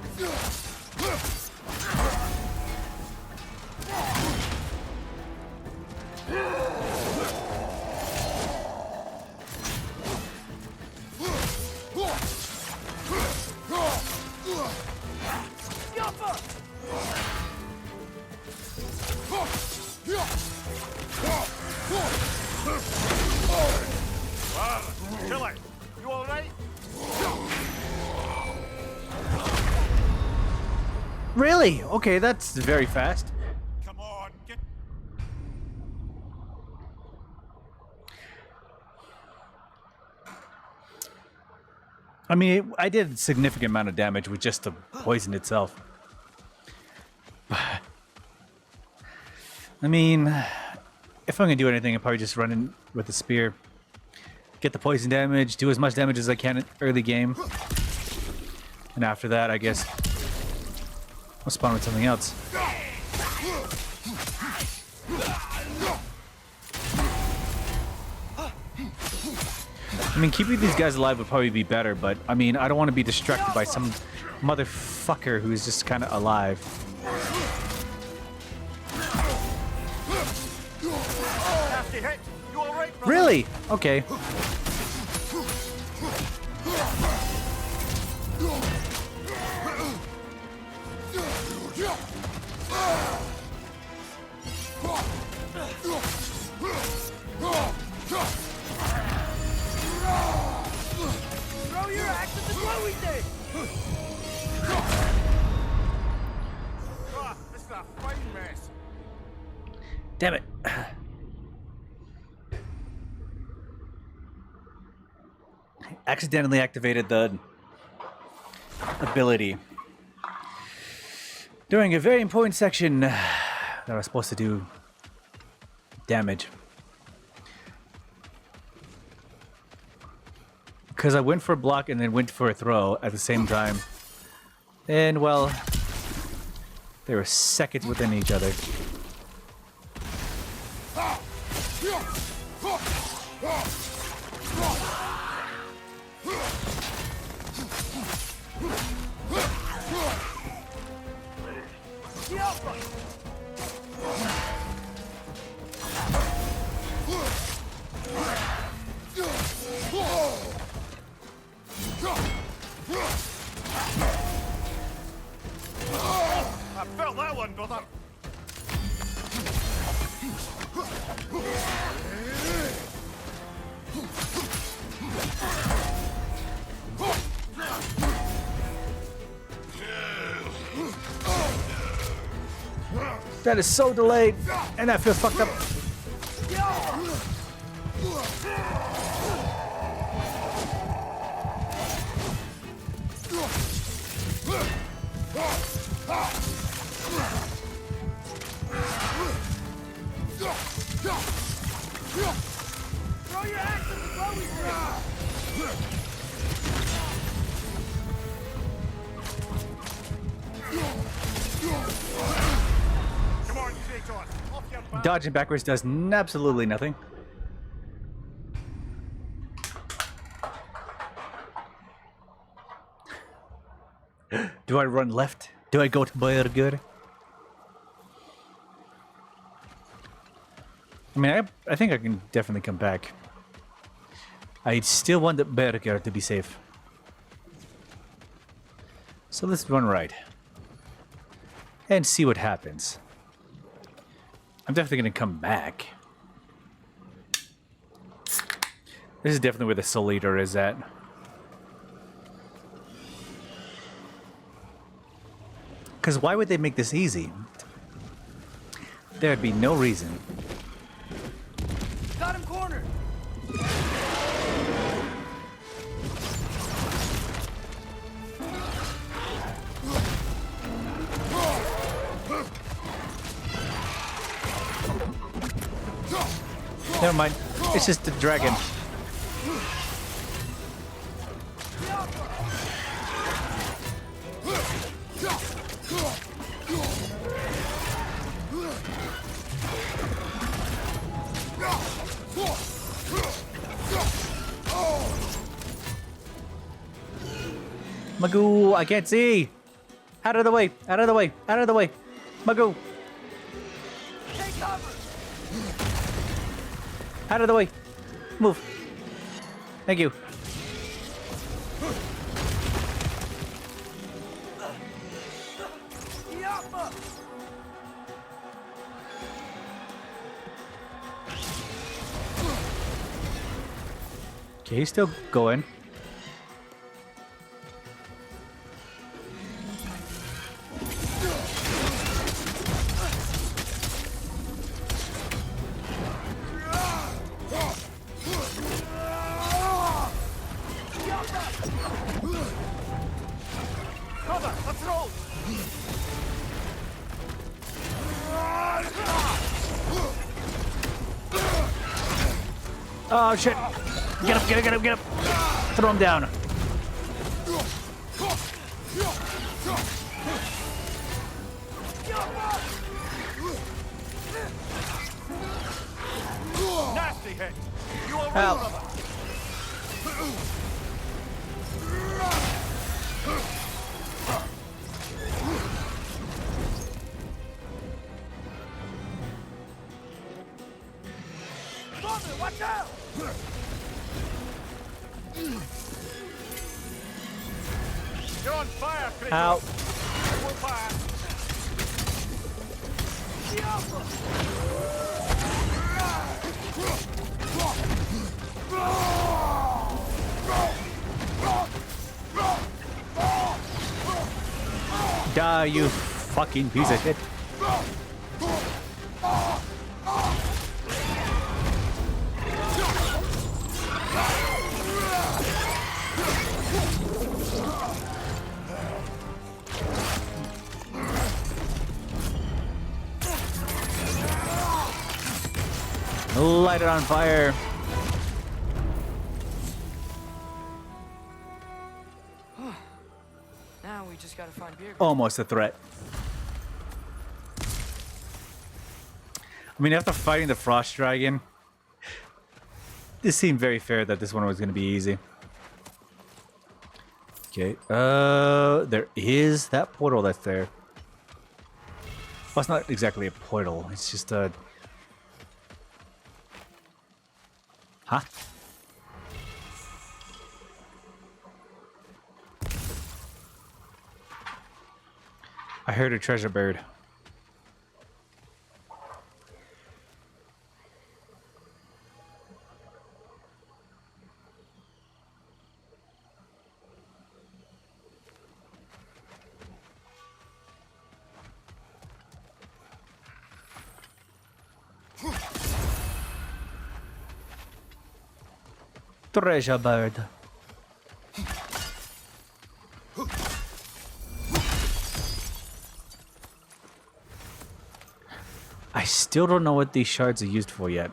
Kill it! You alright? Really? Okay, that's very fast. Come on, get... I mean, I did a significant amount of damage with just the poison itself. I mean, if I'm gonna do anything, I'll probably just run in with the spear. Get the poison damage, do as much damage as I can in early game. And after that, I guess I'll spawn with something else. I mean, keeping these guys alive would probably be better, but I mean, I don't want to be distracted by some motherfucker who's just kind of alive. Really? Okay. Throw your axe at the glowy thing! This is a fighting mess. Damn it. Accidentally activated the ability during a very important section that I was supposed to do damage. Because I went for a block and then went for a throw at the same time. And, well, they were seconds within each other. I felt that one, brother. That is so delayed, and I feel fucked up. Throw your axe at the glowy thing! Come on, Kratos. Off your back. Dodging backwards does absolutely nothing. Do I run left? Do I go to birgir? I mean, I think I can definitely come back. I still want the birgir to be safe. So let's run right. And see what happens. I'm definitely gonna come back. This is definitely where the Soul Eater is at. Because why would they make this easy? There'd be no reason. Got him cornered! Never mind. It's just the dragon. Magoo, I can't see. Out of the way, out of the way, out of the way. Magoo. Take cover! Out of the way. Move. Thank you. Yappa! Okay, he's still going. Cover! Let's roll! Oh shit! Get up, get up, get up, get up! Throw him down. Help. Watch out! You're on fire, Kratos. Help. More fire. Die, you fucking piece of shit. Light it on fire. Now we just gotta find Birgir. Almost a threat. I mean, after fighting the frost dragon, this seemed very fair that this one was going to be easy. Okay, there is that portal that's there. Well, it's not exactly a portal, it's just a... Huh? I heard a treasure bird. Treasure bird. I still don't know what these shards are used for yet.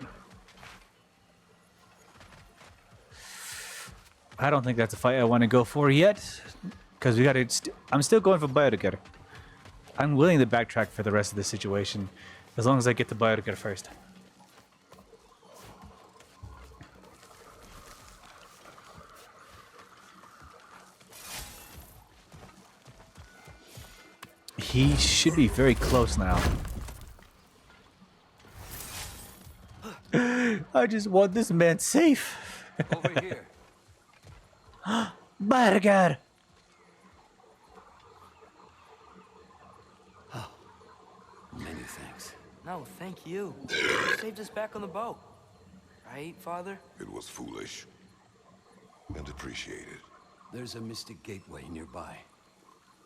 I don't think that's a fight I want to go for yet, because we gotta. I'm still going for birgir. I'm willing to backtrack for the rest of the situation, as long as I get to birgir first. He should be very close now. I just want this man safe. Over here. Birgir! Many thanks. No, thank you. You saved us back on the boat. Right, Father? It was foolish. And appreciated. There's a mystic gateway nearby,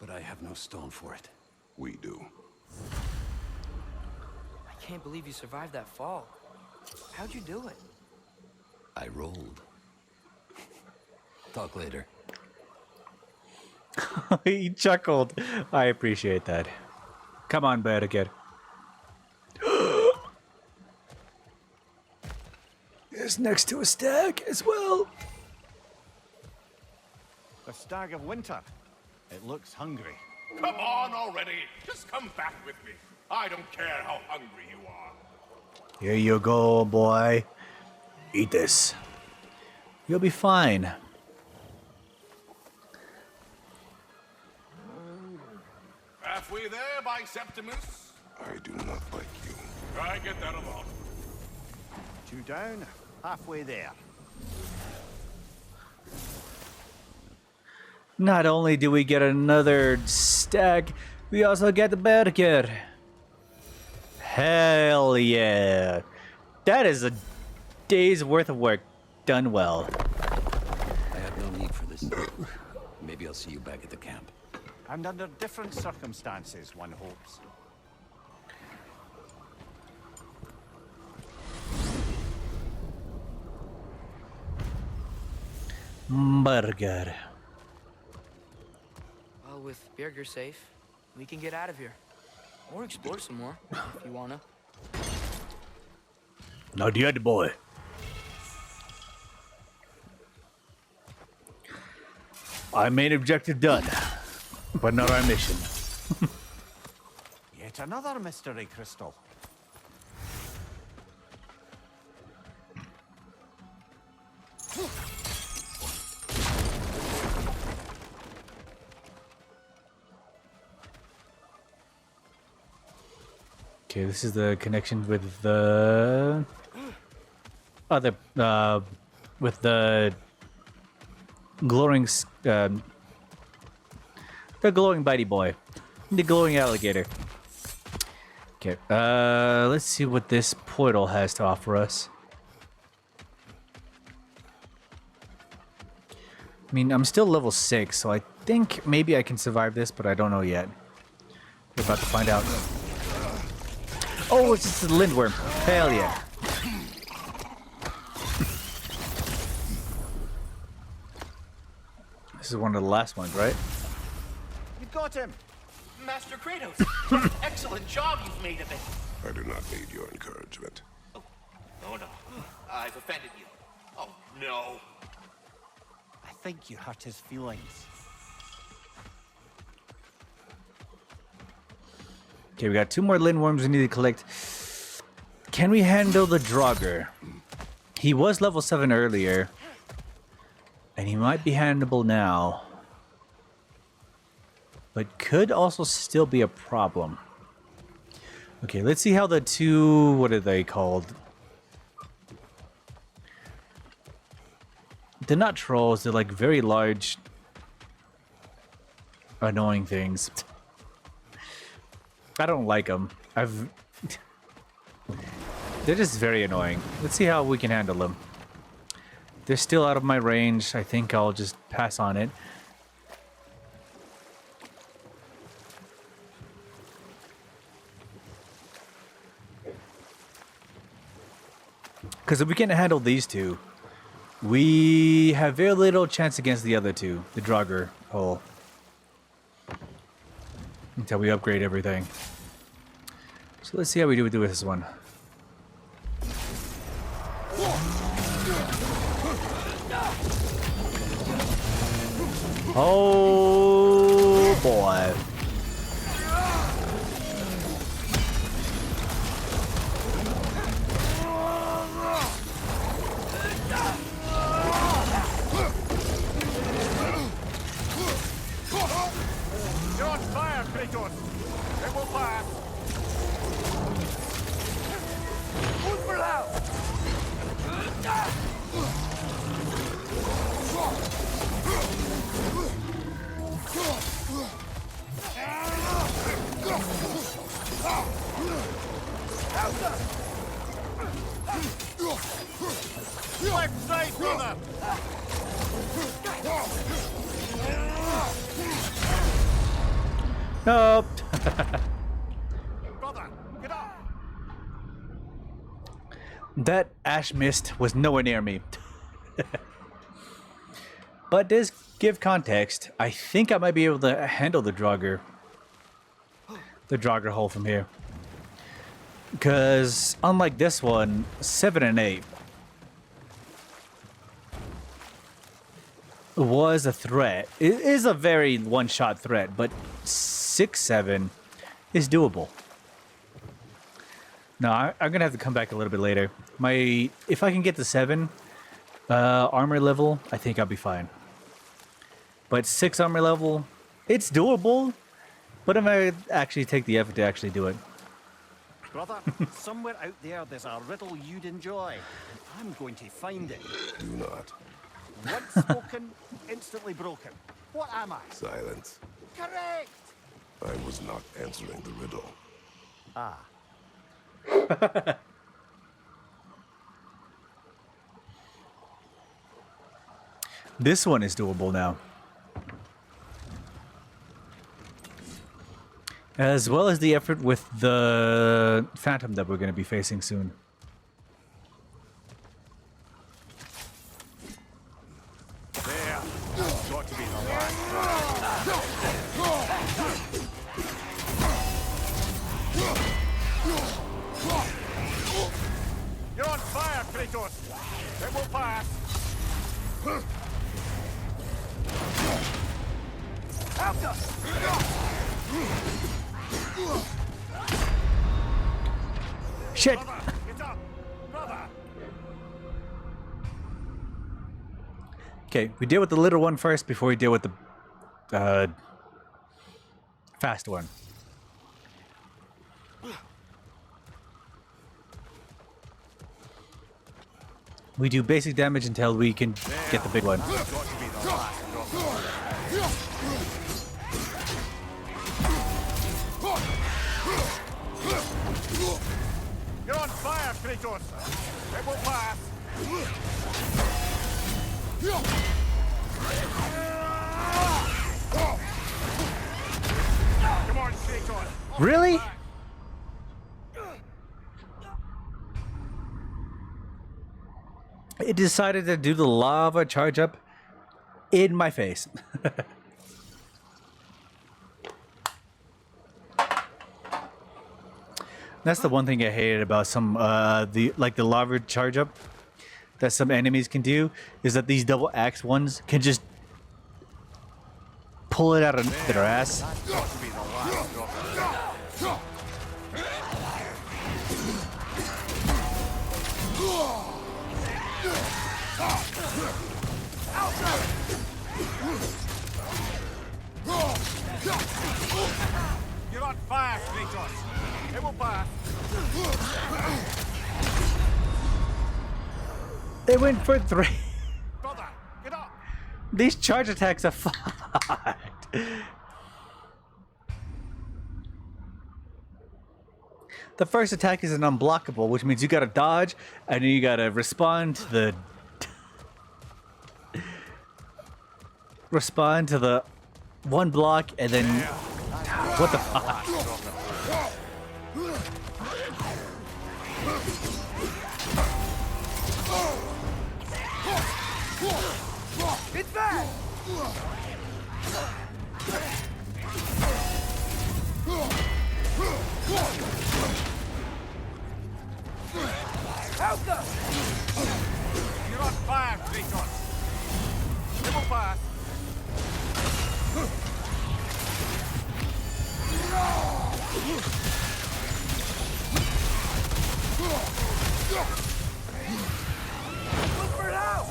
but I have no stone for it. We do. I can't believe you survived that fall. How'd you do it? I rolled. Talk later. He chuckled. I appreciate that. Come on, Birgir. It's next to a stag as well. The stag of winter. It looks hungry. Come on already. Just come back with me. I don't care how hungry you are. Here you go, boy. Eat this. You'll be fine. Halfway there, by Septimus. I do not like you. I get that a lot. 2 down, halfway there. Not only do we get another stag, we also get the birgir. Hell yeah. That is a day's worth of work done well. I have no need for this. Maybe I'll see you back at the camp. And under different circumstances, one hopes. Birgir. Well, with Birgir safe, we can get out of here. Or explore some more, if you wanna. Not yet, boy. Our main objective done, but not our mission. Yet another mystery crystal. Okay, this is the connection with the other, with the glowing, the glowing bitey boy, the glowing alligator. Okay, let's see what this portal has to offer us. I mean, I'm still level 6, so I think maybe I can survive this, but I don't know yet. We're about to find out. Oh, it's just a lindworm. Hell yeah. This is one of the last ones, right? You got him! Master Kratos, what an excellent job you've made of it. I do not need your encouragement. Oh no, I've offended you. Oh no. I think you hurt his feelings. Okay, we got 2 more lindworms we need to collect. Can we handle the Draugr? He was level 7 earlier. And he might be handleable now. But could also still be a problem. Okay, let's see how the 2... What are they called? They're not trolls. They're like very large... annoying things. I don't like them. They're just very annoying. Let's see how we can handle them. They're still out of my range. I think I'll just pass on it. Because if we can handle these 2, we have very little chance against the other 2, the Draugr hole. Until we upgrade everything. So let's see how we do with this one. Oh boy. You're on fire, Kratos! It will pass! Move for now! Left side, brother! Nope. Brother, get up! That ash mist was nowhere near me. But does give context. I think I might be able to handle the Draugr hole from here. Because unlike this one, 7 and 8 was a threat. It is a very one-shot threat, but 6, 7 is doable. No, I'm gonna have to come back a little bit later. If I can get to 7 armor level, I think I'll be fine. But 6 armor level, it's doable. But I'm gonna actually take the effort to actually do it. Brother, somewhere out there there's a riddle you'd enjoy. I'm going to find it. Do not. Once spoken, instantly broken. What am I? Silence. Correct! I was not answering the riddle. Ah. This one is doable now. As well as the effort with the Phantom that we're going to be facing soon. There. That's got to be the last You're on fire, Kratos! It will pass! Help us! Shit! Brother, get up! Brother! Okay, we deal with the little one first before we deal with the fast one. We do basic damage until we can get the big one. You're on fire, Kratos! It will pass! Come on, Kratos! Really? It decided to do the lava charge up in my face. That's the one thing I hated about some the lava charge up that some enemies can do, is that these double axe ones can just pull it out of their ass. You're on fire, Kratos! It will pass! It went for 3. Brother, get up! These charge attacks are fucked. The first attack is an unblockable, which means you gotta dodge, and then you gotta respond to the... respond to the one block, and then... What the fuck? It's back! Help them! You're on fire, Kratos! It will pass! Look for help!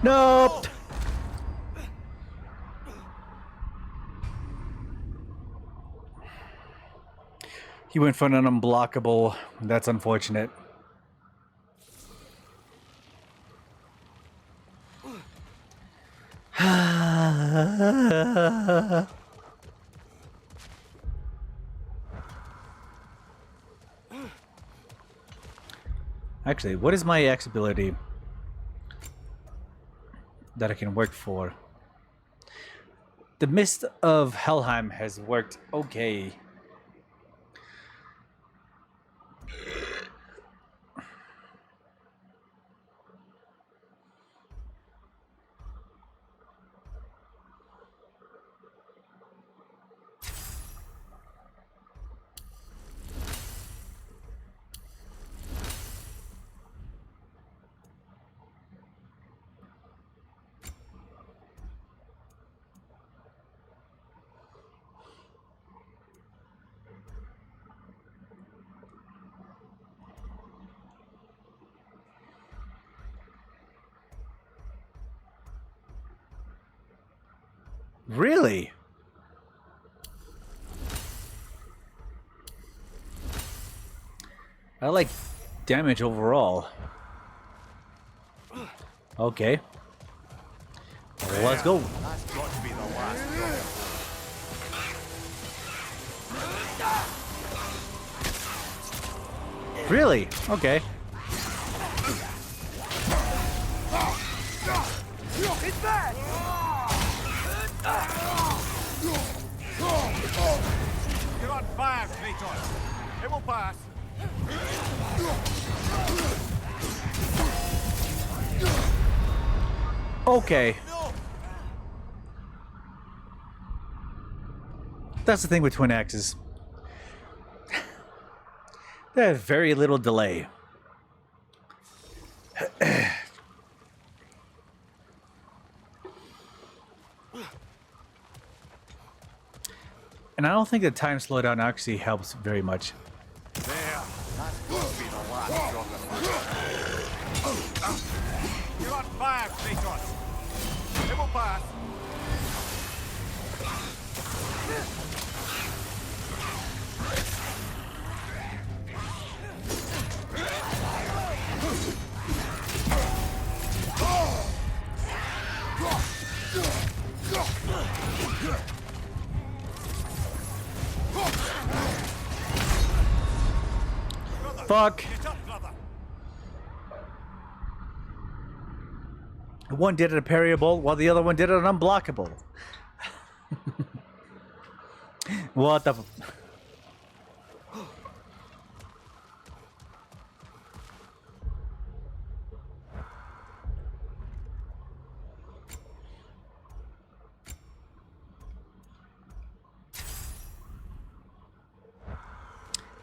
Nope. He went for an unblockable. That's unfortunate. Actually, what is my X ability that I can work for? The Mist of Helheim has worked okay. Really? I like damage overall. Okay. Well, let's go. That's got to be the last drop. Really? Okay. It's back! You're on fire, Kratos! It will pass! Okay. That's the thing with twin axes. They have very little delay. And I don't think the time slowdown actually helps very much. There. That's going to be the last drop of You're on fire, Kratos. It will pass. Fuck. One did it a parryable, while the other one did it an unblockable. What the?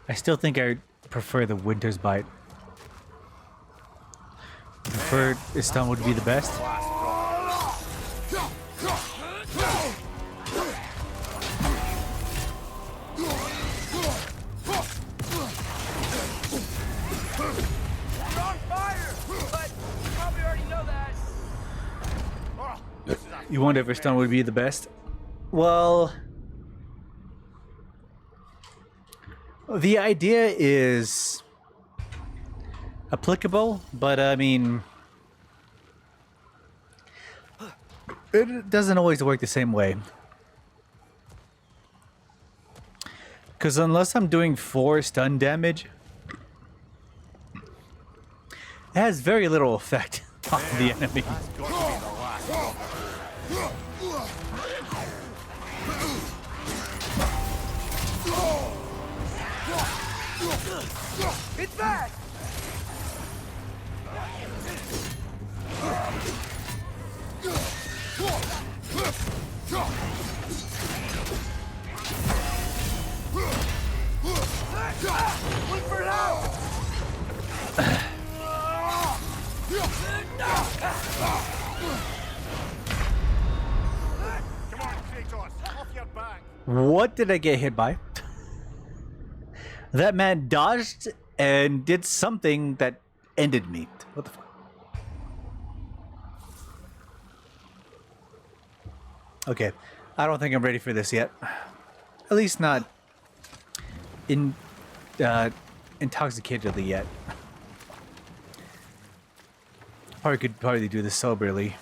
I still think I prefer the Winter's Bite. Preferred stun would be the best. You wonder if stun would be the best? Well, the idea is applicable, but I mean, it doesn't always work the same way. Because unless I'm doing 4 stun damage, it has very little effect on the enemy. It's back! Look for help! Come on, Kratos, off your back. What did I get hit by? That man dodged and did something that ended me. What the fuck? Okay, I don't think I'm ready for this yet. At least not intoxicatedly yet. Probably do this soberly.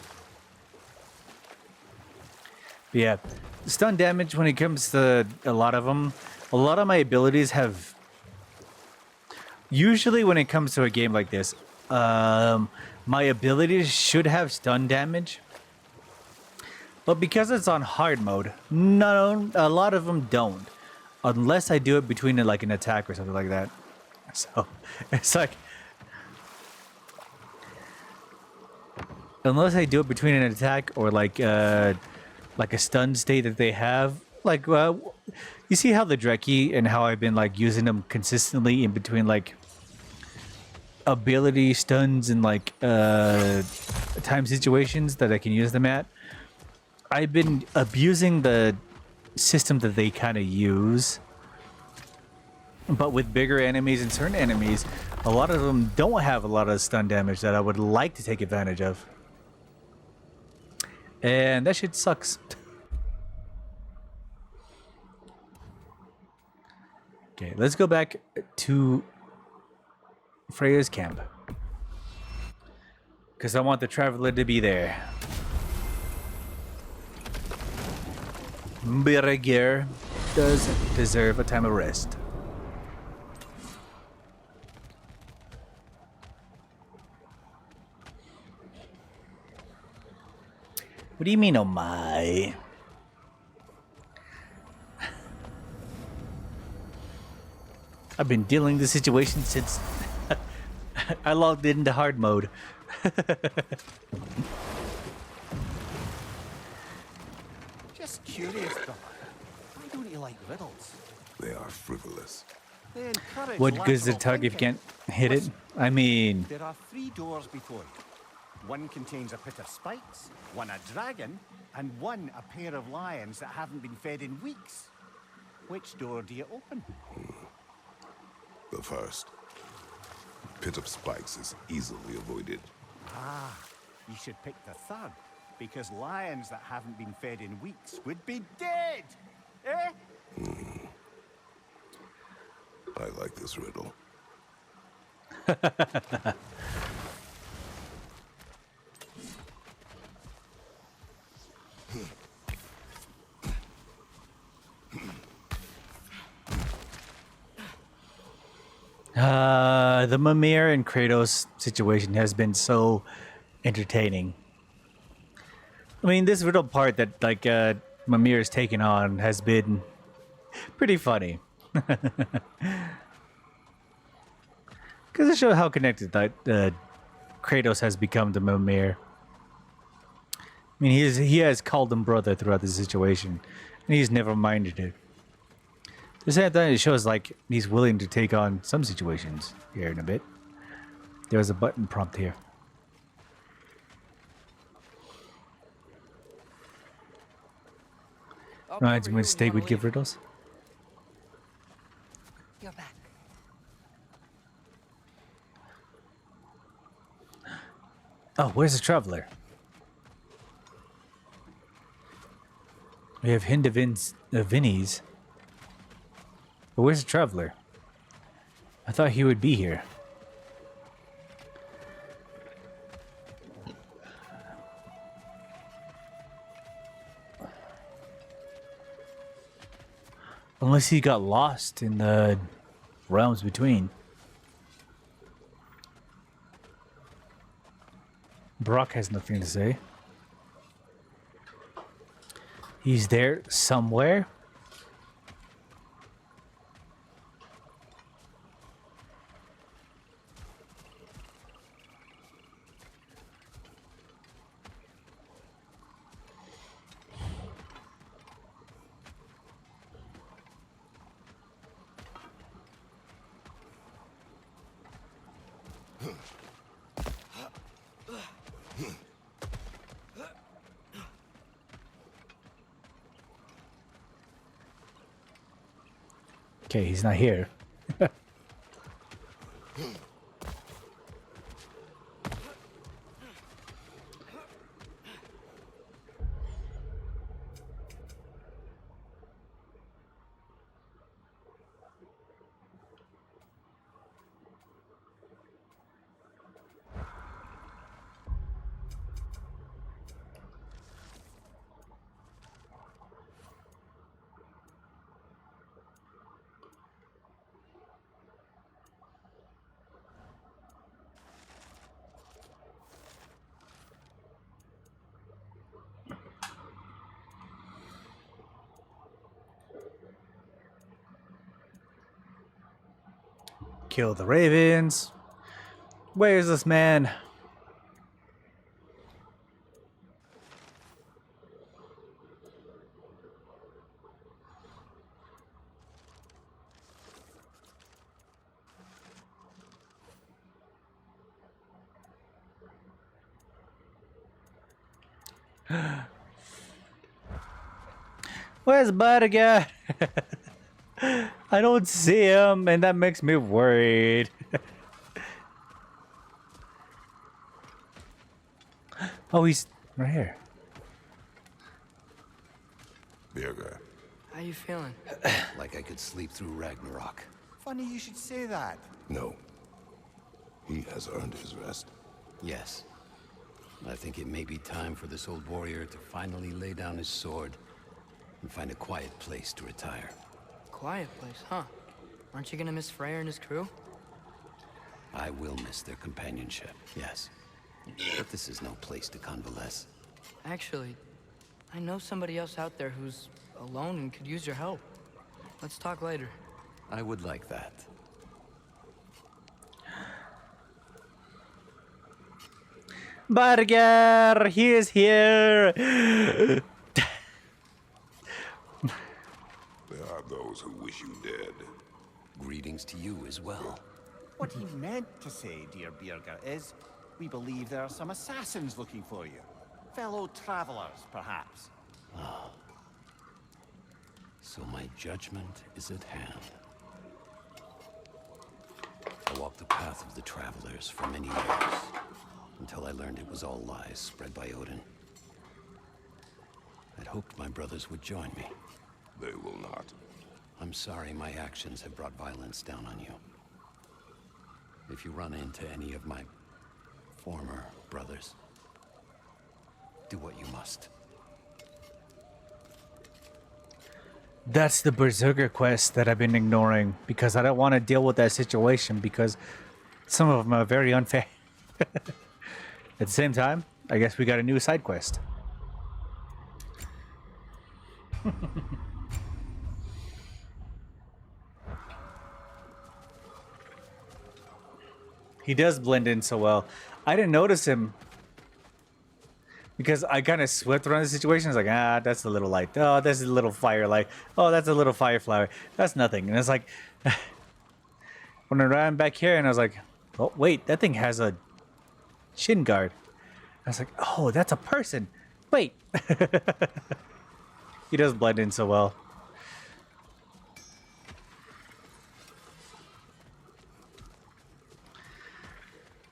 But yeah, stun damage when it comes to a lot of them. A lot of my abilities have. Usually, when it comes to a game like this, my abilities should have stun damage. But because it's on hard mode, no, a lot of them don't. Unless I do it between like an attack or something like that. So, it's like... Unless I do it between an attack or like a stun state that they have. Like, you see how the Dreki and how I've been like using them consistently in between like ability stuns and like time situations that I can use them at. I've been abusing the system that they kind of use, but with bigger enemies and certain enemies, a lot of them don't have a lot of stun damage that I would like to take advantage of. And that shit sucks. Okay, let's go back to Freya's camp. Because I want the Traveler to be there. Birgir does deserve a time of rest. What do you mean, oh my? I've been dealing with the situation since I logged into hard mode. Just curious, Dom. Why don't you like riddles? They are frivolous. They encourage What good is the lateral tug if you thinking. can't hit it? Listen, I mean, there are 3 doors before you. One contains a pit of spikes, one a dragon, and one a pair of lions that haven't been fed in weeks. Which door do you open? The first. Pit of spikes is easily avoided. Ah, you should pick the third, because lions that haven't been fed in weeks would be dead! Eh? I like this riddle. The Mimir and Kratos situation has been so entertaining. I mean, this riddle part that like Mimir is taking on has been pretty funny. Because it shows how connected that Kratos has become to Mimir. I mean, he has called him brother throughout the situation, and he's never minded it. At the same time, it shows like he's willing to take on some situations here in a bit. There's a button prompt here. Reminds me when Steak would give riddles. You're back. Oh, where's the traveler? We have Vinny's. But where's the traveler? I thought he would be here. Unless he got lost in the realms between. Brock has nothing to say. He's there somewhere. Okay, he's not here. Kill the ravens. Where is this man? Where's Birgir? I don't see him, and that makes me worried. Oh, he's right here. Birgir. How you feeling? Like I could sleep through Ragnarok. Funny you should say that. No. He has earned his rest. Yes. I think it may be time for this old warrior to finally lay down his sword and find a quiet place to retire. Quiet place, huh? Aren't you gonna miss Freyr and his crew? I will miss their companionship, yes. But this is no place to convalesce. Actually, I know somebody else out there who's alone and could use your help. Let's talk later. I would like that. Birgir, he is here. There are those who wish you dead. greetings to you as well. What he meant to say, dear Birgir, is we believe there are some assassins looking for you. Fellow travelers, perhaps. Ah. So my judgment is at hand. I walked the path of the travelers for many years, until I learned it was all lies spread by Odin. I'd hoped my brothers would join me. They will not. I'm sorry my actions have brought violence down on you. If you run into any of my former brothers, do what you must. That's the Berserker quest that I've been ignoring because I don't want to deal with that situation because some of them are very unfair. At the same time, I guess we got a new side quest. He does blend in so well. I didn't notice him because I kind of swept around the situation. It's like, ah, that's a little light. Oh, that's a little fire light. Oh, that's a little fire flower. That's nothing. And it's like, when I ran back here and I was like, oh, wait, that thing has a shin guard. I was like, oh, that's a person. Wait. He does blend in so well.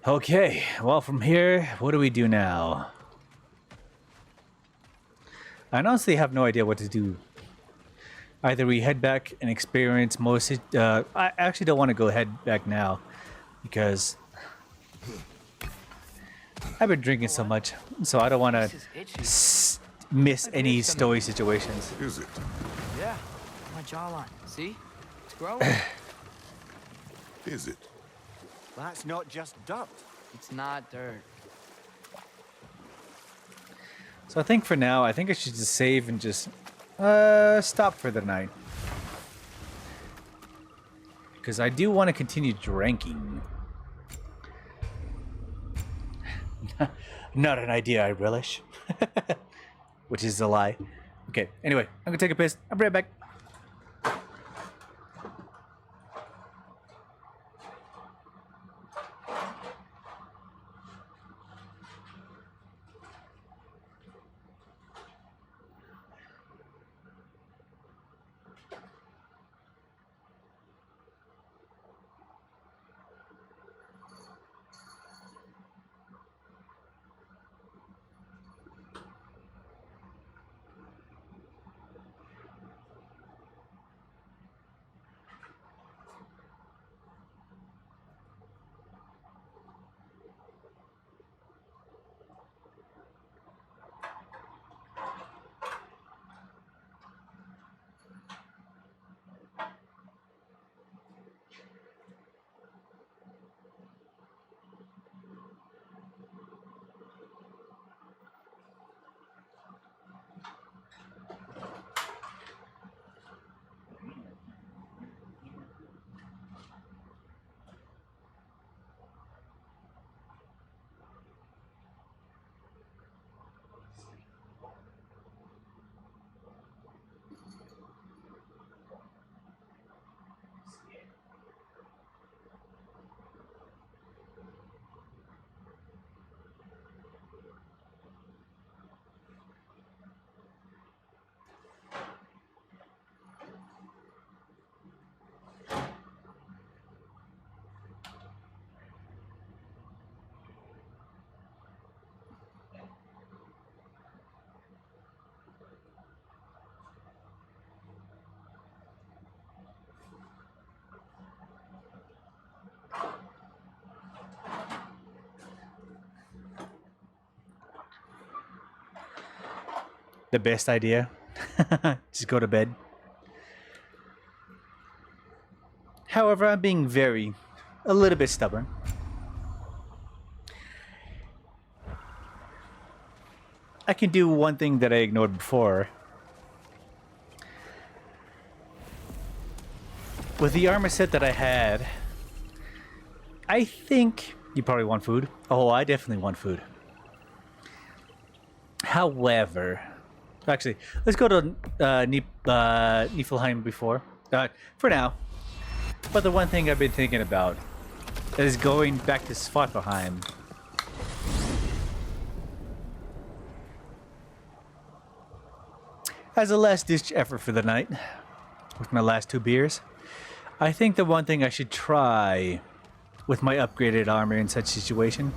Okay, well, from here, what do we do now? I honestly have no idea what to do. Either we head back and experience most... I actually don't want to go head back now because I've been drinking so much, so I don't want to miss any story situations. Is it? Yeah, my jawline. See? It's growing. Is it? That's not just dirt. It's not dirt. So I think for now, I think I should just save and just stop for the night. Because I do want to continue drinking. Not an idea I relish. Which is a lie. Okay, anyway, I'm gonna take a piss. I'll be right back. The best idea. Just go to bed. However, I'm being a little bit stubborn. I can do one thing that I ignored before. With the armor set that I had, I think you probably want food. Oh, I definitely want food. However, actually, let's go to Niflheim before. For now, But the one thing I've been thinking about is going back to Svartalheim. As a last-ditch effort for the night, with my last 2 beers, I think the one thing I should try with my upgraded armor in such situation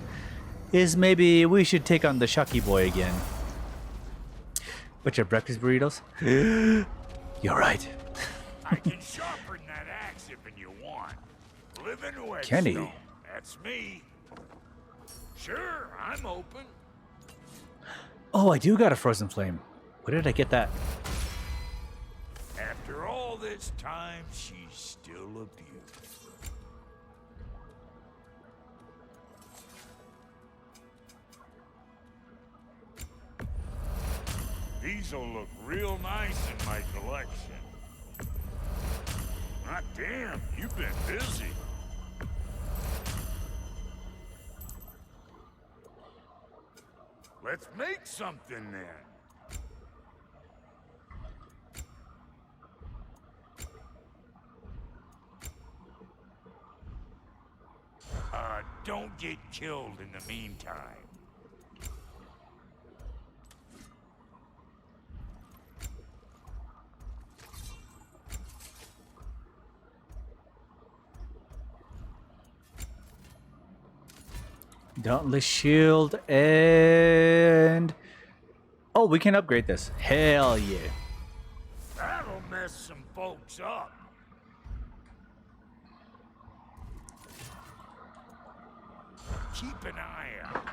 is maybe we should take on the Shucky Boy again. But your breakfast burritos? You're right. I can sharpen that axe if you want. Living Whetstone. Kenny. That's me. Sure, I'm open. Oh, I do got a frozen flame. Where did I get that? After all this time, she's still a beauty. These'll look real nice in my collection. Ah, damn, you've been busy. Let's make something then. Don't get killed in the meantime. Dauntless shield and... Oh, we can upgrade this. Hell yeah. That'll mess some folks up. Keep an eye out.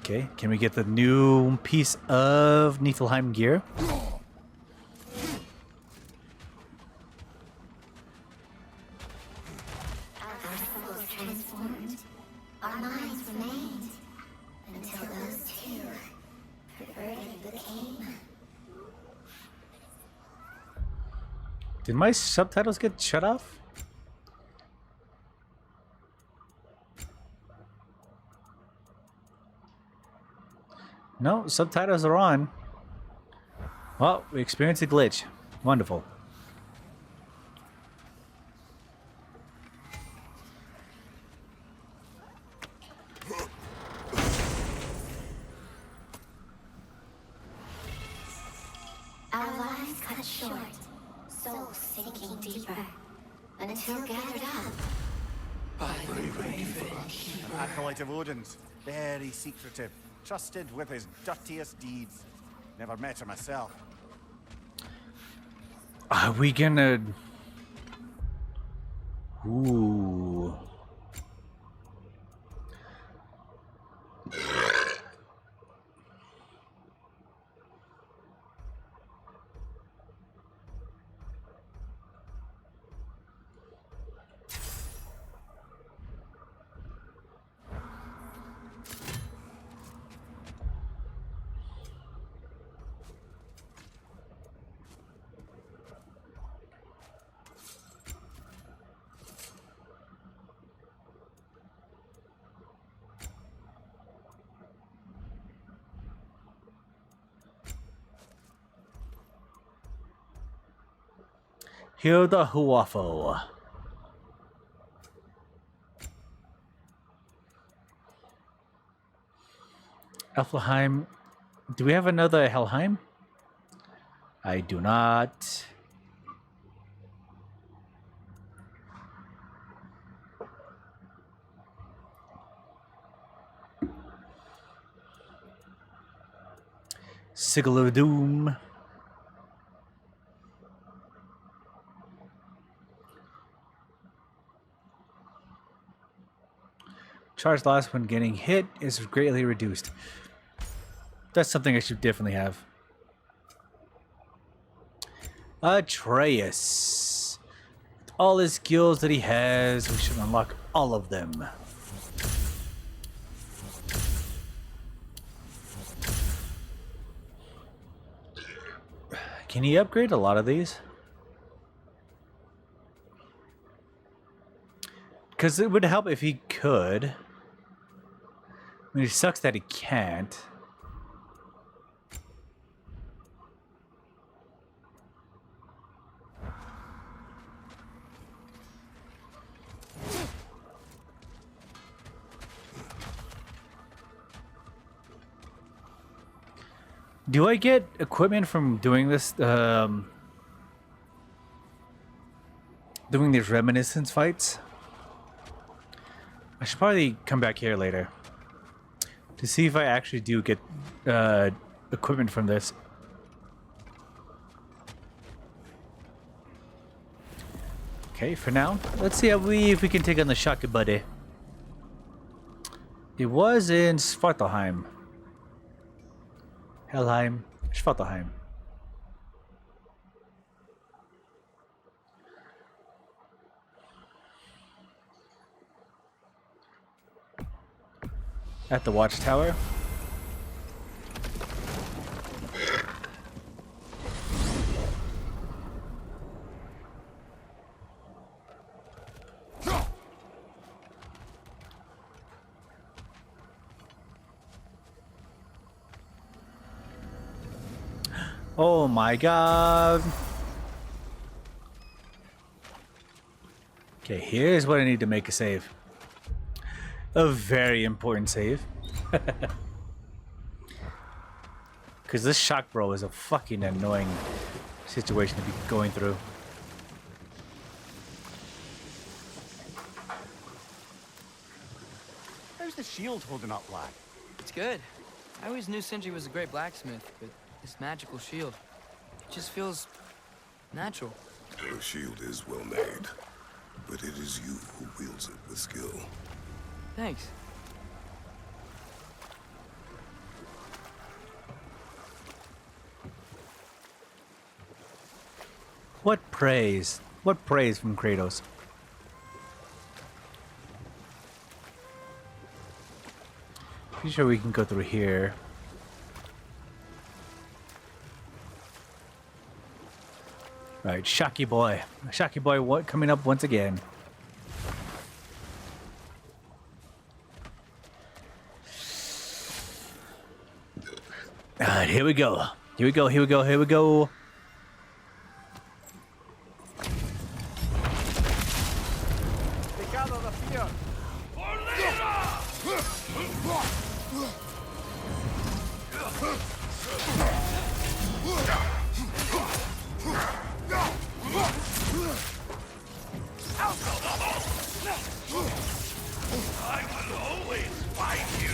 Okay, can we get the new piece of Niflheim gear? Our souls transformed. Our minds remained. Until those two perverted became. Did my subtitles get shut off? No, subtitles are on. Well, we experienced a glitch. Wonderful. Our lives cut short, souls sinking deeper, until gathered up. Acolyte of Odin's, very secretive, trusted with his dirtiest deeds. Never met her myself. Are we gonna... Ooh. Hilda Huafo. Elfheim. Do we have another Helheim? I do not. Sigil of Doom. Charge loss when getting hit is greatly reduced. That's something I should definitely have. Atreus. With all his skills that he has, we should unlock all of them. Can he upgrade a lot of these? Because it would help if he could. I mean, it sucks that he can't. Do I get equipment from doing this? Doing these reminiscence fights? I should probably come back here later to see if I actually do get equipment from this. Okay, for now, let's see if we can take on the Shaka Buddy. It was in Svartalheim. Helheim, Svartalheim. At the watchtower. Oh my god. Okay, here's what I need to make a save. A very important save. Because this shock bro is a fucking annoying situation to be going through. How's the shield holding up, lad? It's good. I always knew Sindri was a great blacksmith, but this magical shield, it just feels natural. The shield is well made, but it is you who wields it with skill. Thanks. What praise? What praise from Kratos? Pretty sure we can go through here. Right, Shocky Boy. Shocky Boy what coming up once again. Alright, here we go. Here we go, here we go, here we go. I will always fight you.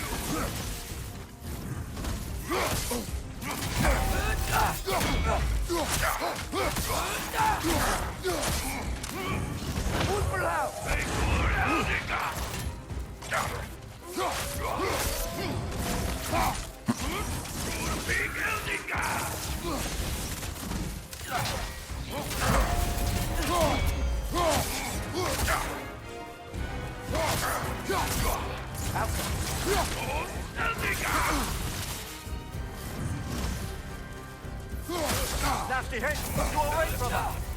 Nasty hit! Go away from her!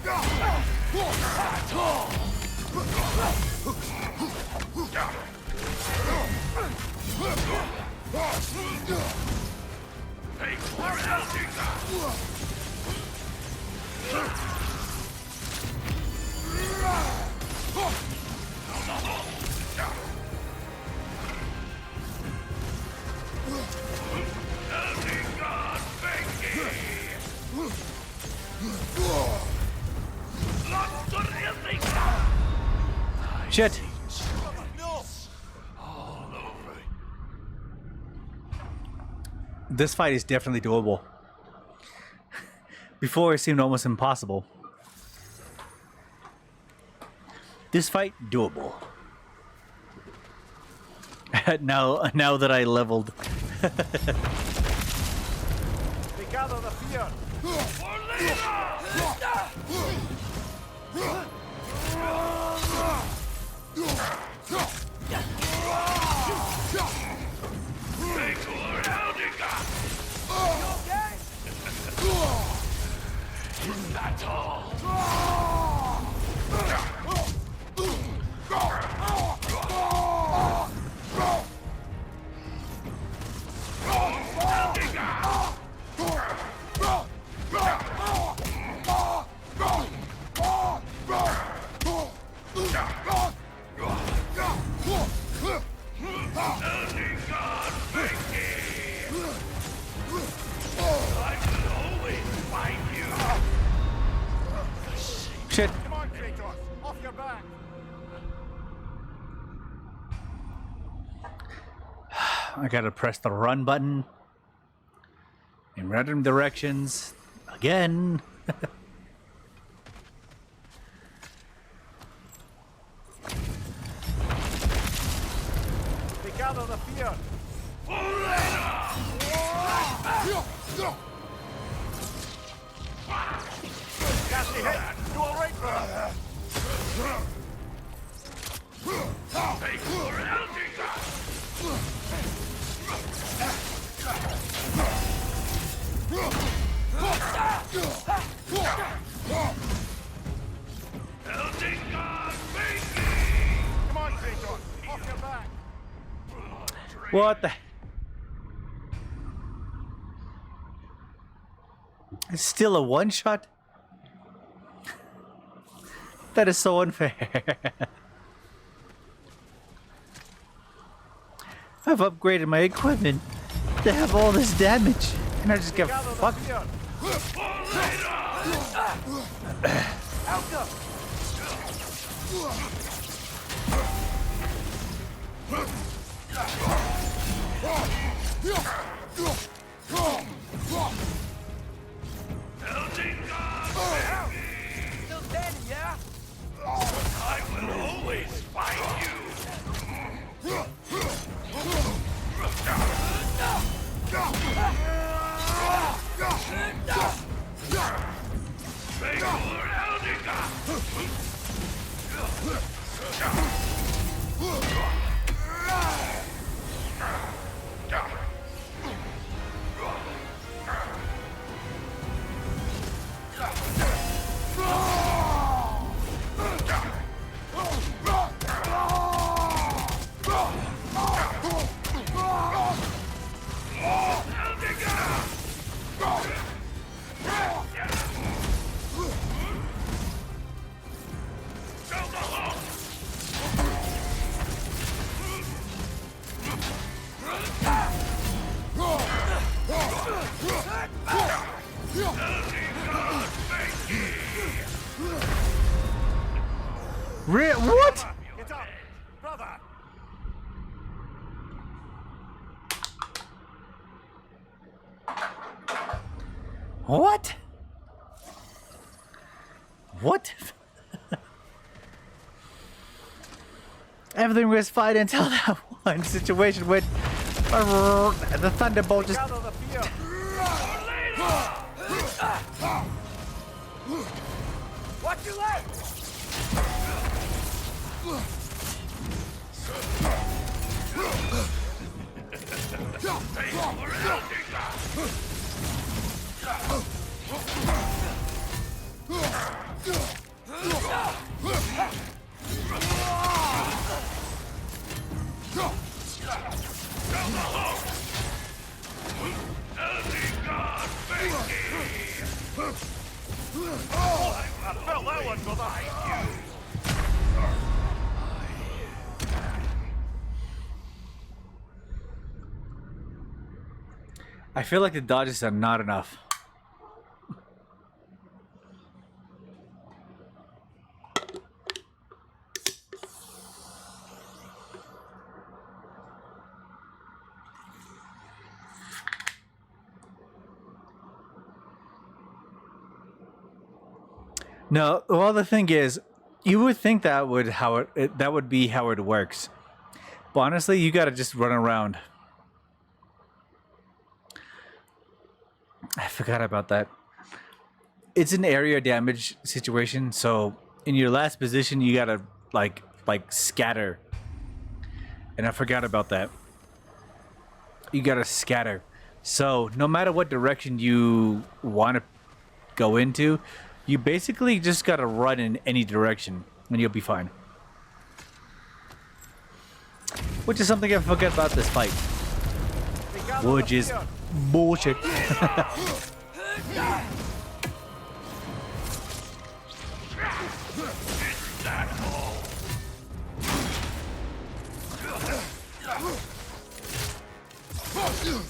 Shit. This fight is definitely doable. Before it seemed almost impossible. This fight, doable. now that I leveled. They gather the fear! That's all. I gotta press the run button in random directions again. They gather the fear. Nasty hit. You all right, brother? Come on, Kratos. Off your back. What the? It's still a one shot? That is so unfair. I've upgraded my equipment to have all this damage, and I just get fucked. Still standing, yeah? I will always find you. What? Get up, brother. What? What? Everything was fine until that one situation went. The thunderbolt just. Gather the fear. Watch your legs! I felt that one, brother. I feel like the dodges are not enough. No, well, the thing is, you would think that would that would be how it works, but honestly, you gotta just run around. I forgot about that. It's an area damage situation, so in your last position, you gotta like scatter, and I forgot about that. You gotta scatter, so no matter what direction you want to go into, you basically just gotta run in any direction, and you'll be fine. Which is something I forget about this fight. Which is bullshit.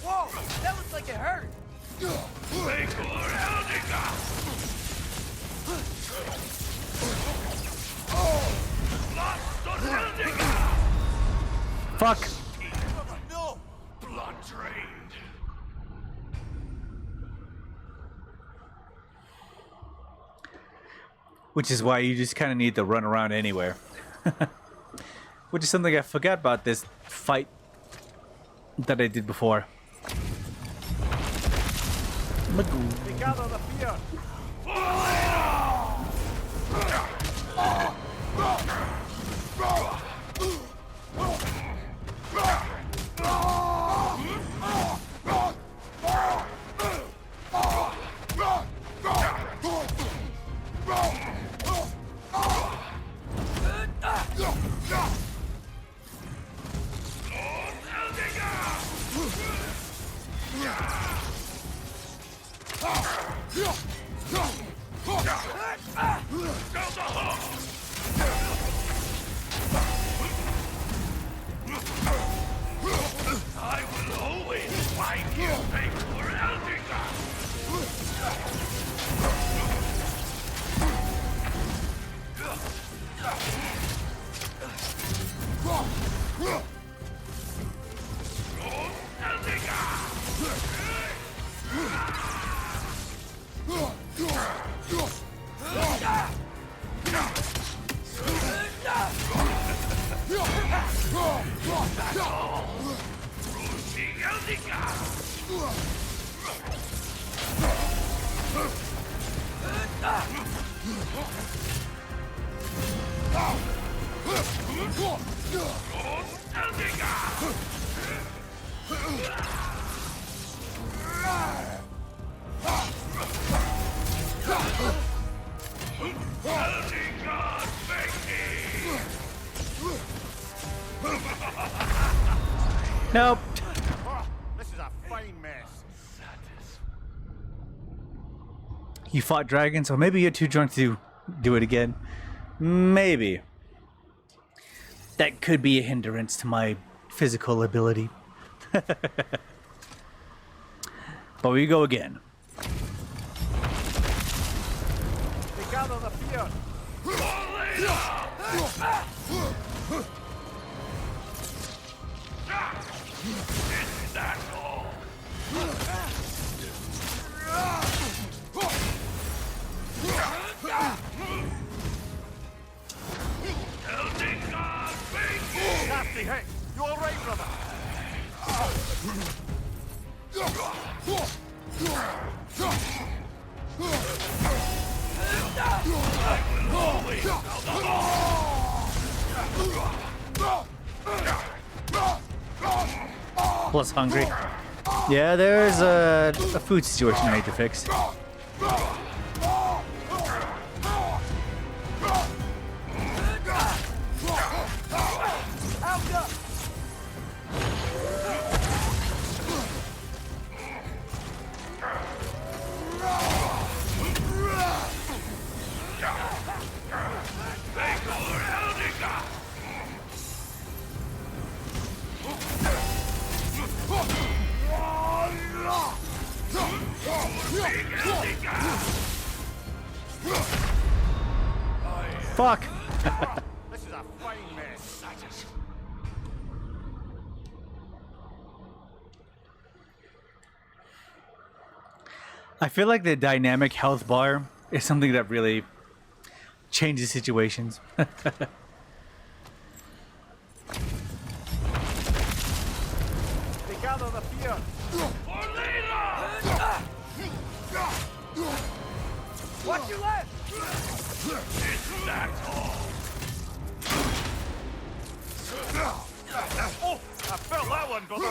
Whoa! That looks like it hurt! Fuck. No! which is why you just kind of need to run around anywhere. Which is something I forgot about this fight that I did before. They gather the fear. I will always find you, for Eldinger. Nope. This is a fine mess. You fought dragons, so maybe you're too drunk to do it again. Maybe. That could be a hindrance to my physical ability. But we go again. They gather the fear. Is that all? Nasty hit. You all right, brother? Plus hungry. Yeah, there's a food situation I need to fix. Fuck. This is a fine mess. I feel like the dynamic health bar is something that really changes situations. They gather the fear. What you left? Is that all? Oh, I felt that one, brother.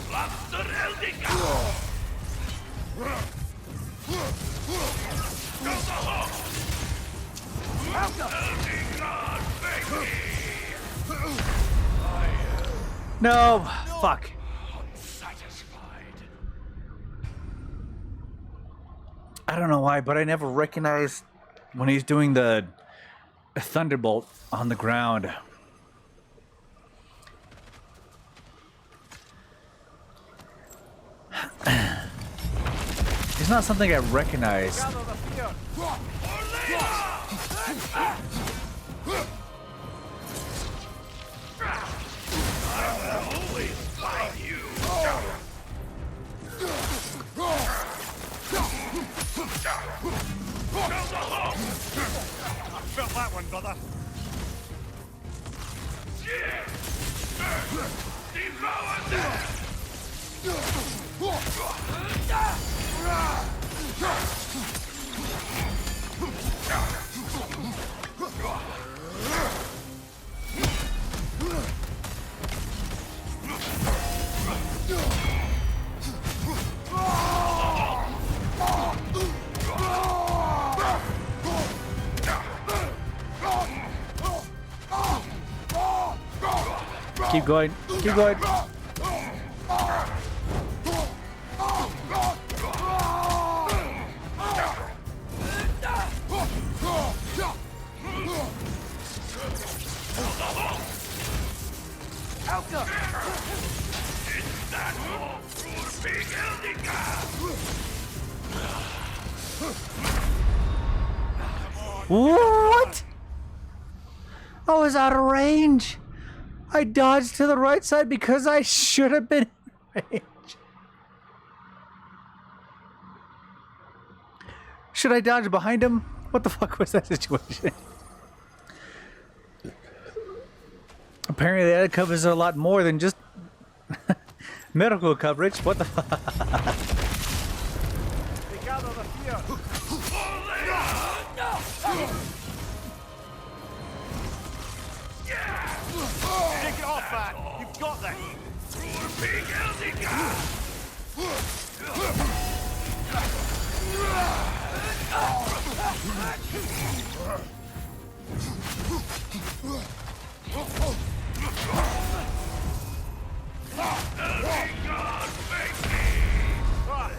Blaster Eldinger! No, fuck. I don't know why, but I never recognized when he's doing the thunderbolt on the ground. It's not something I recognize. Felt that one, brother. Keep going. Keep going. What? I was out of range. I dodged to the right side because I should have been in range. Should I dodge behind him? What the fuck was that situation? Apparently that covers a lot more than just medical coverage. What the fuck? They gather the fear. Take it off, man. You've got this. This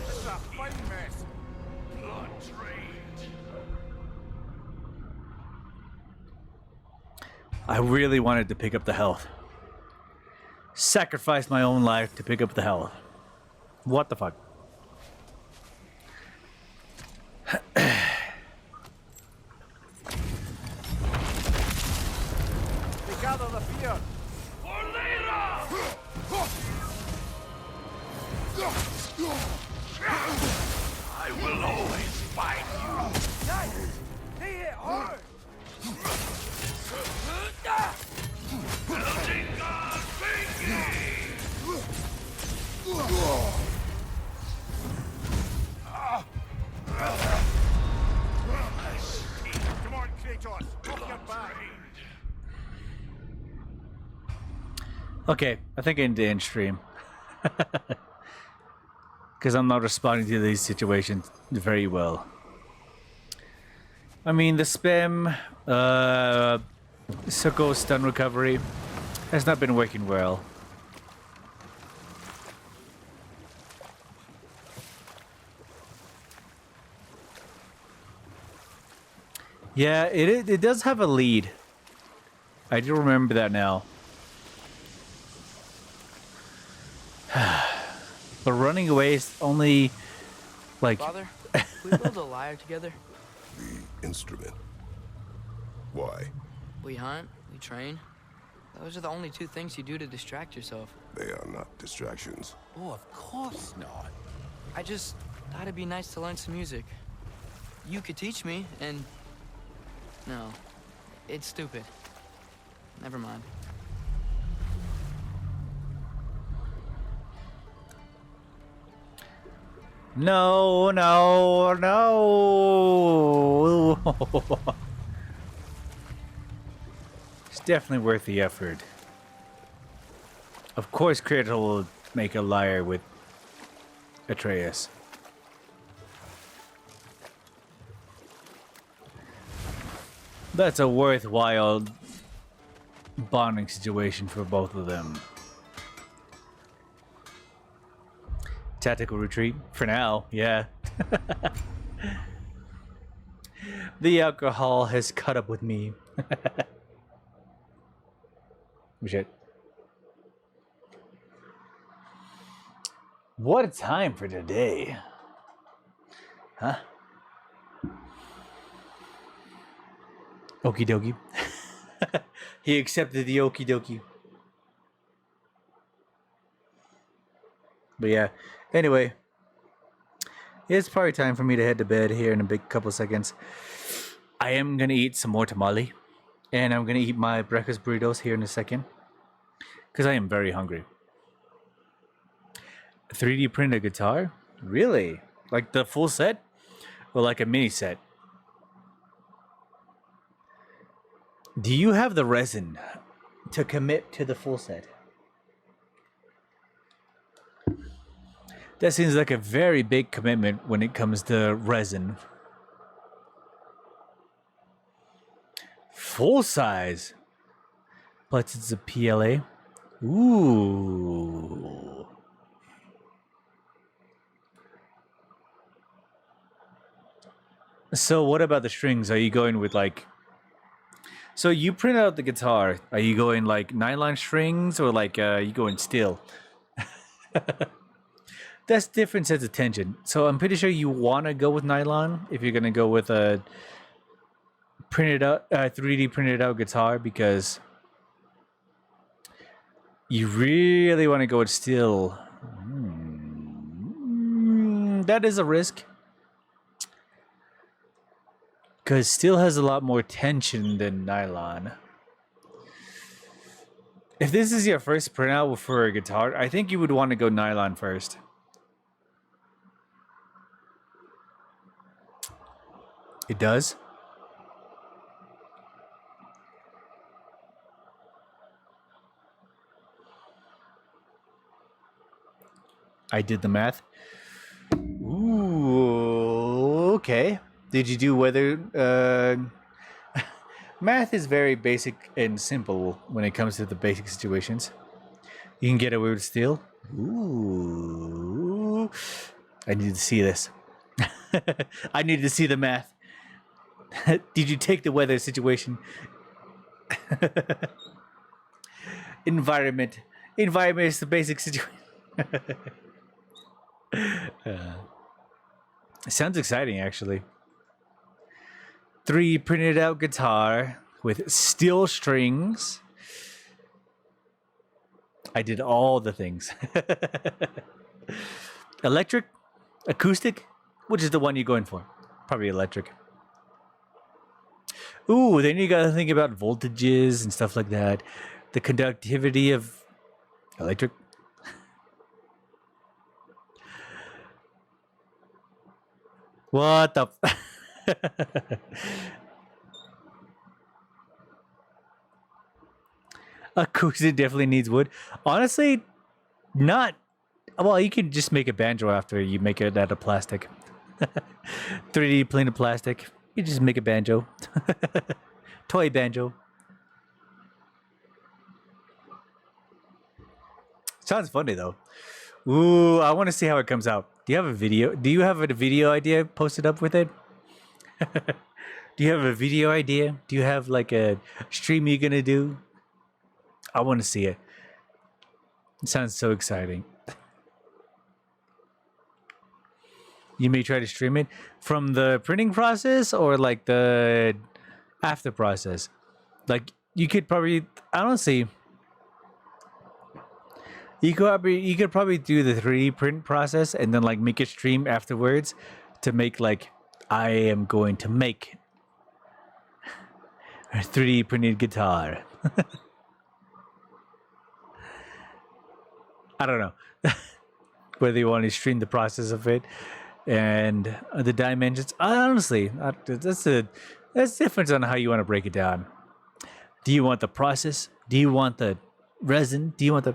is a fine mess. I really wanted to pick up the health. Sacrifice my own life to pick up the health. What the fuck? They gather the fear. I will always fight you. Nice. He hit hard. Building God, Come on, Kratos. Off your back. Okay, I think I need to end stream. Because I'm not responding to these situations very well. I mean, the spam, Suko stun recovery has not been working well. Yeah, it does have a lead. I do remember that now. But running away is only like... Father, can we build a lyre together? The instrument. Why? We hunt, we train. Those are the only two things you do to distract yourself. They are not distractions. Oh, of course not. I just thought it'd be nice to learn some music. You could teach me, and... No, it's stupid. Never mind. No, no, no. It's definitely worth the effort. Of course, Kratos will make a lyre with Atreus. That's a worthwhile bonding situation for both of them. Tactical retreat for now, yeah. The alcohol has caught up with me. Shit. What a time for today. Huh? Okie dokie. He accepted the okie dokie. But yeah, anyway. It's probably time for me to head to bed here in a big couple seconds. I am gonna eat some more tamale, and I'm gonna eat my breakfast burritos here in a second, because I am very hungry. 3D print a guitar? Really? Like the full set? Or like a mini set? Do you have the resin to commit to the full set? That seems like a very big commitment when it comes to resin. Full size. But it's a PLA. Ooh. So what about the strings? Are you going with like... So you print out the guitar. Are you going like nylon strings or like you going steel? That's different sets of tension. So I'm pretty sure you want to go with nylon if you're going to go with a printed out 3D printed out guitar, because you really want to go with steel. That is a risk. Because steel has a lot more tension than nylon. If this is your first printout for a guitar, I think you would want to go nylon first. It does? I did the math. Ooh, okay. Did you do whether... math is very basic and simple when it comes to the basic situations. You can get away with steel. Ooh. I need to see this. I need to see the math. Did you take the weather situation? Environment. Environment is the basic situation. Sounds exciting, actually. 3 printed out guitar with steel strings. I did all the things. Electric? Acoustic? Which is the one you're going for? Probably electric. Ooh, then you gotta think about voltages and stuff like that. The conductivity of electric. What the... Acoustic definitely needs wood. Honestly, not... Well, you can just make a banjo after you make it out of plastic. 3D printed plastic. You just make a banjo. Toy banjo. Sounds funny though. Ooh, I want to see how it comes out. Do you have a video? Do you have a video idea posted up with it? Do you have a video idea? Do you have like a stream you're gonna do? I want to see it. It sounds so exciting. You may try to stream it from the printing process or like the after process. Like you could probably, honestly, you could probably do the 3D print process and then like make a stream afterwards to make like, I am going to make a 3D printed guitar. I don't know whether you want to stream the process of it and the dimensions. Honestly, that's different on how you want to break it down. Do you want the process? Do you want the resin? Do you want the...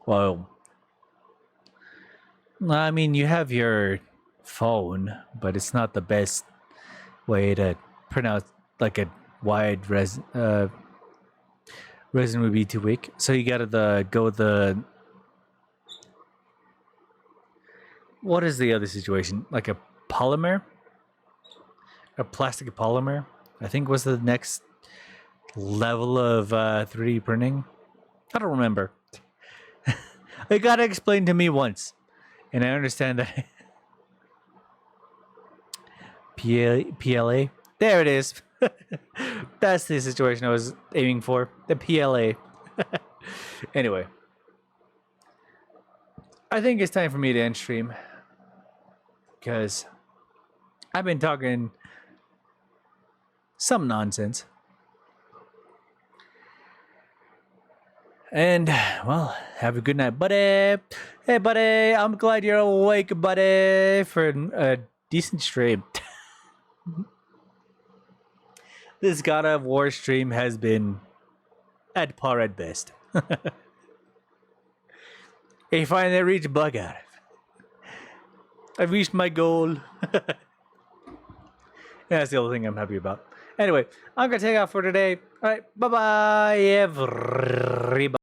Well, I mean, you have your phone, but it's not the best way to print out like a wide resin. Resin would be too weak, so you gotta go with the... What is the other situation? Like a polymer? A plastic polymer? I think was the next level of 3D printing. I don't remember. It got explained to me once, and I understand that. PLA? There it is. That's the situation I was aiming for. The PLA. Anyway. I think it's time for me to end stream because I've been talking some nonsense. And, well, have a good night, buddy. Hey, buddy, I'm glad you're awake, buddy, for a decent stream. This God of War stream has been at par at best. I finally reached bug out. I've reached my goal. That's the only thing I'm happy about. Anyway, I'm gonna take off for today. All right, bye bye, everybody.